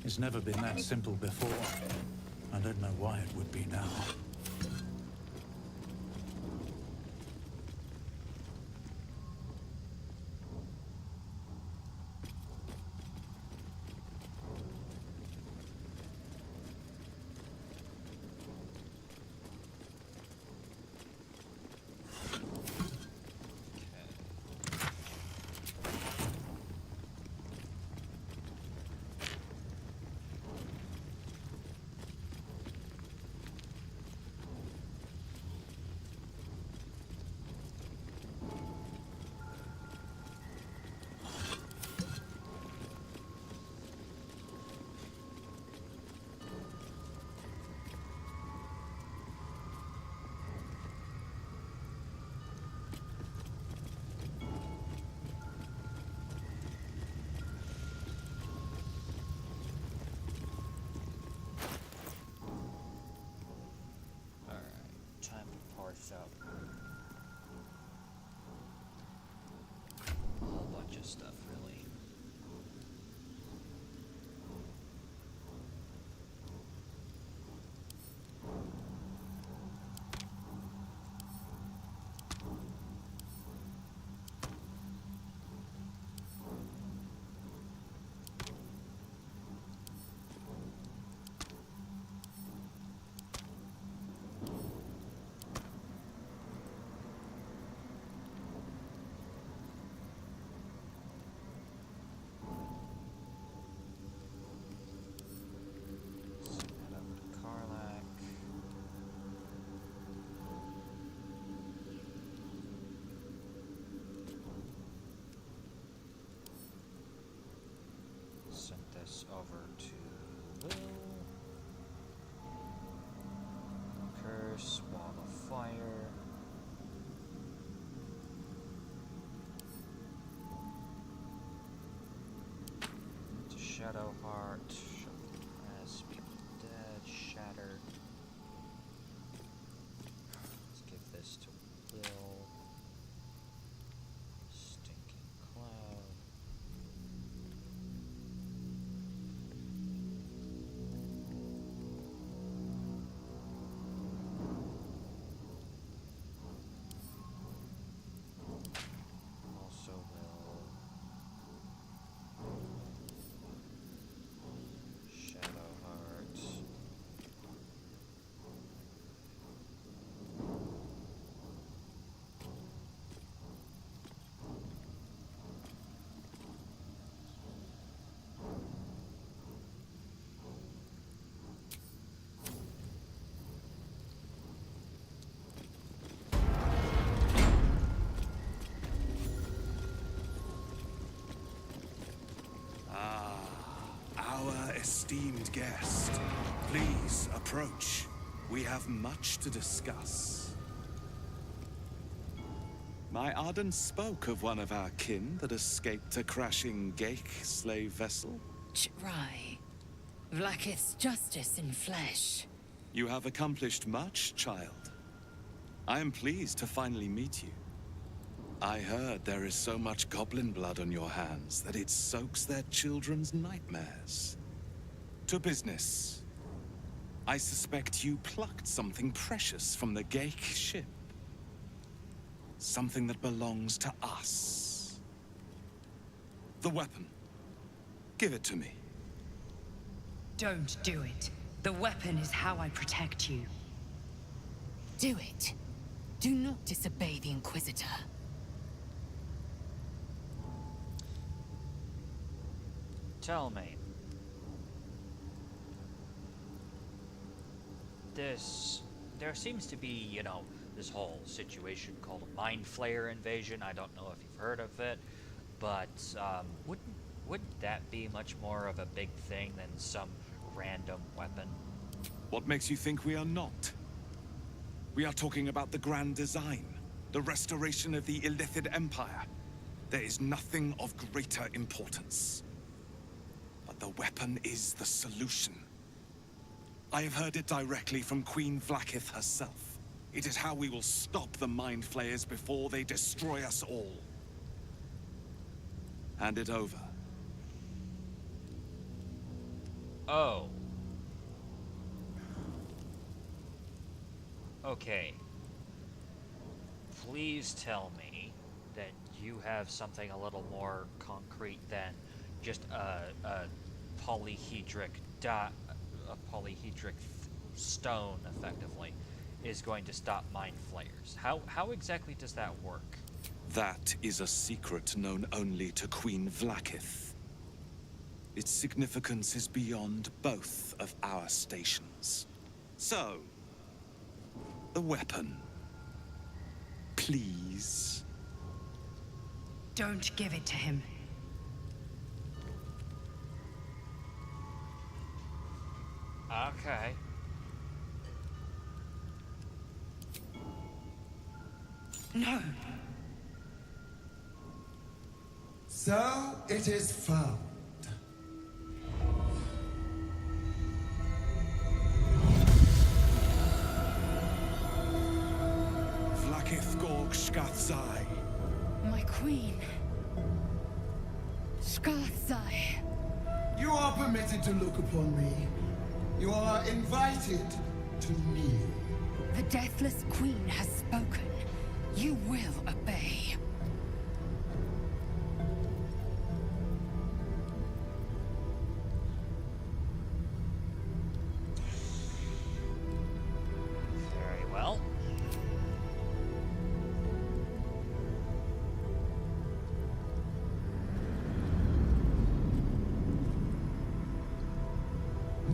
It's never been that simple before. I don't know why it would be now. Up a whole bunch of stuff, really. Over to Will. Curse, Wall of Fire. To Shadow Heart. As people dead. Shattered. Let's give this to Will. Stinking Cloud. Esteemed guest, please approach. We have much to discuss. My Arden spoke of one of our kin that escaped a crashing Geik slave vessel. Right. Vlaakith's justice in flesh. You have accomplished much, child. I am pleased to finally meet you. I heard there is so much goblin blood on your hands that it soaks their children's nightmares. To business. I suspect you plucked something precious from the Geik ship. Something that belongs to us. The weapon. Give it to me. Don't do it. The weapon is how I protect you. Do it. Do not disobey the Inquisitor. Tell me. There seems to be, you know, this whole situation called a Mind Flayer invasion. I don't know if you've heard of it, but wouldn't that be much more of a big thing than some random weapon? What makes you think we are not? We are talking about the grand design, the restoration of the Illithid Empire. There is nothing of greater importance. But the weapon is the solution. I have heard it directly from Queen Vlaakith herself. It is how we will stop the Mind Flayers before they destroy us all. Hand it over. Oh. Okay. Please tell me that you have something a little more concrete than just a polyhedric stone, effectively, is going to stop Mind Flayers. How exactly does that work? That is a secret known only to Queen Vlaakith. Its significance is beyond both of our stations. So, the weapon. Please. Don't give it to him. Okay. No. So it is found. Vlaakith Gorg Shkathzai. My queen. Shkathzai. You are permitted to look upon me. You are invited to kneel. The Deathless Queen has spoken. You will obey. Very well.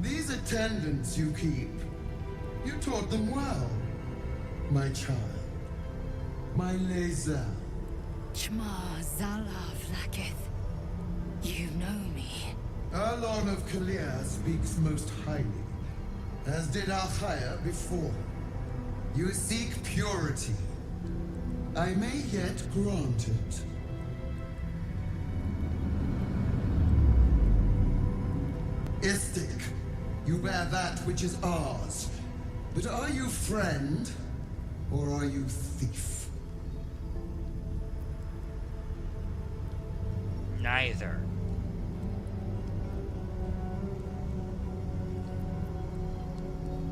These attendants you keep, you taught them well, my child. My Lae'zel. Chma Zala Vlaakith. You know me. Our Lord of Kalir speaks most highly, as did Alchaya before. You seek purity. I may yet grant it. Istik, you bear that which is ours. But are you friend, or are you thief? Neither.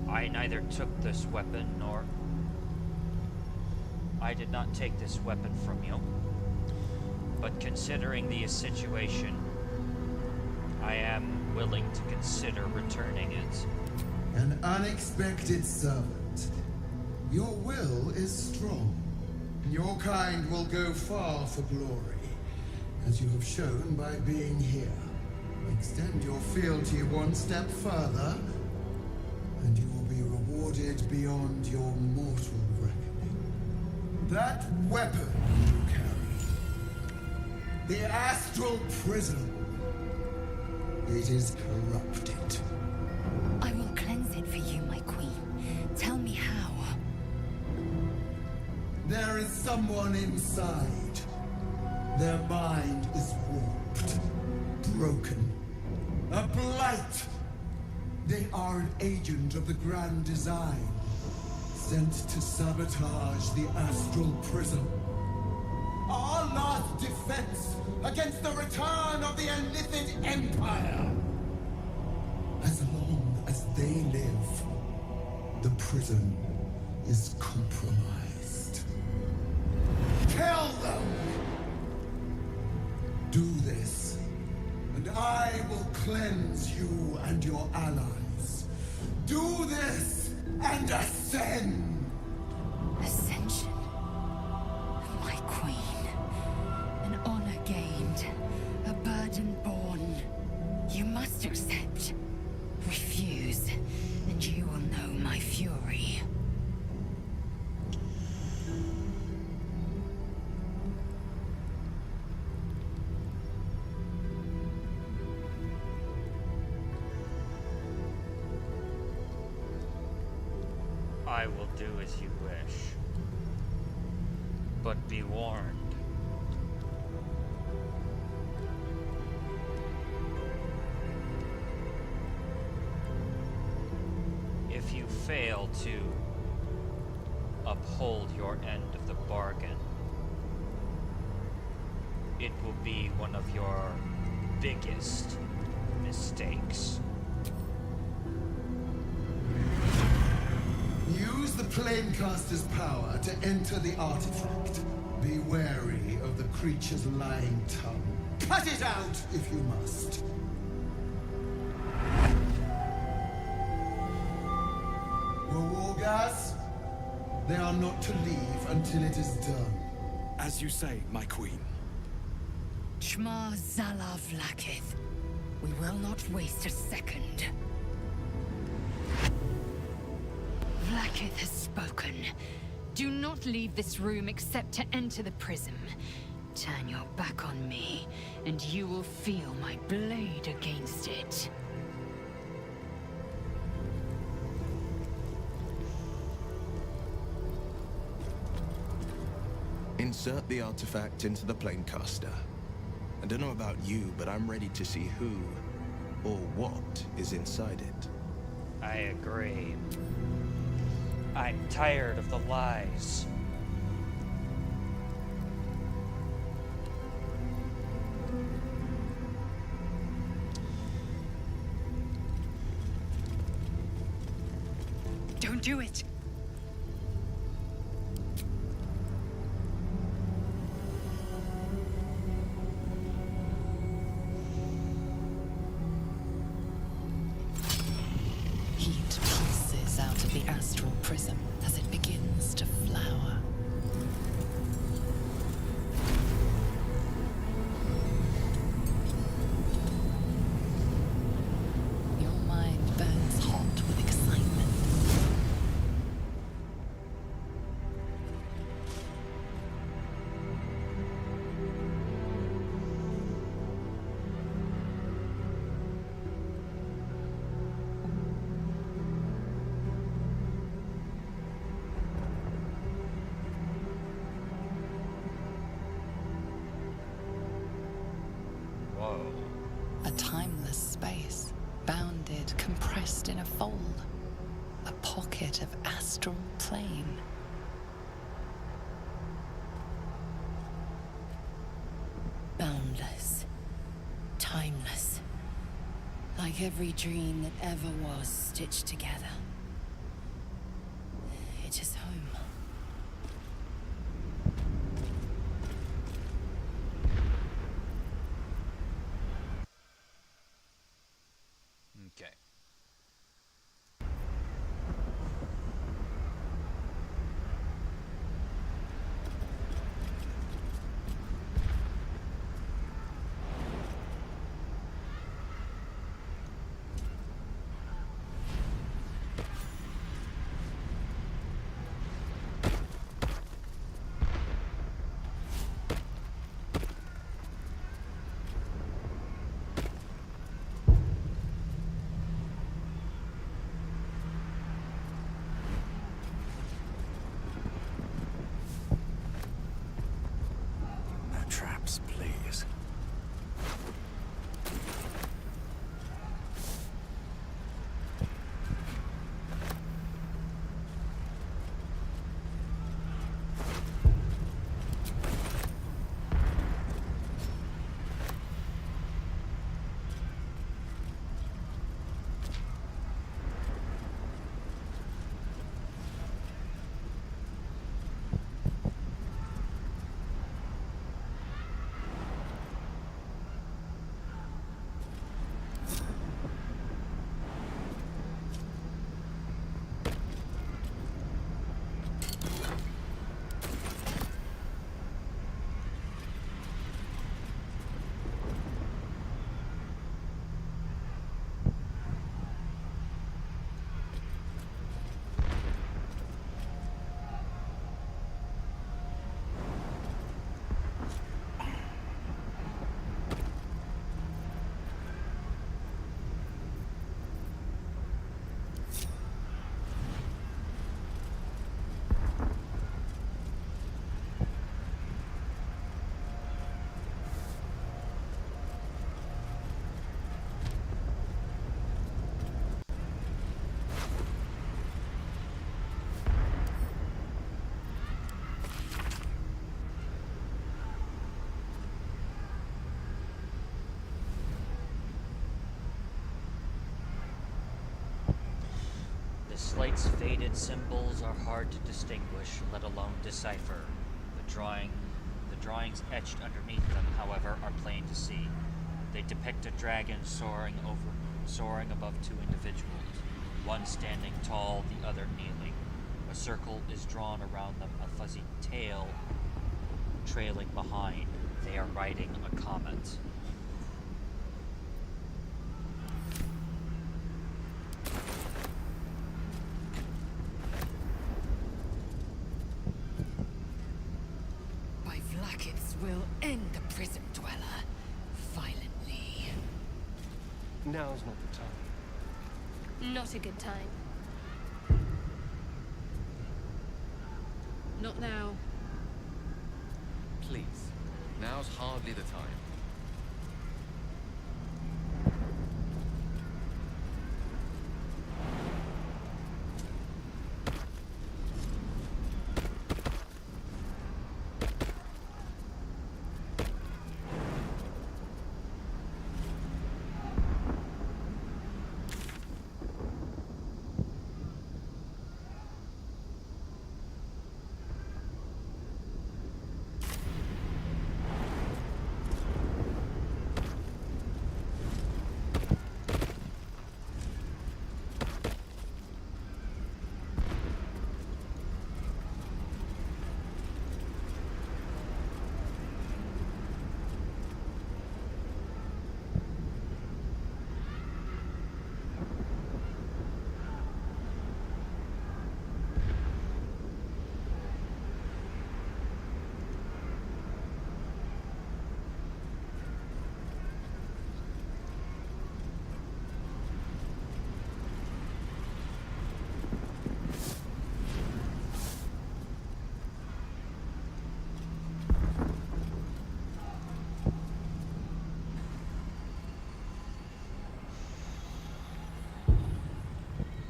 I neither took this weapon nor... I did not take this weapon from you. But considering the situation, I am willing to consider returning it. An unexpected servant. Your will is strong. Your kind will go far for glory, as you have shown by being here. Extend your fealty one step further, and you will be rewarded beyond your mortal reckoning. That weapon you carry, the astral prism, it is corrupted. I will cleanse it for you, my queen. Tell me how. There is someone inside. Their mind is warped, broken, a blight. They are an agent of the grand design, sent to sabotage the astral prism. our last defense against the return of the Illithid Empire. As long as they live, the prison is compromised. Kill them! Do this, and I will cleanse you and your allies. Do this, and ascend! Ascension. My queen. An honor gained. A burden borne. You must accept. Refuse, and you will know my fury. I will do as you wish. But be warned. If you fail to uphold your end of the bargain, it will be one of your biggest mistakes. Use the Planecaster's power to enter the artifact. Be wary of the creature's lying tongue. Cut it out if you must. Wargas, they are not to leave until it is done. As you say, my queen. Shma Zalav Lakith. We will not waste a second. Vlakith has spoken. Do not leave this room except to enter the prism. Turn your back on me, and you will feel my blade against it. Insert the artifact into the Planecaster. I don't know about you, but I'm ready to see who or what is inside it. I agree. I'm tired of the lies. Don't do it! Heat pulses out of the astral prism as it begins to flower. Your mind burns hot with excitement. A timeless space, bounded, compressed in a fold. A pocket of astral plane. Boundless. Timeless. Like every dream that ever was stitched together. It is home. Okay. slate's faded symbols are hard to distinguish, let alone decipher. The drawings etched underneath them, however, are plain to see. They depict a dragon soaring above two individuals, one standing tall, the other kneeling. A circle is drawn around them, a fuzzy tail trailing behind. They are riding a comet. By Vlaakith's will end the prison dweller, violently. Now's not the time. Not a good time. Not now. Please, now's hardly the time.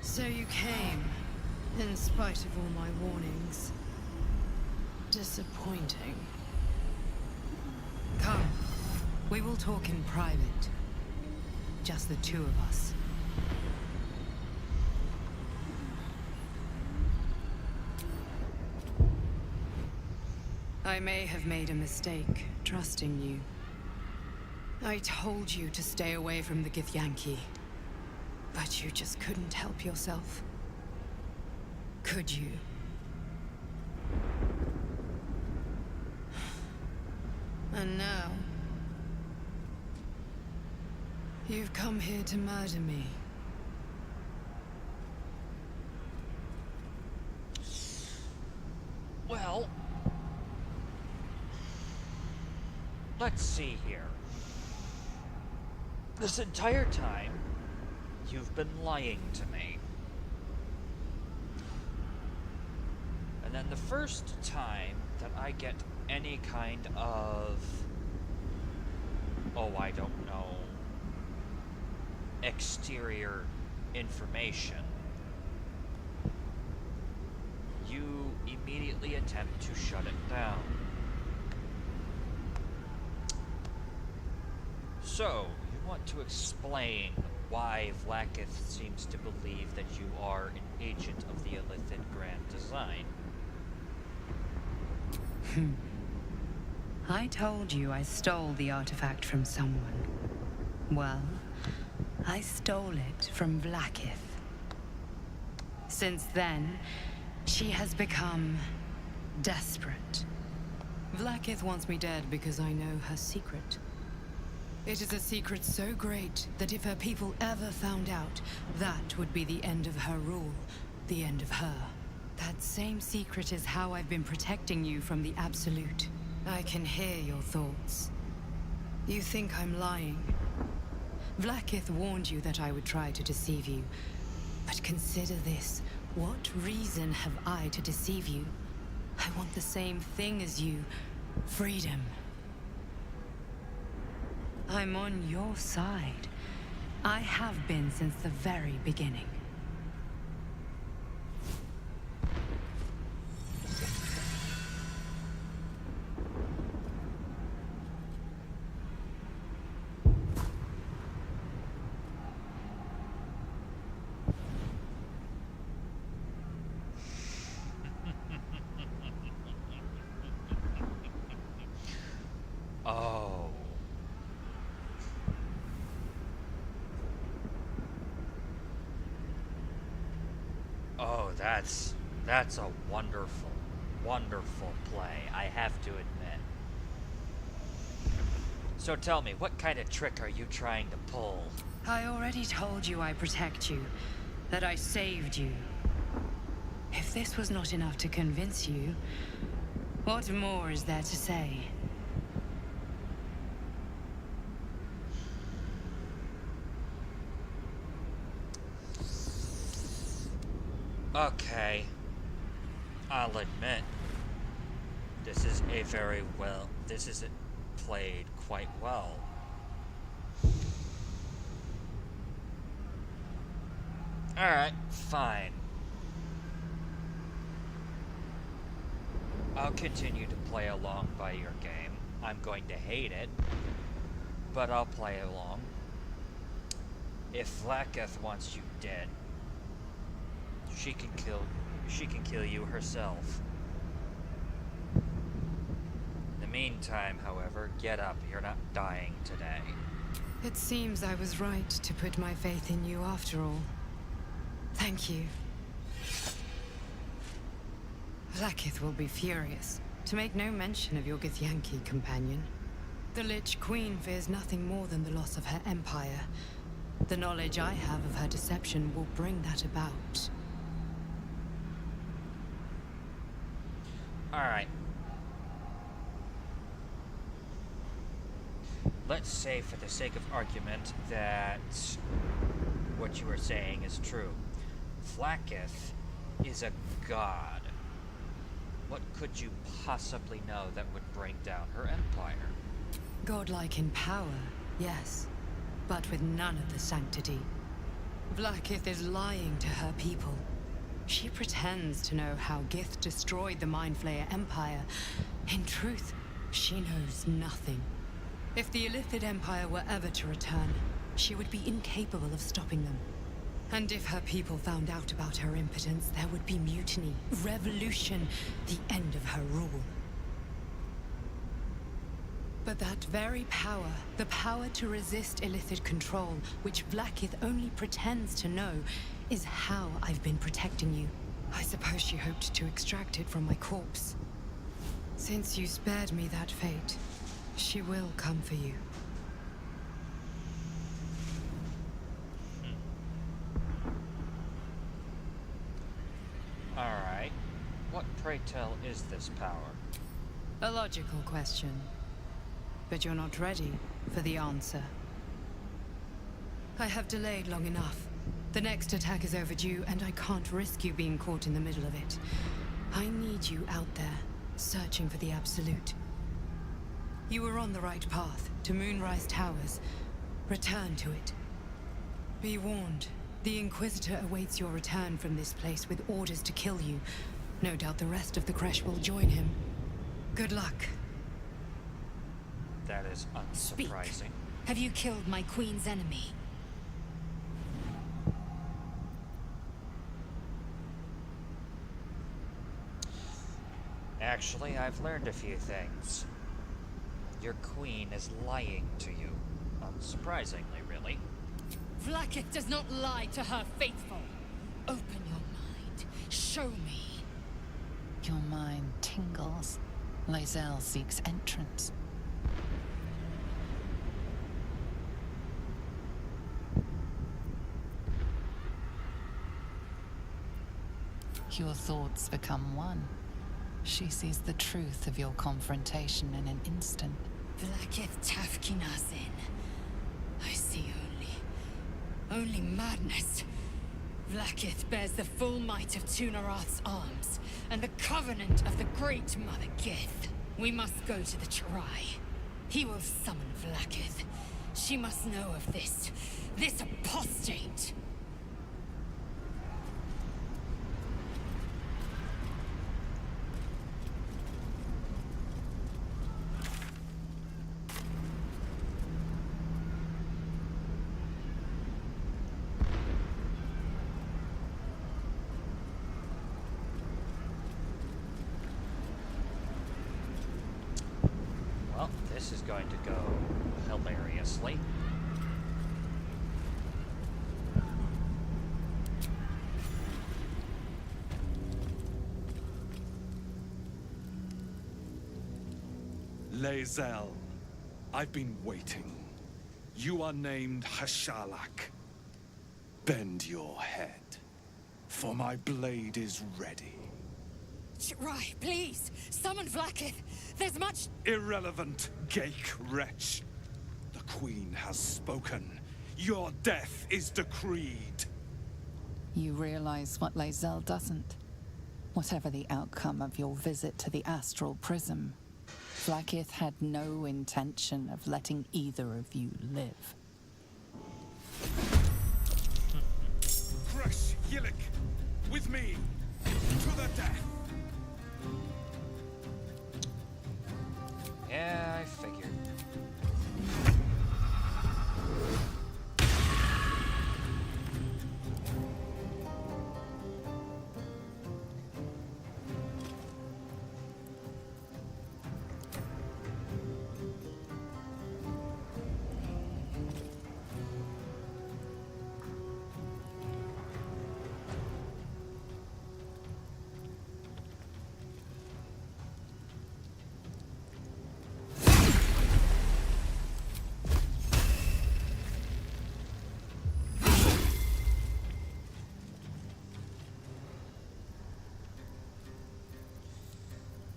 So you came, in spite of all my warnings. Disappointing. Come, we will talk in private. Just the two of us. I may have made a mistake, trusting you. I told you to stay away from the Githyanki. But you just couldn't help yourself. Could you? And now... you've come here to murder me. Well... let's see here. This entire time, you've been lying to me. And then the first time that I get any kind of... oh, I don't know... exterior information, you immediately attempt to shut it down. So, you want to explain why Vlaakith seems to believe that you are an agent of the Illithid Grand Design. I told you I stole the artifact from someone. Well, I stole it from Vlaakith. Since then, she has become desperate. Vlaakith wants me dead because I know her secret. It is a secret so great that if her people ever found out, that would be the end of her rule, the end of her. That same secret is how I've been protecting you from the Absolute. I can hear your thoughts. You think I'm lying. Vlaakith warned you that I would try to deceive you. But consider this. What reason have I to deceive you? I want the same thing as you. Freedom. I'm on your side. I have been since the very beginning. That's a wonderful, wonderful play, I have to admit. So tell me, what kind of trick are you trying to pull? I already told you I protect you, that I saved you. If this was not enough to convince you, what more is there to say? Okay. I'll admit, this is played quite well. Alright, fine. I'll continue to play along by your game. I'm going to hate it, but I'll play along. If Vlaakith wants you dead, she can kill you herself. In the meantime, however, get up. You're not dying today. It seems I was right to put my faith in you after all. Thank you. Vlaakith will be furious, to make no mention of your Githyanki companion. The Lich Queen fears nothing more than the loss of her empire. The knowledge I have of her deception will bring that about. Alright. Let's say, for the sake of argument, that what you are saying is true. Vlaakith is a god. What could you possibly know that would bring down her empire? Godlike in power, yes, but with none of the sanctity. Vlaakith is lying to her people. She pretends to know how Gith destroyed the Mind Flayer Empire. In truth, she knows nothing. If the Illithid Empire were ever to return, she would be incapable of stopping them. And if her people found out about her impotence, there would be mutiny, revolution, the end of her rule. But that very power, the power to resist Illithid control, which Vlaakith only pretends to know, is how I've been protecting you. I suppose she hoped to extract it from my corpse. Since you spared me that fate, she will come for you. Alright. What, pray tell, is this power? A logical question. But you're not ready for the answer. I have delayed long enough. The next attack is overdue, and I can't risk you being caught in the middle of it. I need you out there, searching for the Absolute. You were on the right path, to Moonrise Towers. Return to it. Be warned, the Inquisitor awaits your return from this place with orders to kill you. No doubt the rest of the Creche will join him. Good luck. That is unsurprising. Speak. Have you killed my queen's enemy? Actually, I've learned a few things. Your queen is lying to you. Unsurprisingly, really. Vlaakith does not lie to her faithful. Open your mind. Show me. Your mind tingles. Lae'zel seeks entrance. Your thoughts become one. She sees the truth of your confrontation in an instant. Vlaakith Tafkinazin. I see only madness. Vlaakith bears the full might of Tunarath's arms, and the covenant of the Great Mother Gith. We must go to the Chirai. He will summon Vlaakith. She must know of this apostate. Well, this is going to go hilariously. Lae'zel, I've been waiting. You are named Hashalak. Bend your head, for my blade is ready. Right, please, summon Vlaakith. There's much... Irrelevant, Gake wretch. The Queen has spoken. Your death is decreed. You realize what Lae'zel doesn't? Whatever the outcome of your visit to the Astral Prism, Vlaakith had no intention of letting either of you live. Creche, Yillik, with me, to the death. Yeah, I figured.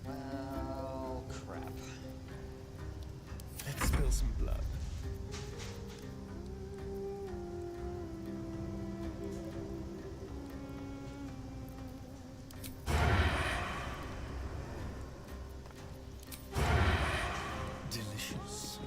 Well, crap. Let's spill some blood. Delicious.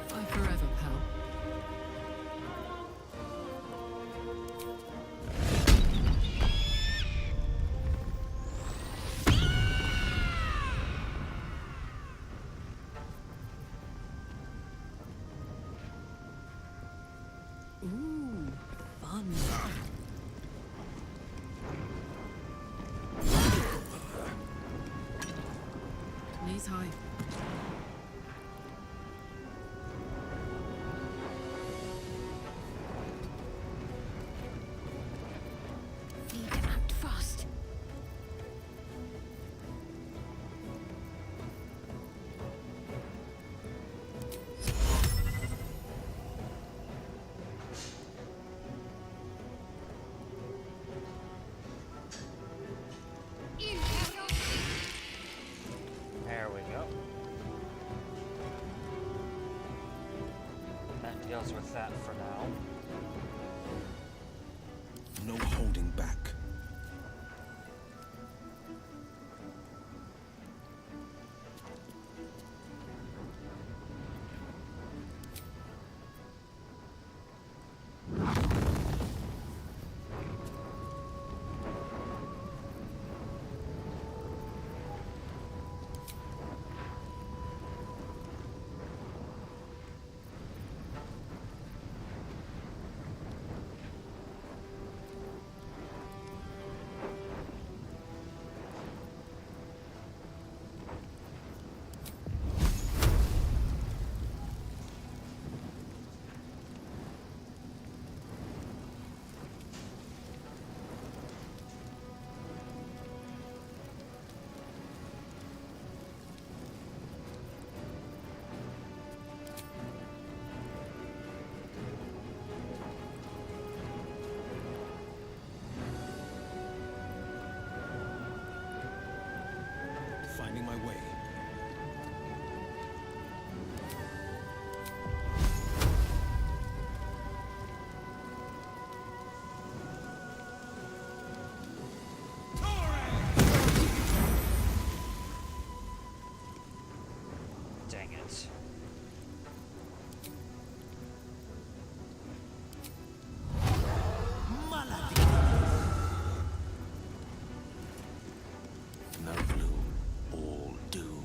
Bye forever, pal. Ooh, fun. Knees high. Need to act fast. There we go. That deals with that for now. No holding back. Finding my way. Dang it. No gloom, all doom.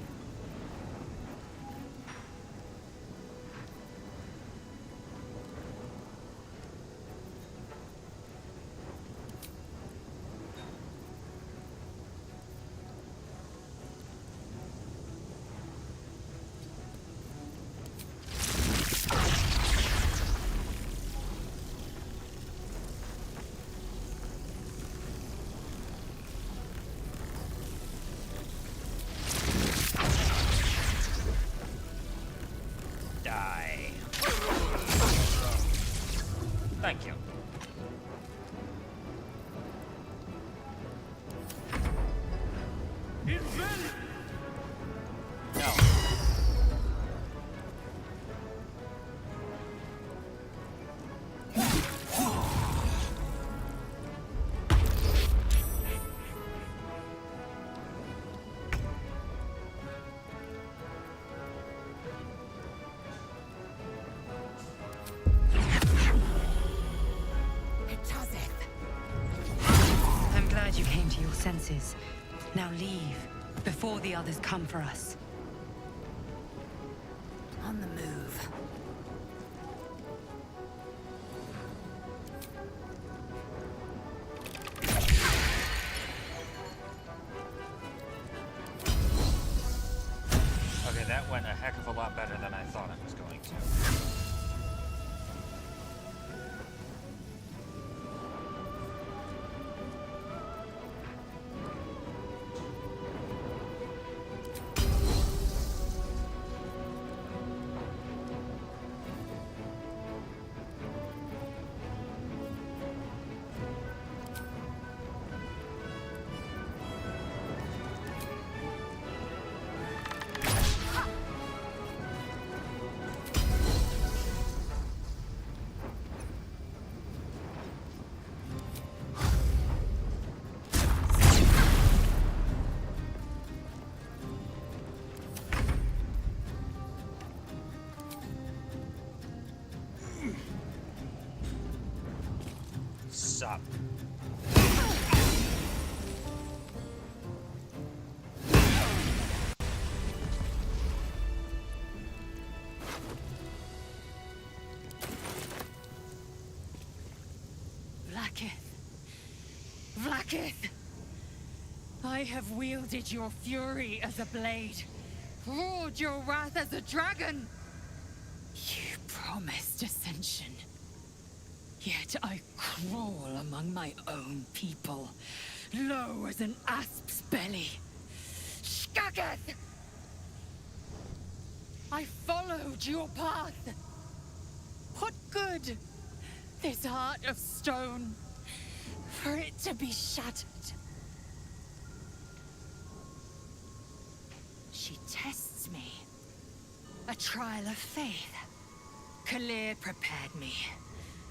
No. I'm glad you came to your senses. Now leave, before the others come for us. On the move. Okay, that went a heck of a lot better than I thought it was going to. Sup. Vlaakith. Vlaakith! I have wielded your fury as a blade, roared your wrath as a dragon. You promised ascension. Yet I crawl among my own people, low as an asp's belly. Skageth! I followed your path. What good? This heart of stone, for it to be shattered. She tests me. A trial of faith. Kalir prepared me.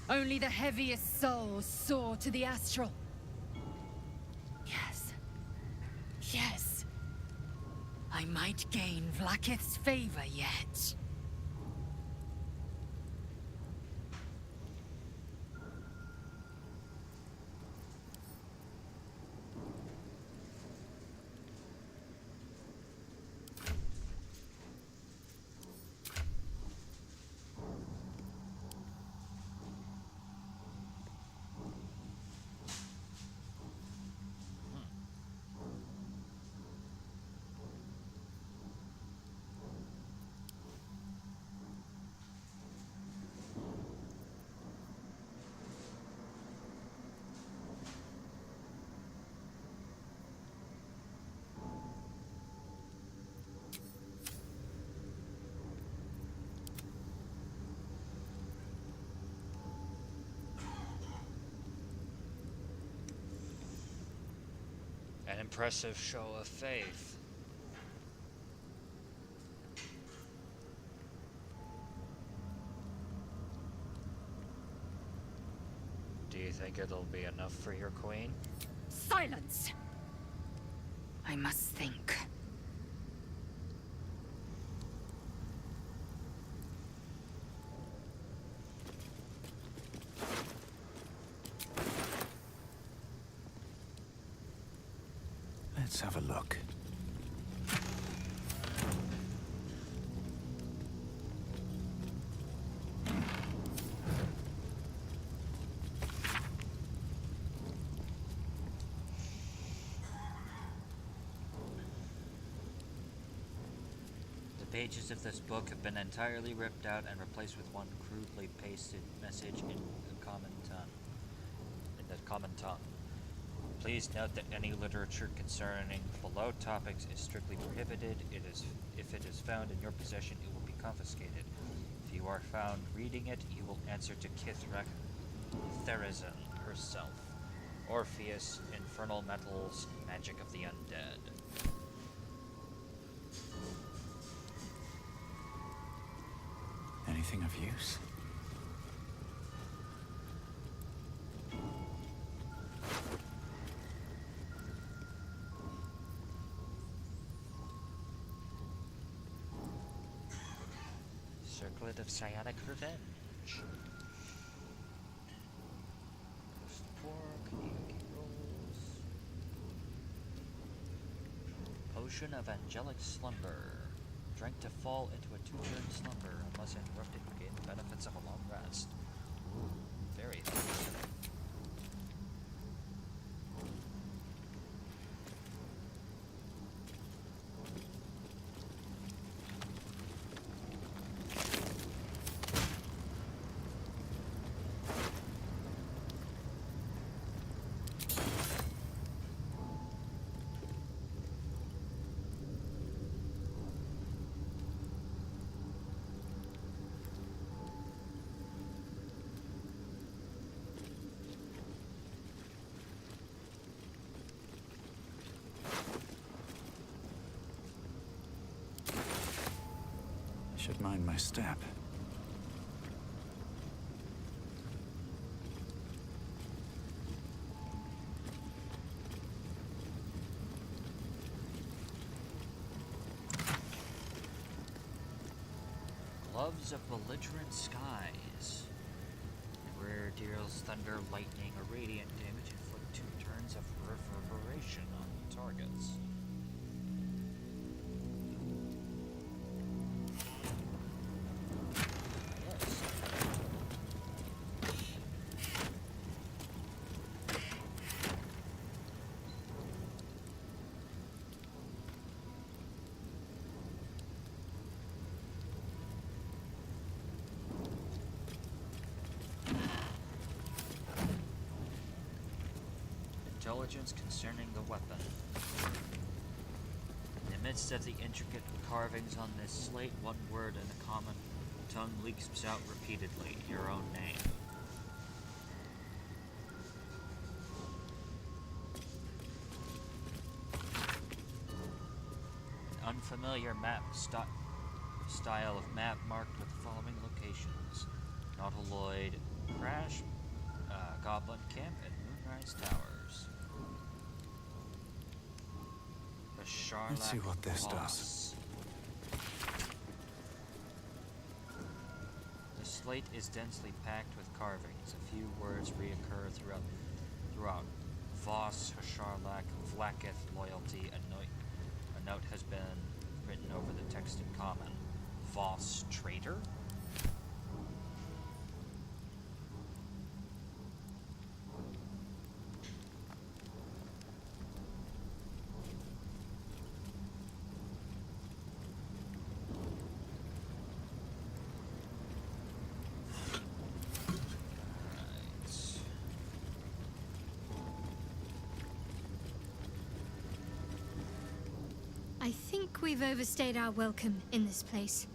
Only the heaviest souls soar to the astral. Yes. Yes. I might gain Vlaakith's favor yet. An impressive show of faith. Do you think it'll be enough for your queen? Silence! I must think. Let's have a look. The pages of this book have been entirely ripped out and replaced with one crudely pasted message in the common tongue. Please note that any literature concerning below topics is strictly prohibited. If it is found in your possession, it will be confiscated. If you are found reading it, you will answer to Therizin herself. Orpheus, Infernal Metals, Magic of the Undead. anything of use? Circlet of Psionic Revenge. Roast pork, Githyanki rolls. Potion of Angelic Slumber. Drink to fall into a 2-turn slumber. Unless interrupted, you gain the benefits of a long rest. Ooh, very therapeutic. Should mind my step. Gloves of Belligerent Skies. Rare deals thunder, lightning, or radiant damage. Inflict 2 turns of reverberation on targets. Intelligence concerning the weapon. In the midst of the intricate carvings on this slate, one word in the common tongue leaks out repeatedly, your own name. An unfamiliar map style of map marked with the following locations: Nautiloid Crash, Goblin Camp, and Moonrise Towers. Let's see what this does. The slate is densely packed with carvings. A few words reoccur throughout. Voss, Hasharlak, Vlakith, Loyalty. A note has been written over the text in common. Voss, traitor? I think we've overstayed our welcome in this place.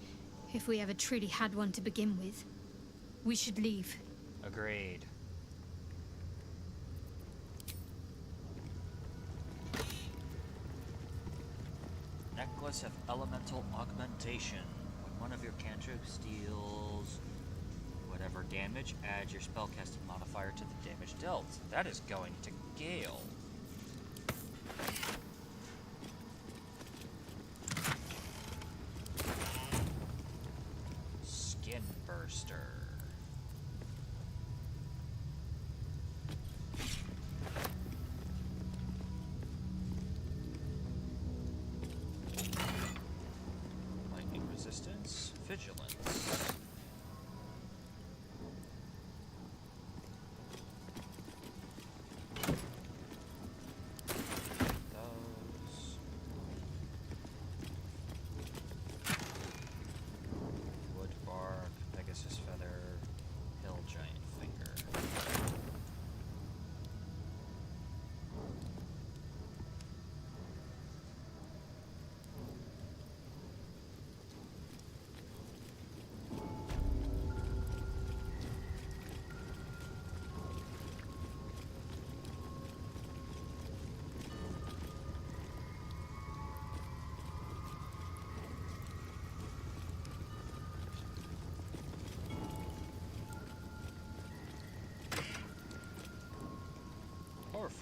If we ever truly had one to begin with. We should leave. Agreed. Necklace of Elemental Augmentation. When one of your cantrips deals whatever damage, add your spellcasting modifier to the damage dealt. That is going to Gale. Skin Burster. Lightning resistance, vigilance.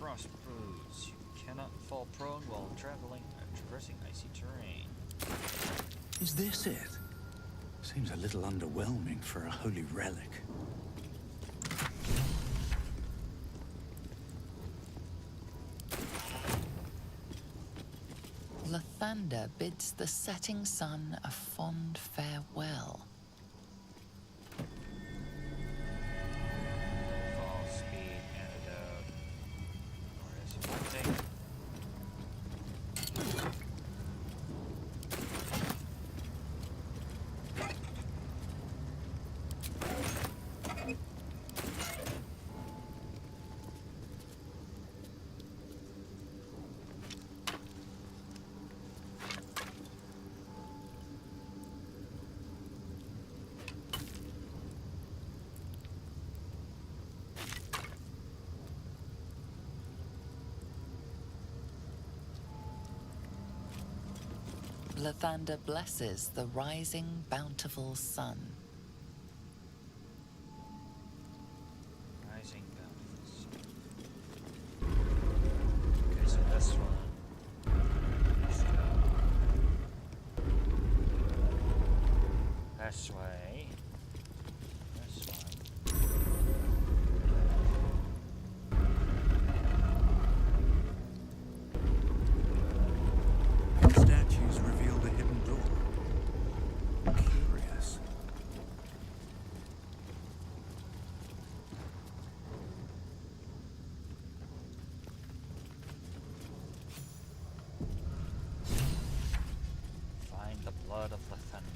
frost boots. You cannot fall prone while traversing icy terrain. Is this it? Seems a little underwhelming for a holy relic. Lathander bids the setting sun a fond farewell. Fall speed antidote. Or is it one thing? Lathander blesses the rising, bountiful sun. Rising bountiful. Okay, so this one. This way. This one. Statues reveal the hidden door. Curious. Find the blood of the thunder.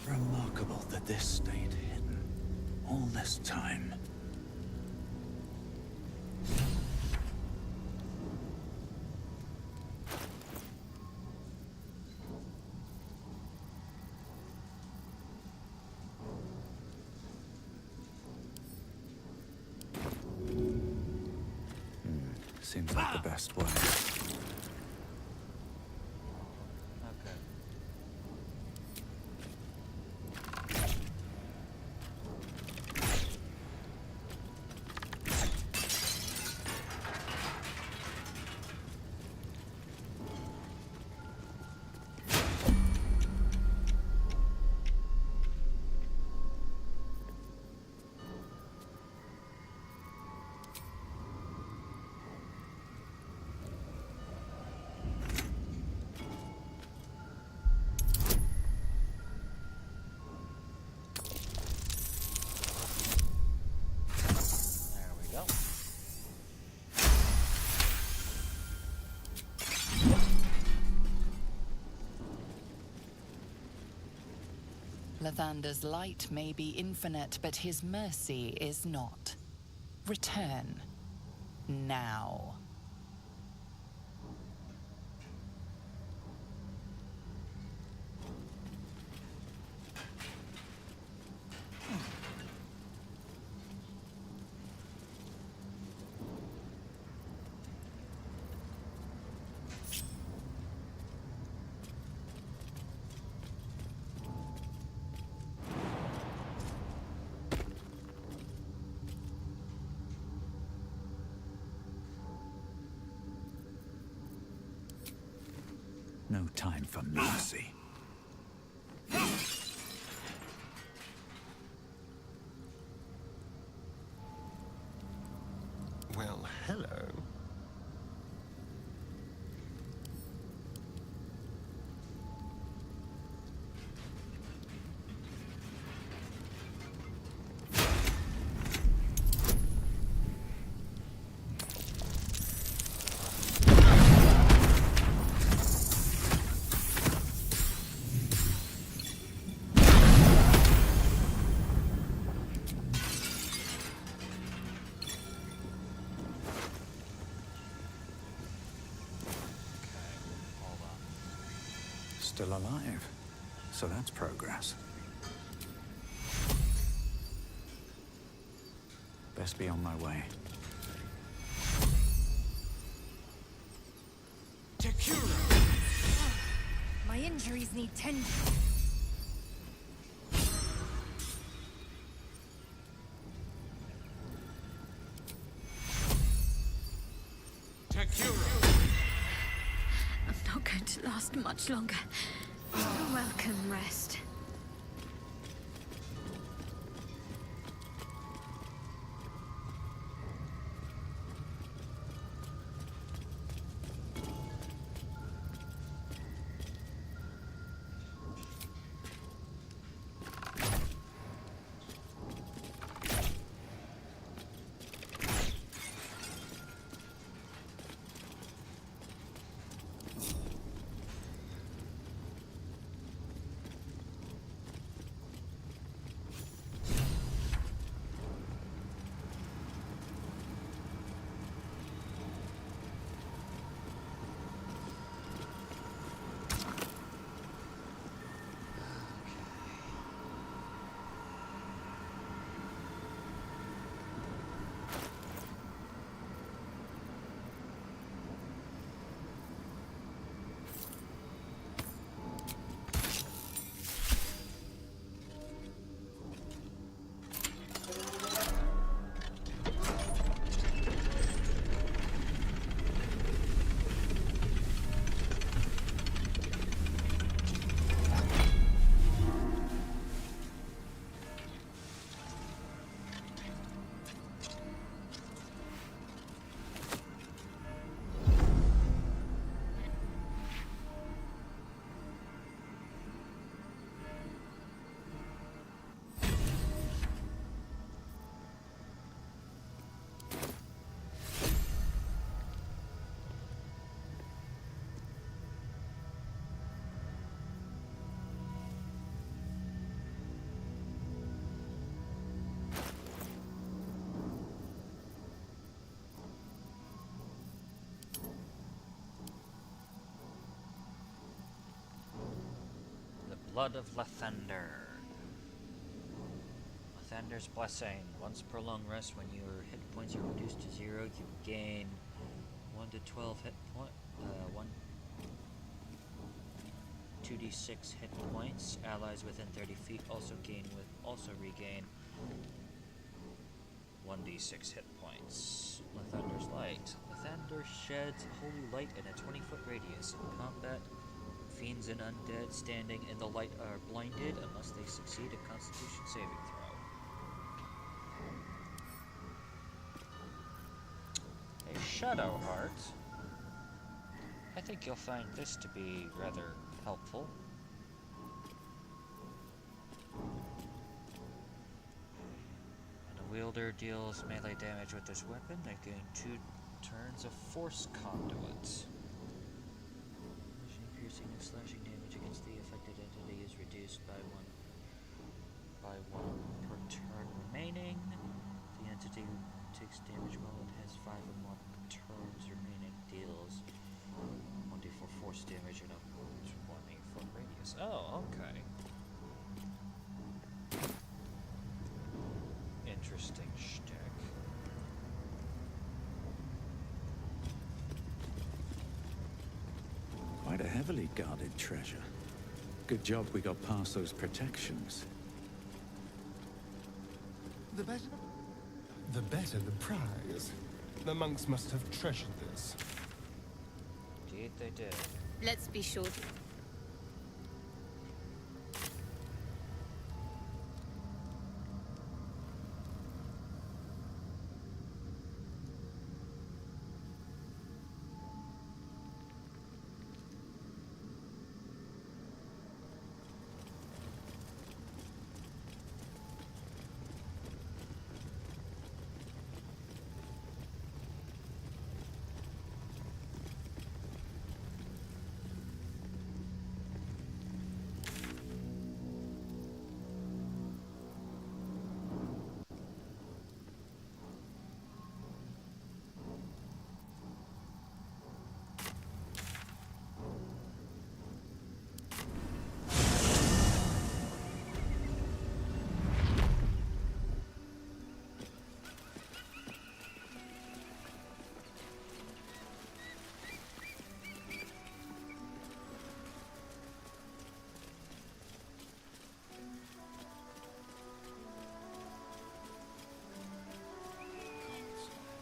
Remarkable that this stayed hidden all this time. Seems like the best way. Okay. There we go. Lathander's light may be infinite, but his mercy is not. Return. Now. No time for mercy. Well, hello. Still alive. So that's progress. Best be on my way. My injuries need tending. last much longer. Welcome, rest. Blood of Lathander. Lathander's Blessing. Once prolonged rest, when your hit points are reduced to 0, you gain 1 to 12 hit point. 2d6 hit points. Allies within 30 feet also regain 1d6 hit points. Lathander's Light. Lathander sheds holy light in a 20-foot radius. In combat, fiends and undead standing in the light are blinded unless they succeed a Constitution saving throw. A Shadow Heart. I think you'll find this to be rather helpful. When a wielder deals melee damage with this weapon, they gain 2 turns of Force Conduit. Piercing and slashing damage against the affected entity is reduced by one per turn remaining. The entity takes damage while it has 5 or more turns remaining, deals 1d4 force damage in a 20-foot radius. Oh, okay. Interesting shtick. Quite a heavily guarded treasure. Good job we got past those protections. The better the prize. The monks must have treasured this. Indeed they did. Let's be sure.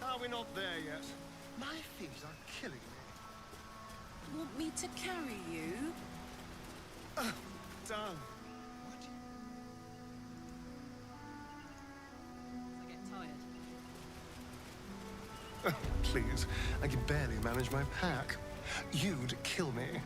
Are we not there yet? My feet are killing me. want me to carry you? Oh, darn. I get tired. Oh, please, I can barely manage my pack. You'd kill me.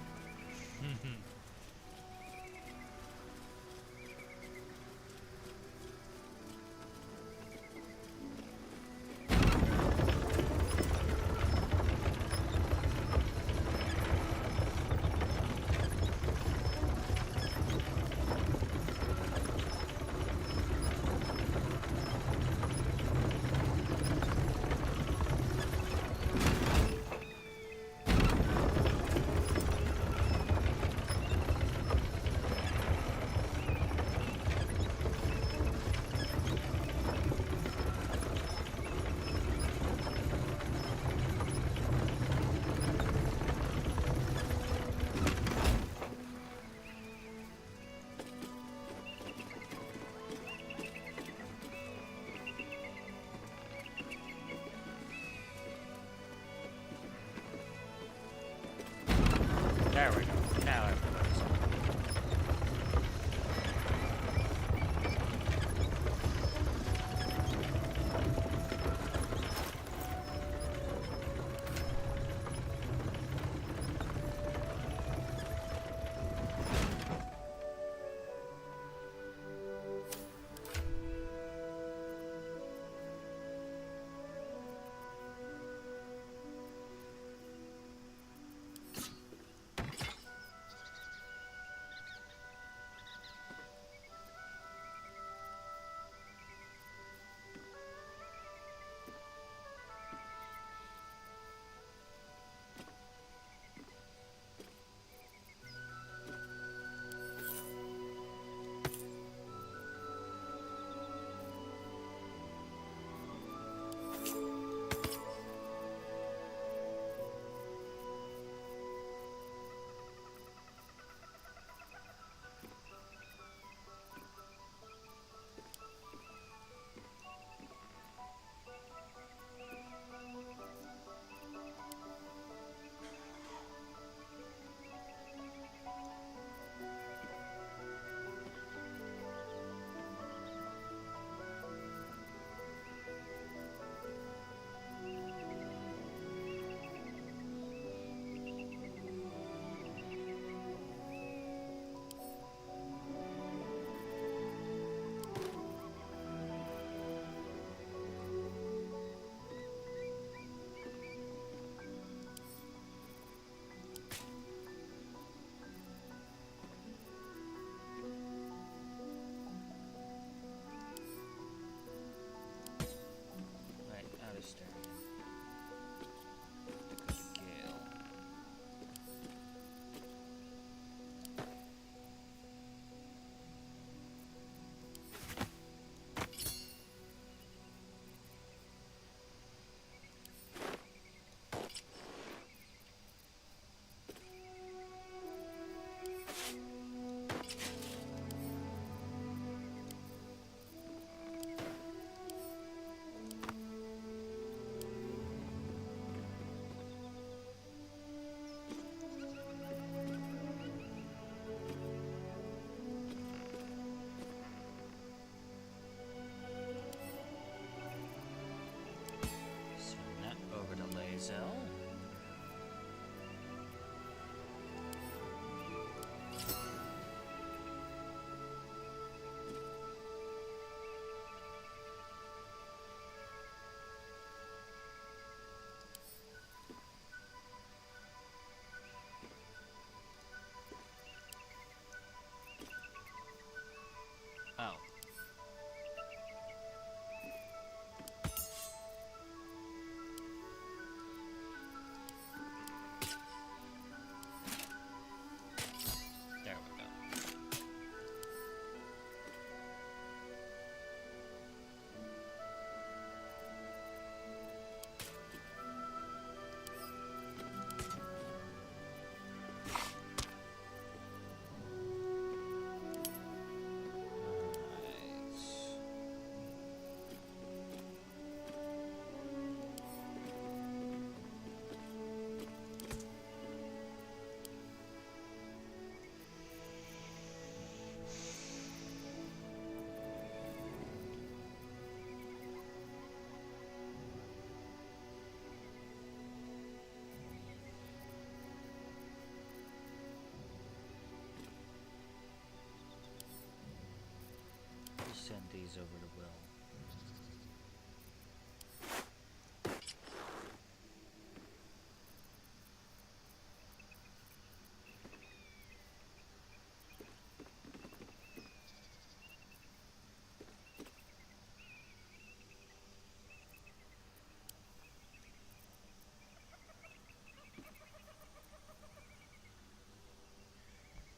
these over to Will.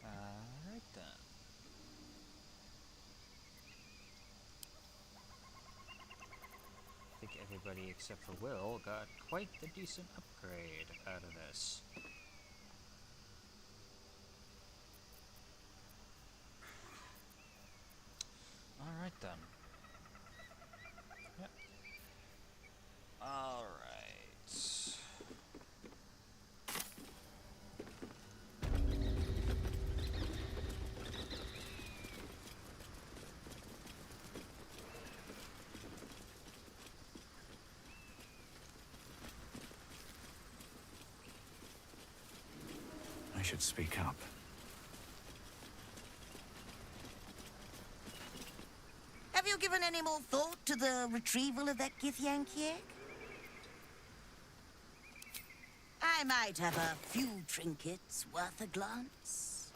Alright then. I think everybody except for Will got quite the decent upgrade out of this. Alright then. Yep. Alright. I should speak up. Have you given any more thought to the retrieval of that Githyanki egg? I might have a few trinkets worth a glance.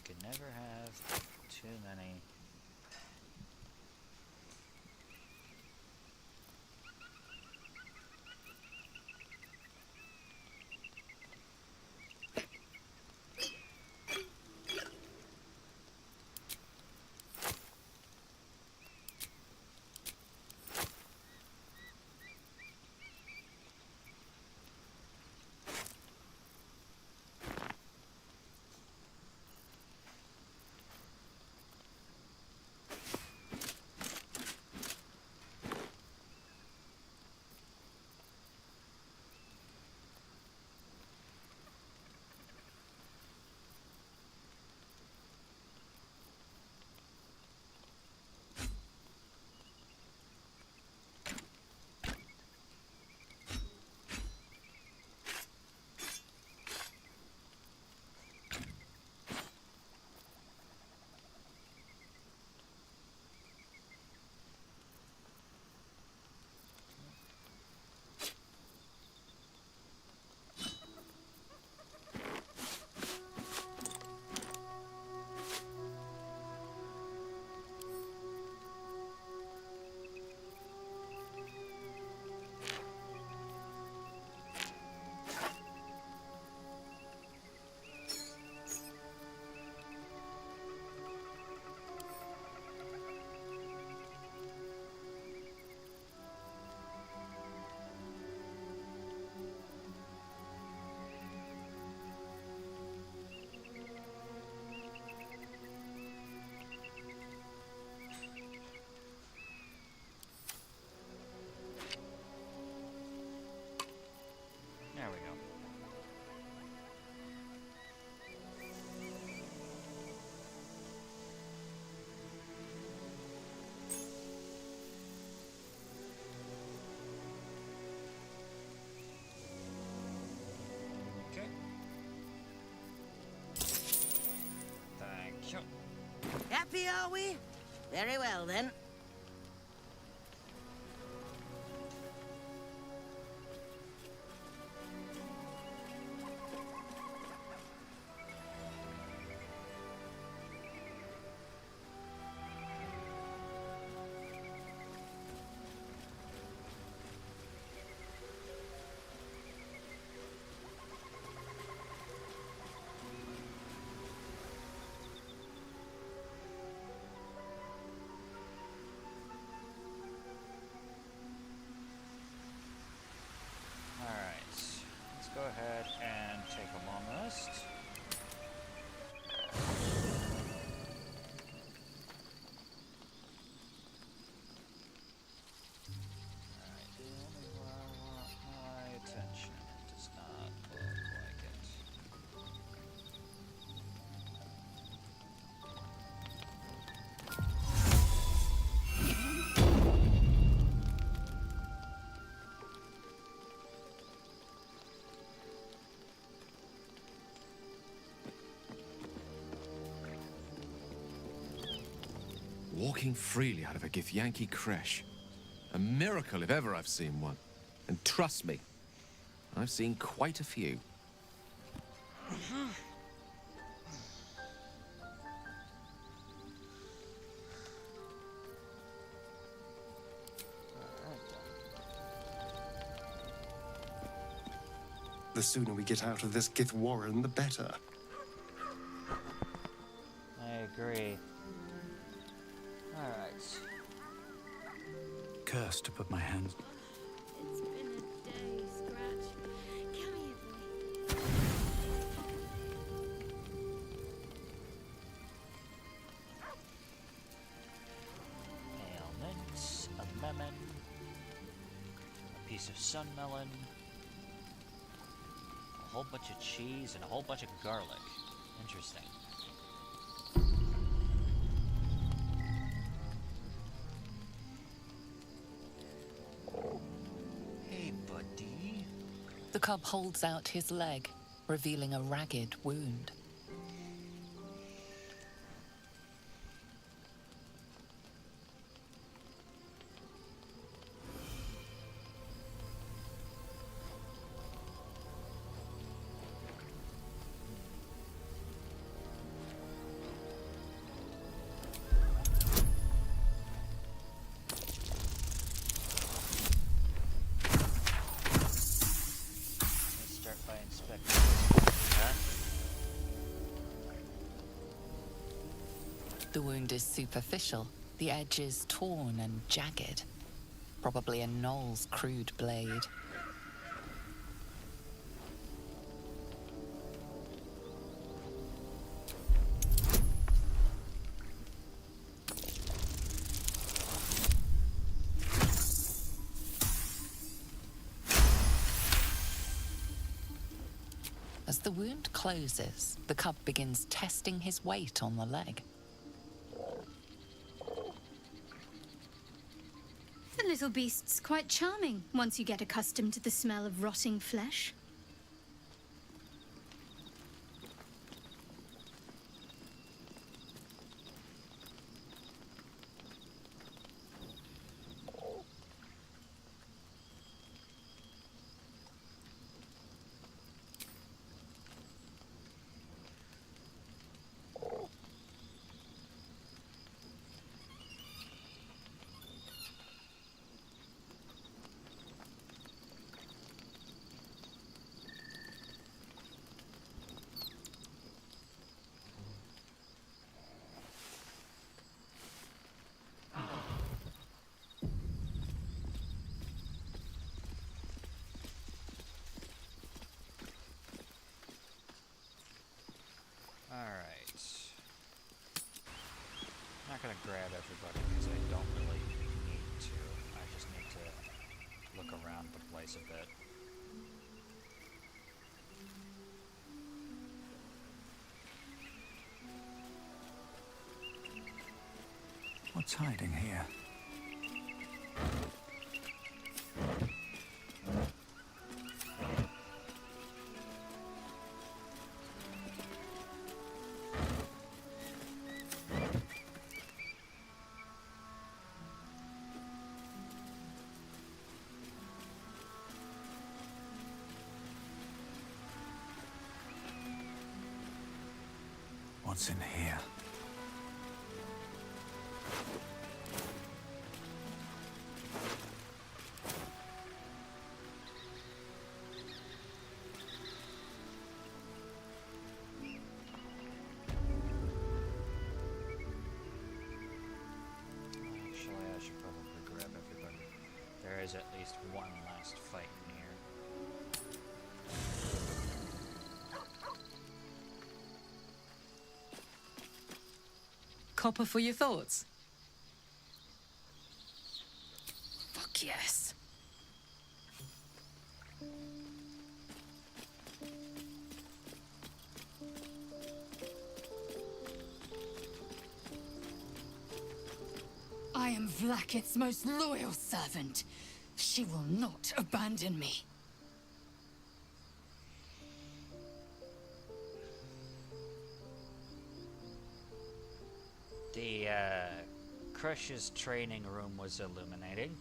Could never have too many. There we go. Okay. Thank you. Happy, are we? Very well, then. Walking freely out of a Githyanki creche. A miracle if ever I've seen one. And trust me, I've seen quite a few. The sooner we get out of this Gith Warren, the better. I agree. Alright. Cursed to put my hands. It's been a day, Scratch. Come here, boy. Ailments, a lemon, a piece of sun melon, a whole bunch of cheese, and a whole bunch of garlic. Interesting. Hey, buddy. The cub holds out his leg, revealing a ragged wound. Let's start by inspecting. Huh? The wound is superficial, the edges torn and jagged. Probably a gnoll's crude blade. As the wound closes, the cub begins testing his weight on the leg. The little beast's quite charming once you get accustomed to the smell of rotting flesh. Alright. I'm not gonna grab everybody because I don't really need to. I just need to look around the place a bit. What's hiding here? What's in here? Actually, I should probably grab everybody. There is at least one last fight in here. Copper for your thoughts? Fuck yes. I am Vlaakith's most loyal servant. She will not abandon me. Creche's training room was illuminating.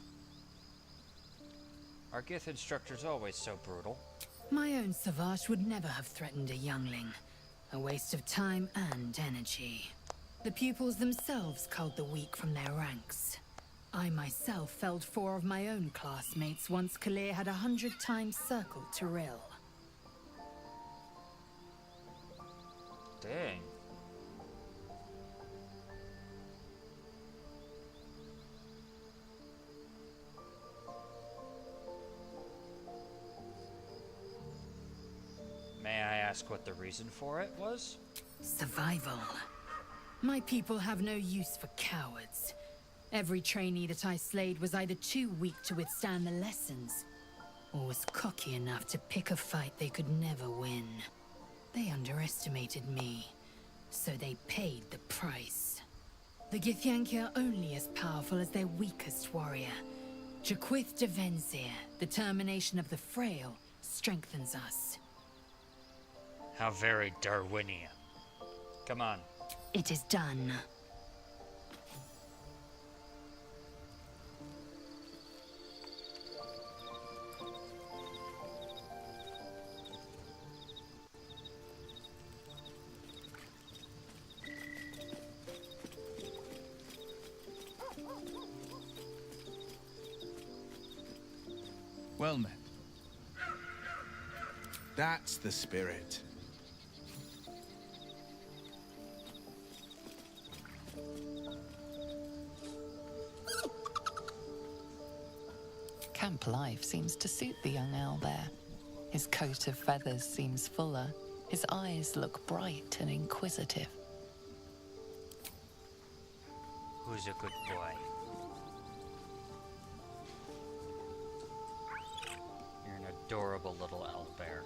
Our Gith instructor's always so brutal. My own Savage would never have threatened a youngling. A waste of time and energy. The pupils themselves culled the weak from their ranks. I myself felled 4 of my own classmates once Kalir had 100 times circled Tyrell. Dang. May I ask what the reason for it was? Survival. My people have no use for cowards. Every trainee that I slayed was either too weak to withstand the lessons, or was cocky enough to pick a fight they could never win. They underestimated me, so they paid the price. The Githyanki are only as powerful as their weakest warrior. Jaquith de Venzir, the termination of the frail, strengthens us. How very Darwinian. Come on. It is done. Well met. That's the spirit. Camp life seems to suit the young owlbear. His coat of feathers seems fuller. His eyes look bright and inquisitive. Who's a good boy? You're an adorable little owlbear.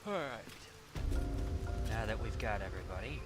Alright. Now that we've got everybody.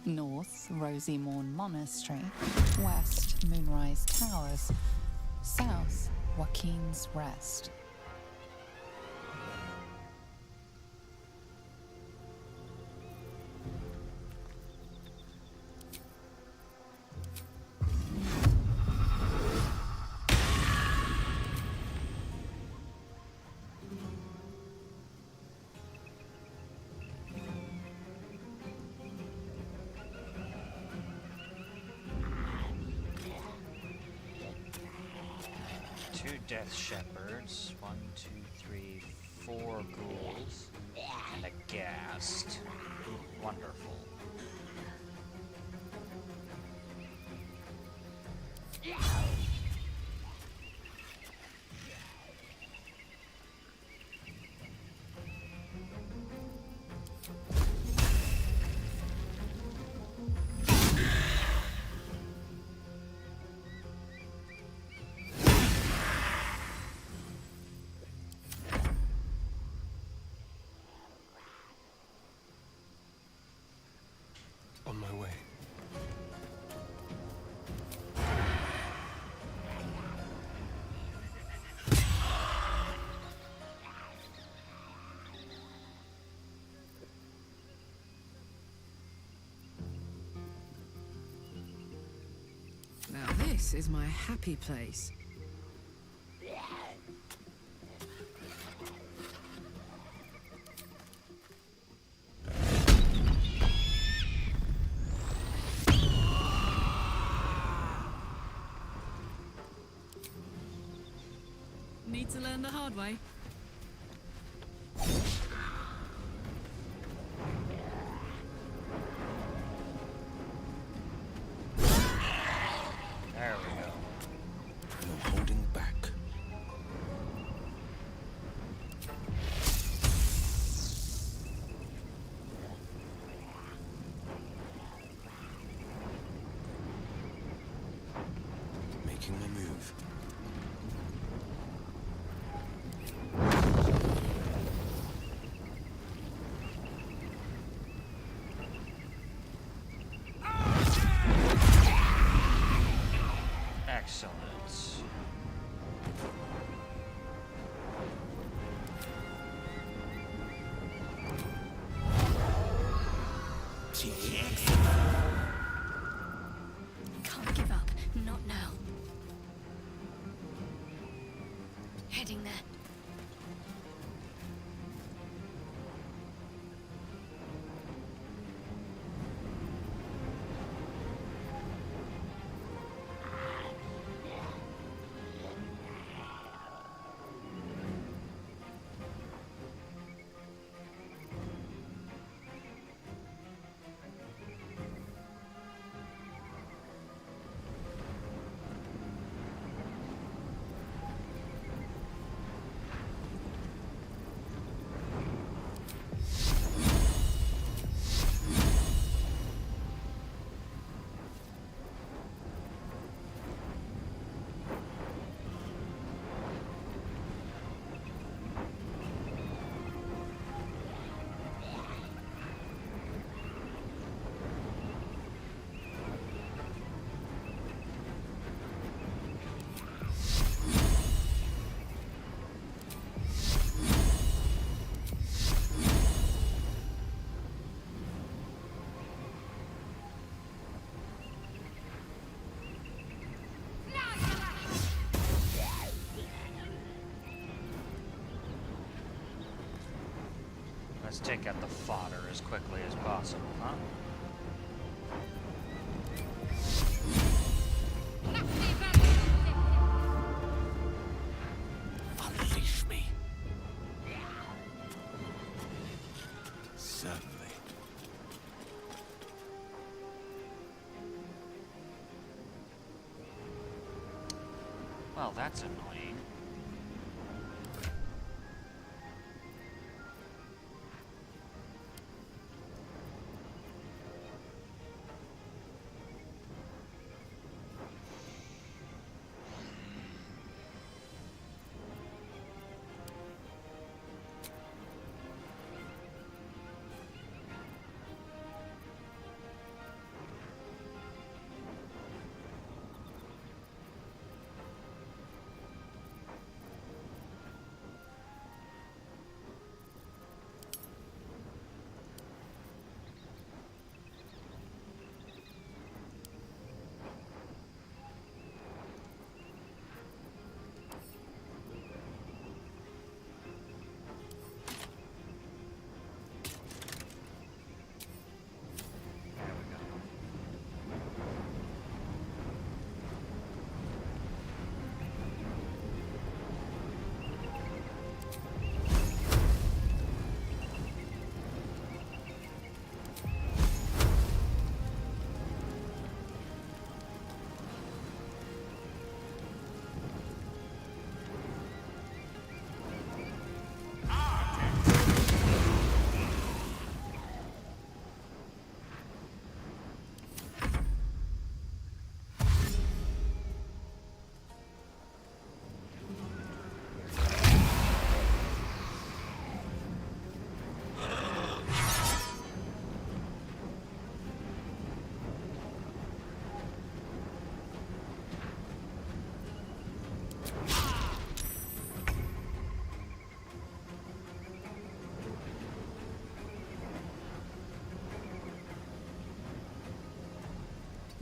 North, Rosy Morn Monastery. West, Moonrise Towers. South, Joaquin's Rest. Death Shepherds, 1, 2, 3, 4 ghouls, and a ghast. Wonderful. On my way. Now this is my happy place. Need to learn the hard way. making my move. Excellent. Can't give up. Not now. Heading there. Let's take out the fodder as quickly as possible, huh? Unleash me. Certainly. Well, that's annoying.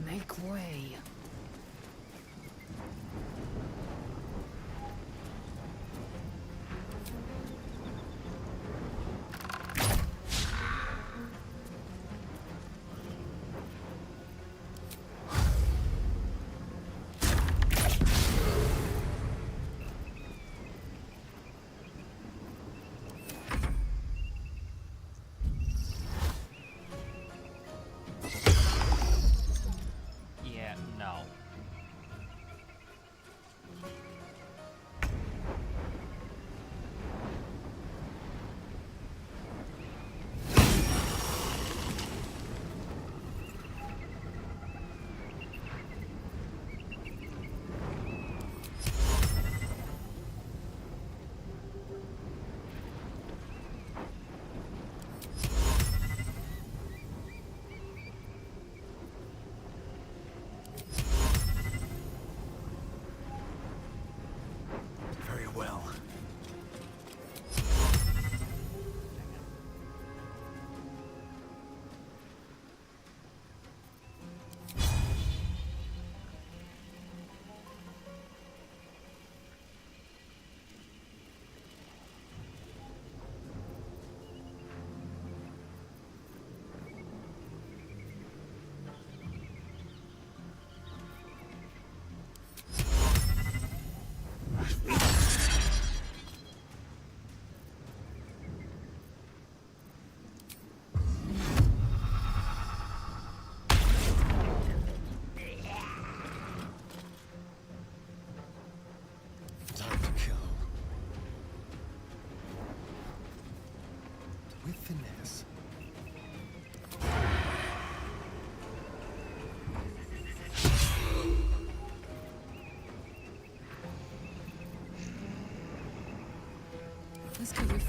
Make way. Yeah, no.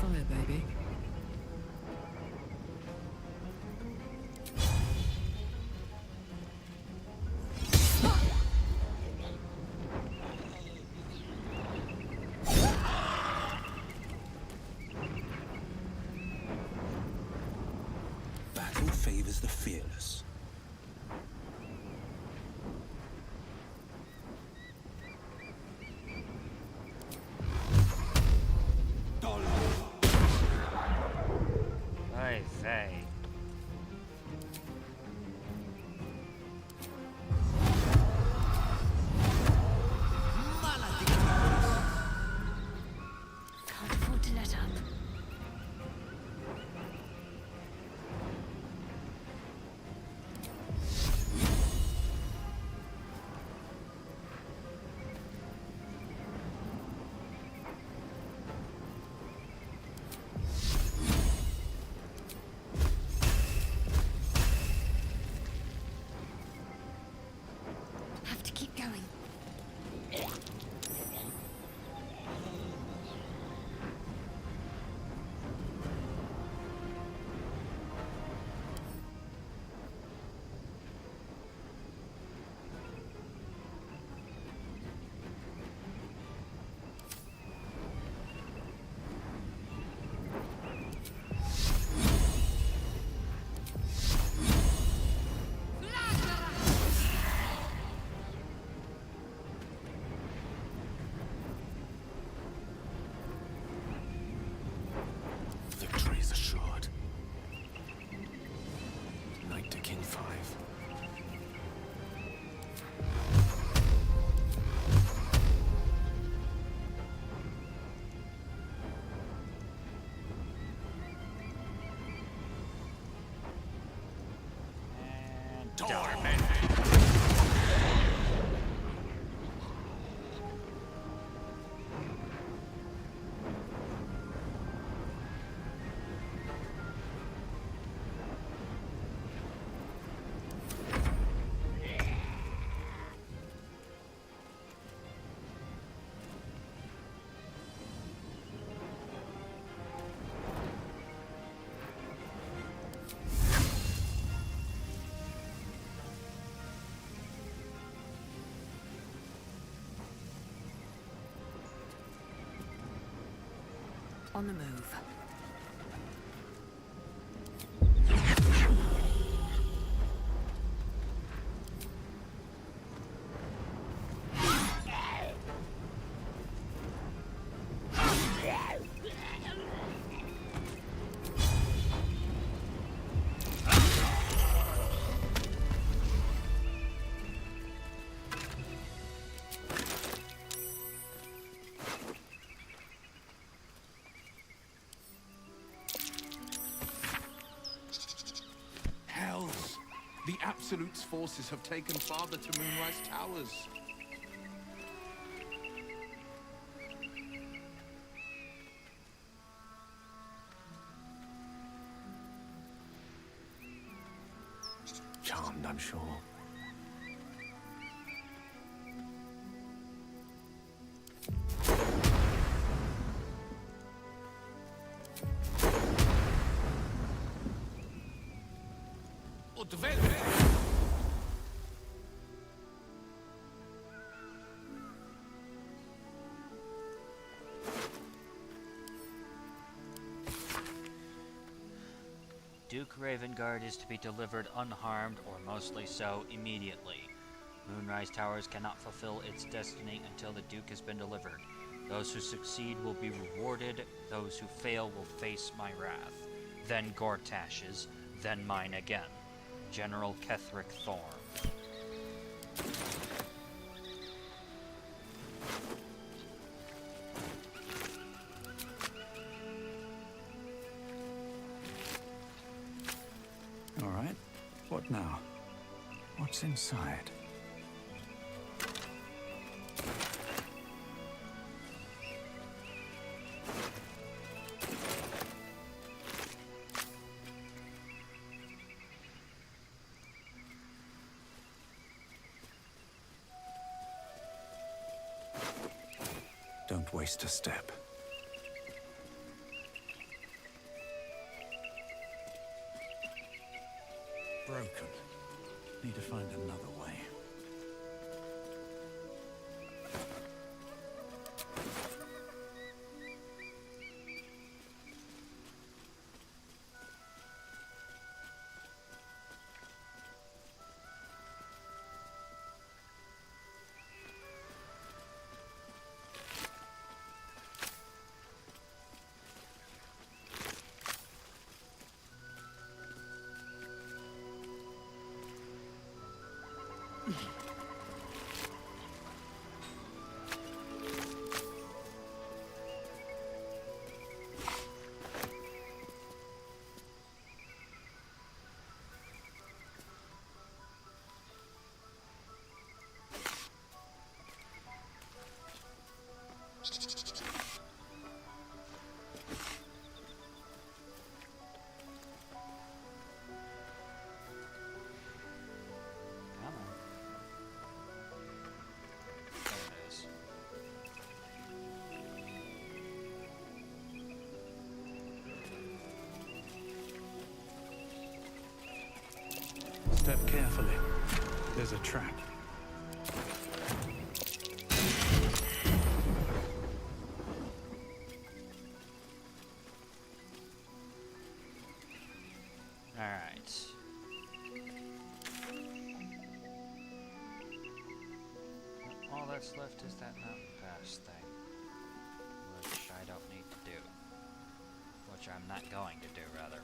fire, baby. Battle favors the fearless. Ay, vey. Can't afford to let up. Have to keep going. Victory is assured. Knight to King 5. On the move. Hells! The Absolute's forces have taken Father to Moonrise Towers. Charmed, I'm sure. Duke Ravengard is to be delivered unharmed, or mostly so, immediately. Moonrise Towers cannot fulfill its destiny until the Duke has been delivered. Those who succeed will be rewarded, those who fail will face my wrath. Then Gortash's, then mine again. General Ketheric Thorm. All right. What now? What's inside? Don't waste a step. broken. Need to find another way. Step carefully. There's a trap. Alright. All that's left is that mountain pass thing, which I don't need to do. Which I'm not going to do, rather.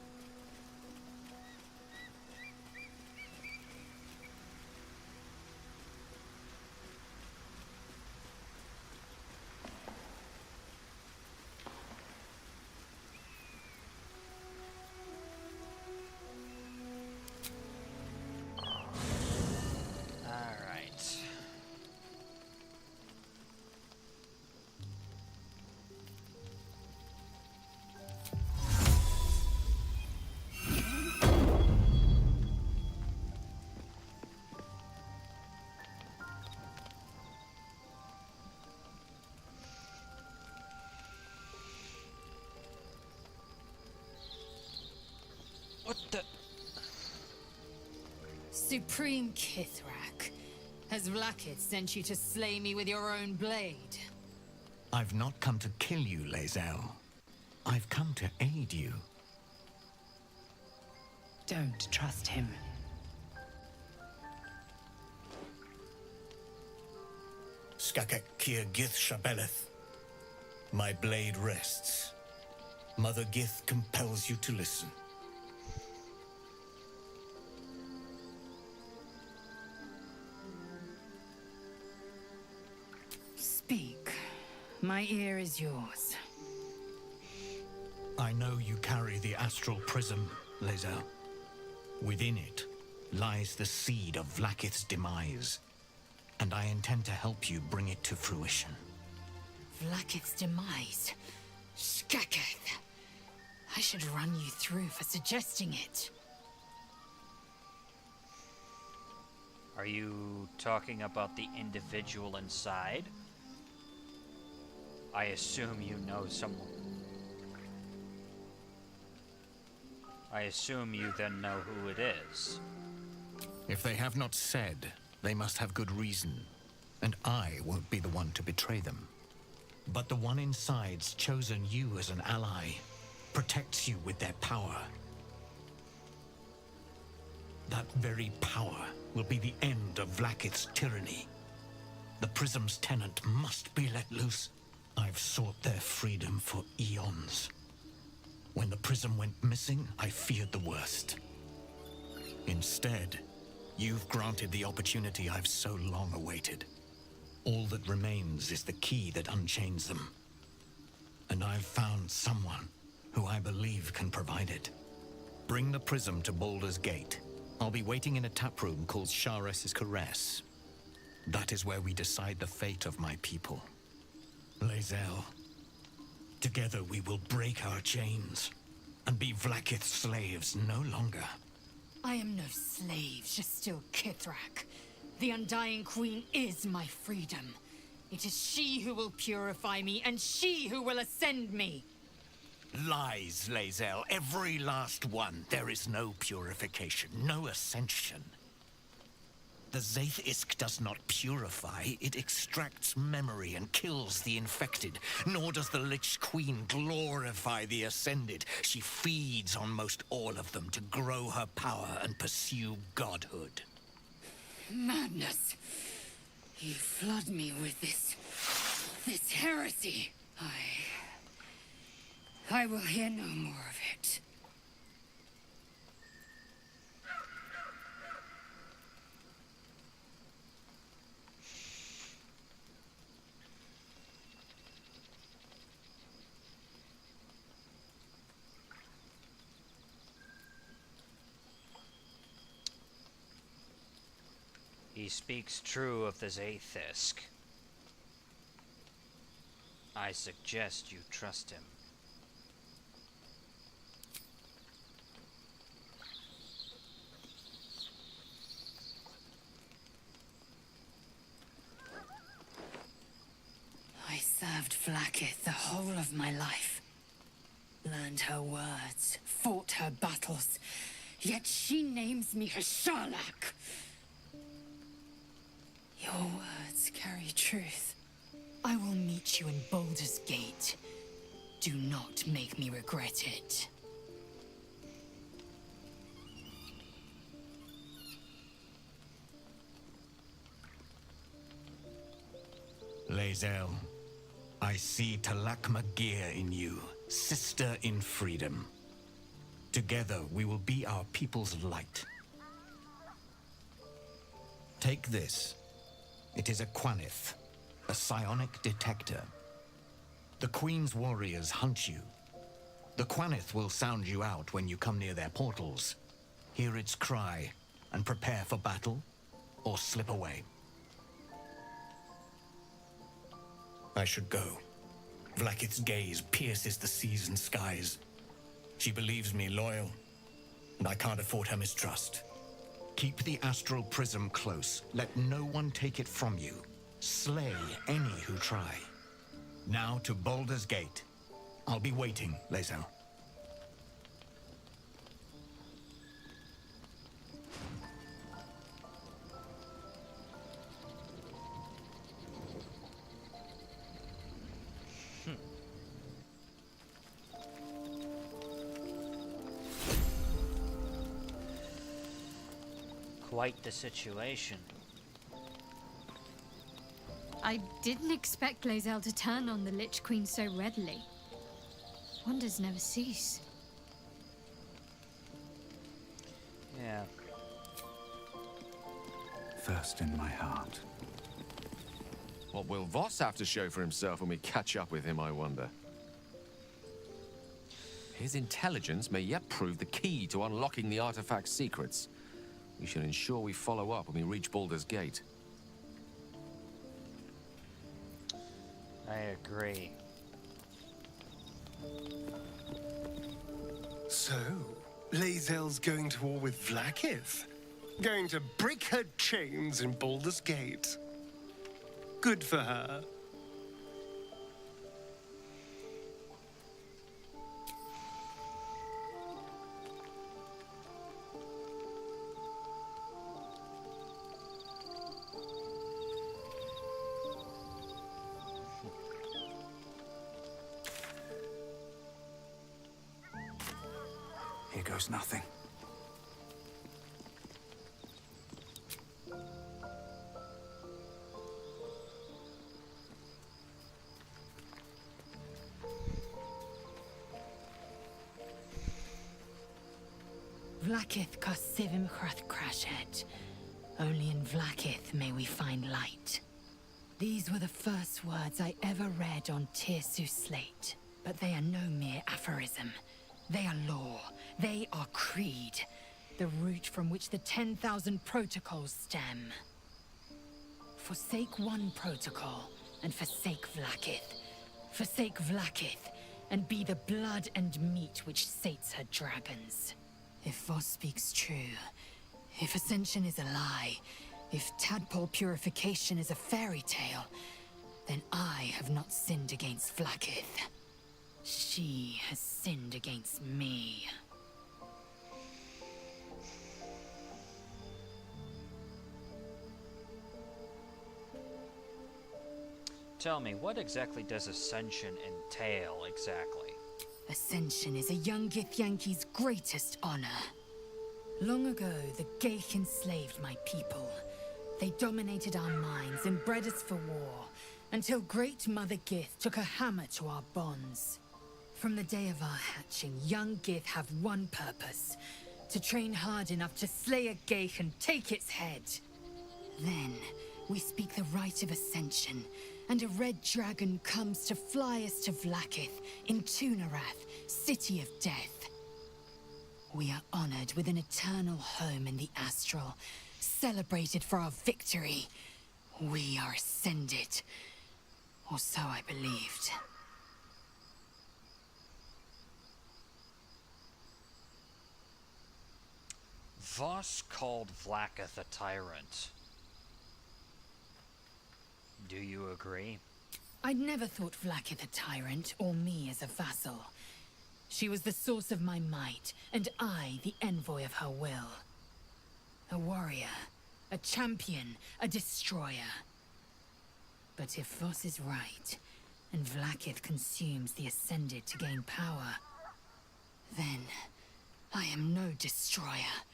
What the? Supreme Kithrak, has Vlakith sent you to slay me with your own blade? I've not come to kill you, Lae'zel. I've come to aid you. Don't trust him. Skakek Kier Gith Shabeleth. My blade rests. Mother Gith compels you to listen. Speak. My ear is yours. I know you carry the astral prism, Lae'zel. Within it lies the seed of Vlakith's demise, and I intend to help you bring it to fruition. Vlakith's demise? Skaketh! I should run you through for suggesting it. Are you talking about the individual inside? I assume you know someone. I assume you then know who it is. If they have not said, they must have good reason, and I won't be the one to betray them. But the one inside's chosen you as an ally, protects you with their power. That very power will be the end of Vlakith's tyranny. The Prism's tenant must be let loose. I've sought their freedom for eons. When the Prism went missing, I feared the worst. Instead, you've granted the opportunity I've so long awaited. All that remains is the key that unchains them. And I've found someone who I believe can provide it. Bring the Prism to Baldur's Gate. I'll be waiting in a taproom called Shares's Caress. That is where we decide the fate of my people. Lae'zel, together we will break our chains and be Vlakith's slaves no longer. I am no slave, just still Kithrak. The Undying Queen is my freedom. It is she who will purify me, and she who will ascend me. Lies, Lae'zel. Every last one. There is no purification, no ascension. The Zaith Isk does not purify, it extracts memory and kills the infected. Nor does the Lich Queen glorify the ascended. She feeds on most all of them to grow her power and pursue godhood. Madness! You flood me with this heresy. I will hear no more of it. He speaks true of the Zaith Isk. I suggest you trust him. I served Vlaakith the whole of my life. Learned her words, fought her battles, yet she names me her Sharlak. Your words carry truth. I will meet you in Baldur's Gate. Do not make me regret it. Lae'zel, I see Talakma Gear in you, sister in freedom. Together we will be our people's light. Take this. It is a Quanith, a psionic detector. The Queen's warriors hunt you. The Quanith will sound you out when you come near their portals. Hear its cry and prepare for battle, or slip away. I should go. Vlaakith's gaze pierces the seas and skies. She believes me loyal, and I can't afford her mistrust. Keep the astral prism close. Let no one take it from you. Slay any who try. Now to Baldur's Gate. I'll be waiting, Lae'zel. Quite the situation. I didn't expect Lae'zel to turn on the Lich Queen so readily. Wonders never cease. Yeah. First in my heart. What will Voss have to show for himself when we catch up with him, I wonder? His intelligence may yet prove the key to unlocking the artifact's secrets. We should ensure we follow up when we reach Baldur's Gate. I agree. So, Lae'zel's going to war with Vlaakith? Going to break her chains in Baldur's Gate? Good for her. Here goes nothing. Vlaakith Kosivim Chrath Crashet. Only in Vlaakith may we find light. These were the first words I ever read on Tirsu's slate, but they are no mere aphorism. They are law. They are creed. The root from which the 10,000 protocols stem. Forsake one protocol, and forsake Vlaakith. Forsake Vlaakith, and be the blood and meat which sates her dragons. If Voss speaks true, if Ascension is a lie, if tadpole purification is a fairy tale, then I have not sinned against Vlaakith. She has sinned against me. Tell me, what exactly does Ascension entail, exactly? Ascension is a young Githyanki's greatest honor. Long ago, the Geich enslaved my people. They dominated our minds and bred us for war, until Great Mother Gith took a hammer to our bonds. From the day of our hatching, young Gith have one purpose: to train hard enough to slay a Geich and take its head. Then, we speak the rite of Ascension, and a red dragon comes to fly us to Vlaakith in Tunarath, City of Death. We are honored with an eternal home in the Astral, celebrated for our victory. We are ascended. Or so I believed. Voss called Vlaakith a tyrant. Do you agree? I'd never thought Vlaakith a tyrant, or me as a vassal. She was the source of my might, and I the envoy of her will. A warrior, a champion, a destroyer. But if Voss is right, and Vlaakith consumes the Ascended to gain power, then I am no destroyer.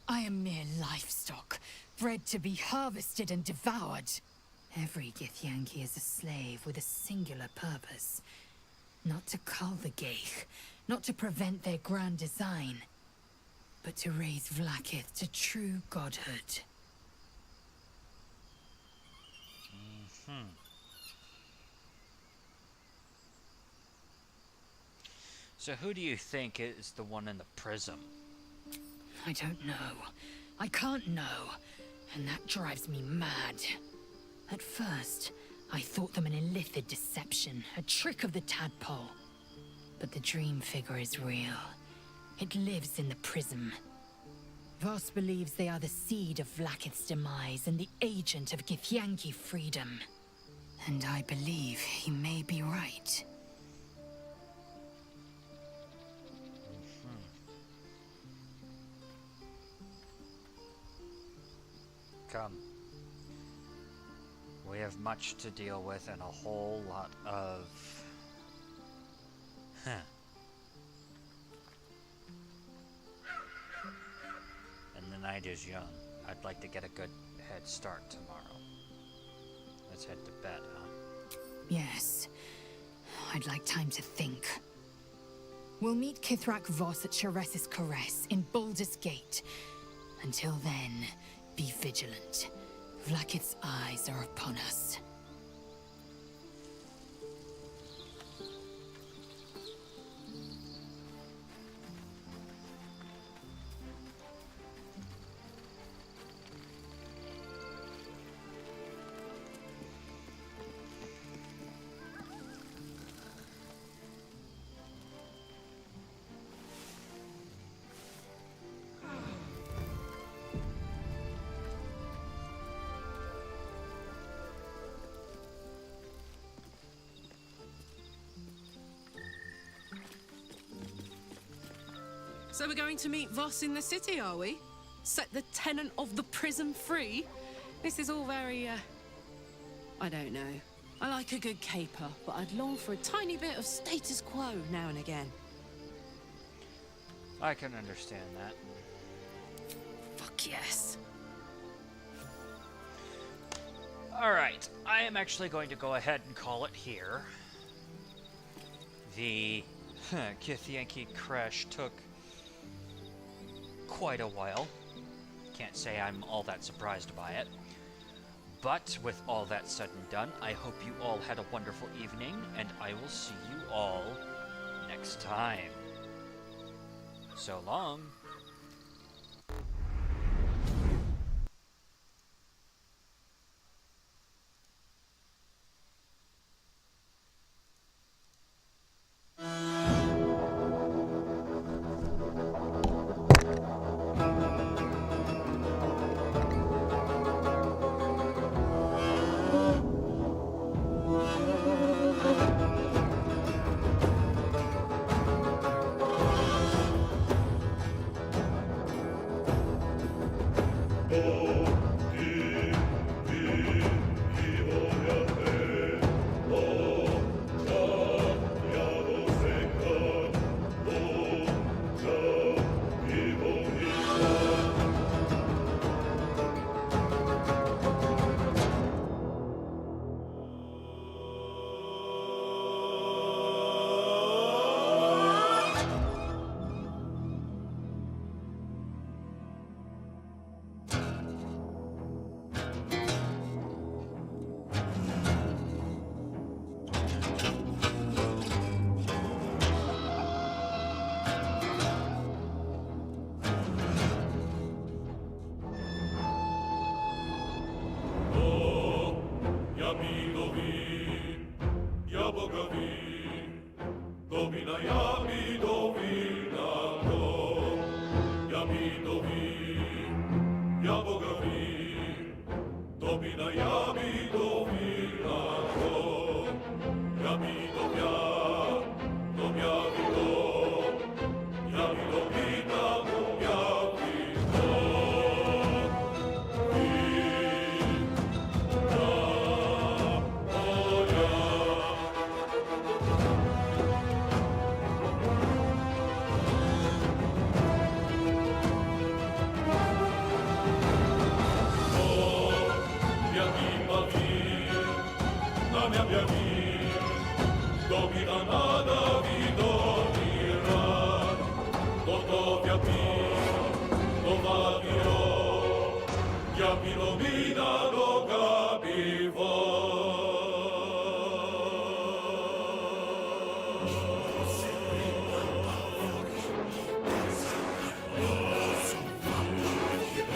I am mere livestock, bred to be harvested and devoured. Every Githyanki is a slave with a singular purpose. Not to cull the Geich, not to prevent their grand design, but to raise Vlaakith to true godhood. So who do you think is the one in the prism? I don't know. I can't know, and that drives me mad. At first, I thought them an illithid deception, a trick of the tadpole. But the dream figure is real. It lives in the prism. Voss believes they are the seed of Vlaakith's demise and the agent of Githyanki freedom. And I believe he may be right. Come. We have much to deal with and a whole lot of... And the night is young. I'd like to get a good head start tomorrow. Let's head to bed, huh? Yes. I'd like time to think. We'll meet Kithrak Voss at Sheres's Caress in Baldur's Gate. Until then, be vigilant. Vlaakith's eyes are upon us. So we're going to meet Voss in the city, are we? Set the tenant of the prism free? This is all very, I don't know. I like a good caper, but I'd long for a tiny bit of status quo now and again. I can understand that. Fuck yes. Alright, I am actually going to go ahead and call it here. The Githyanki Creche took quite a while. Can't say I'm all that surprised by it. But with all that said and done, I hope you all had a wonderful evening, and I will see you all next time. So long.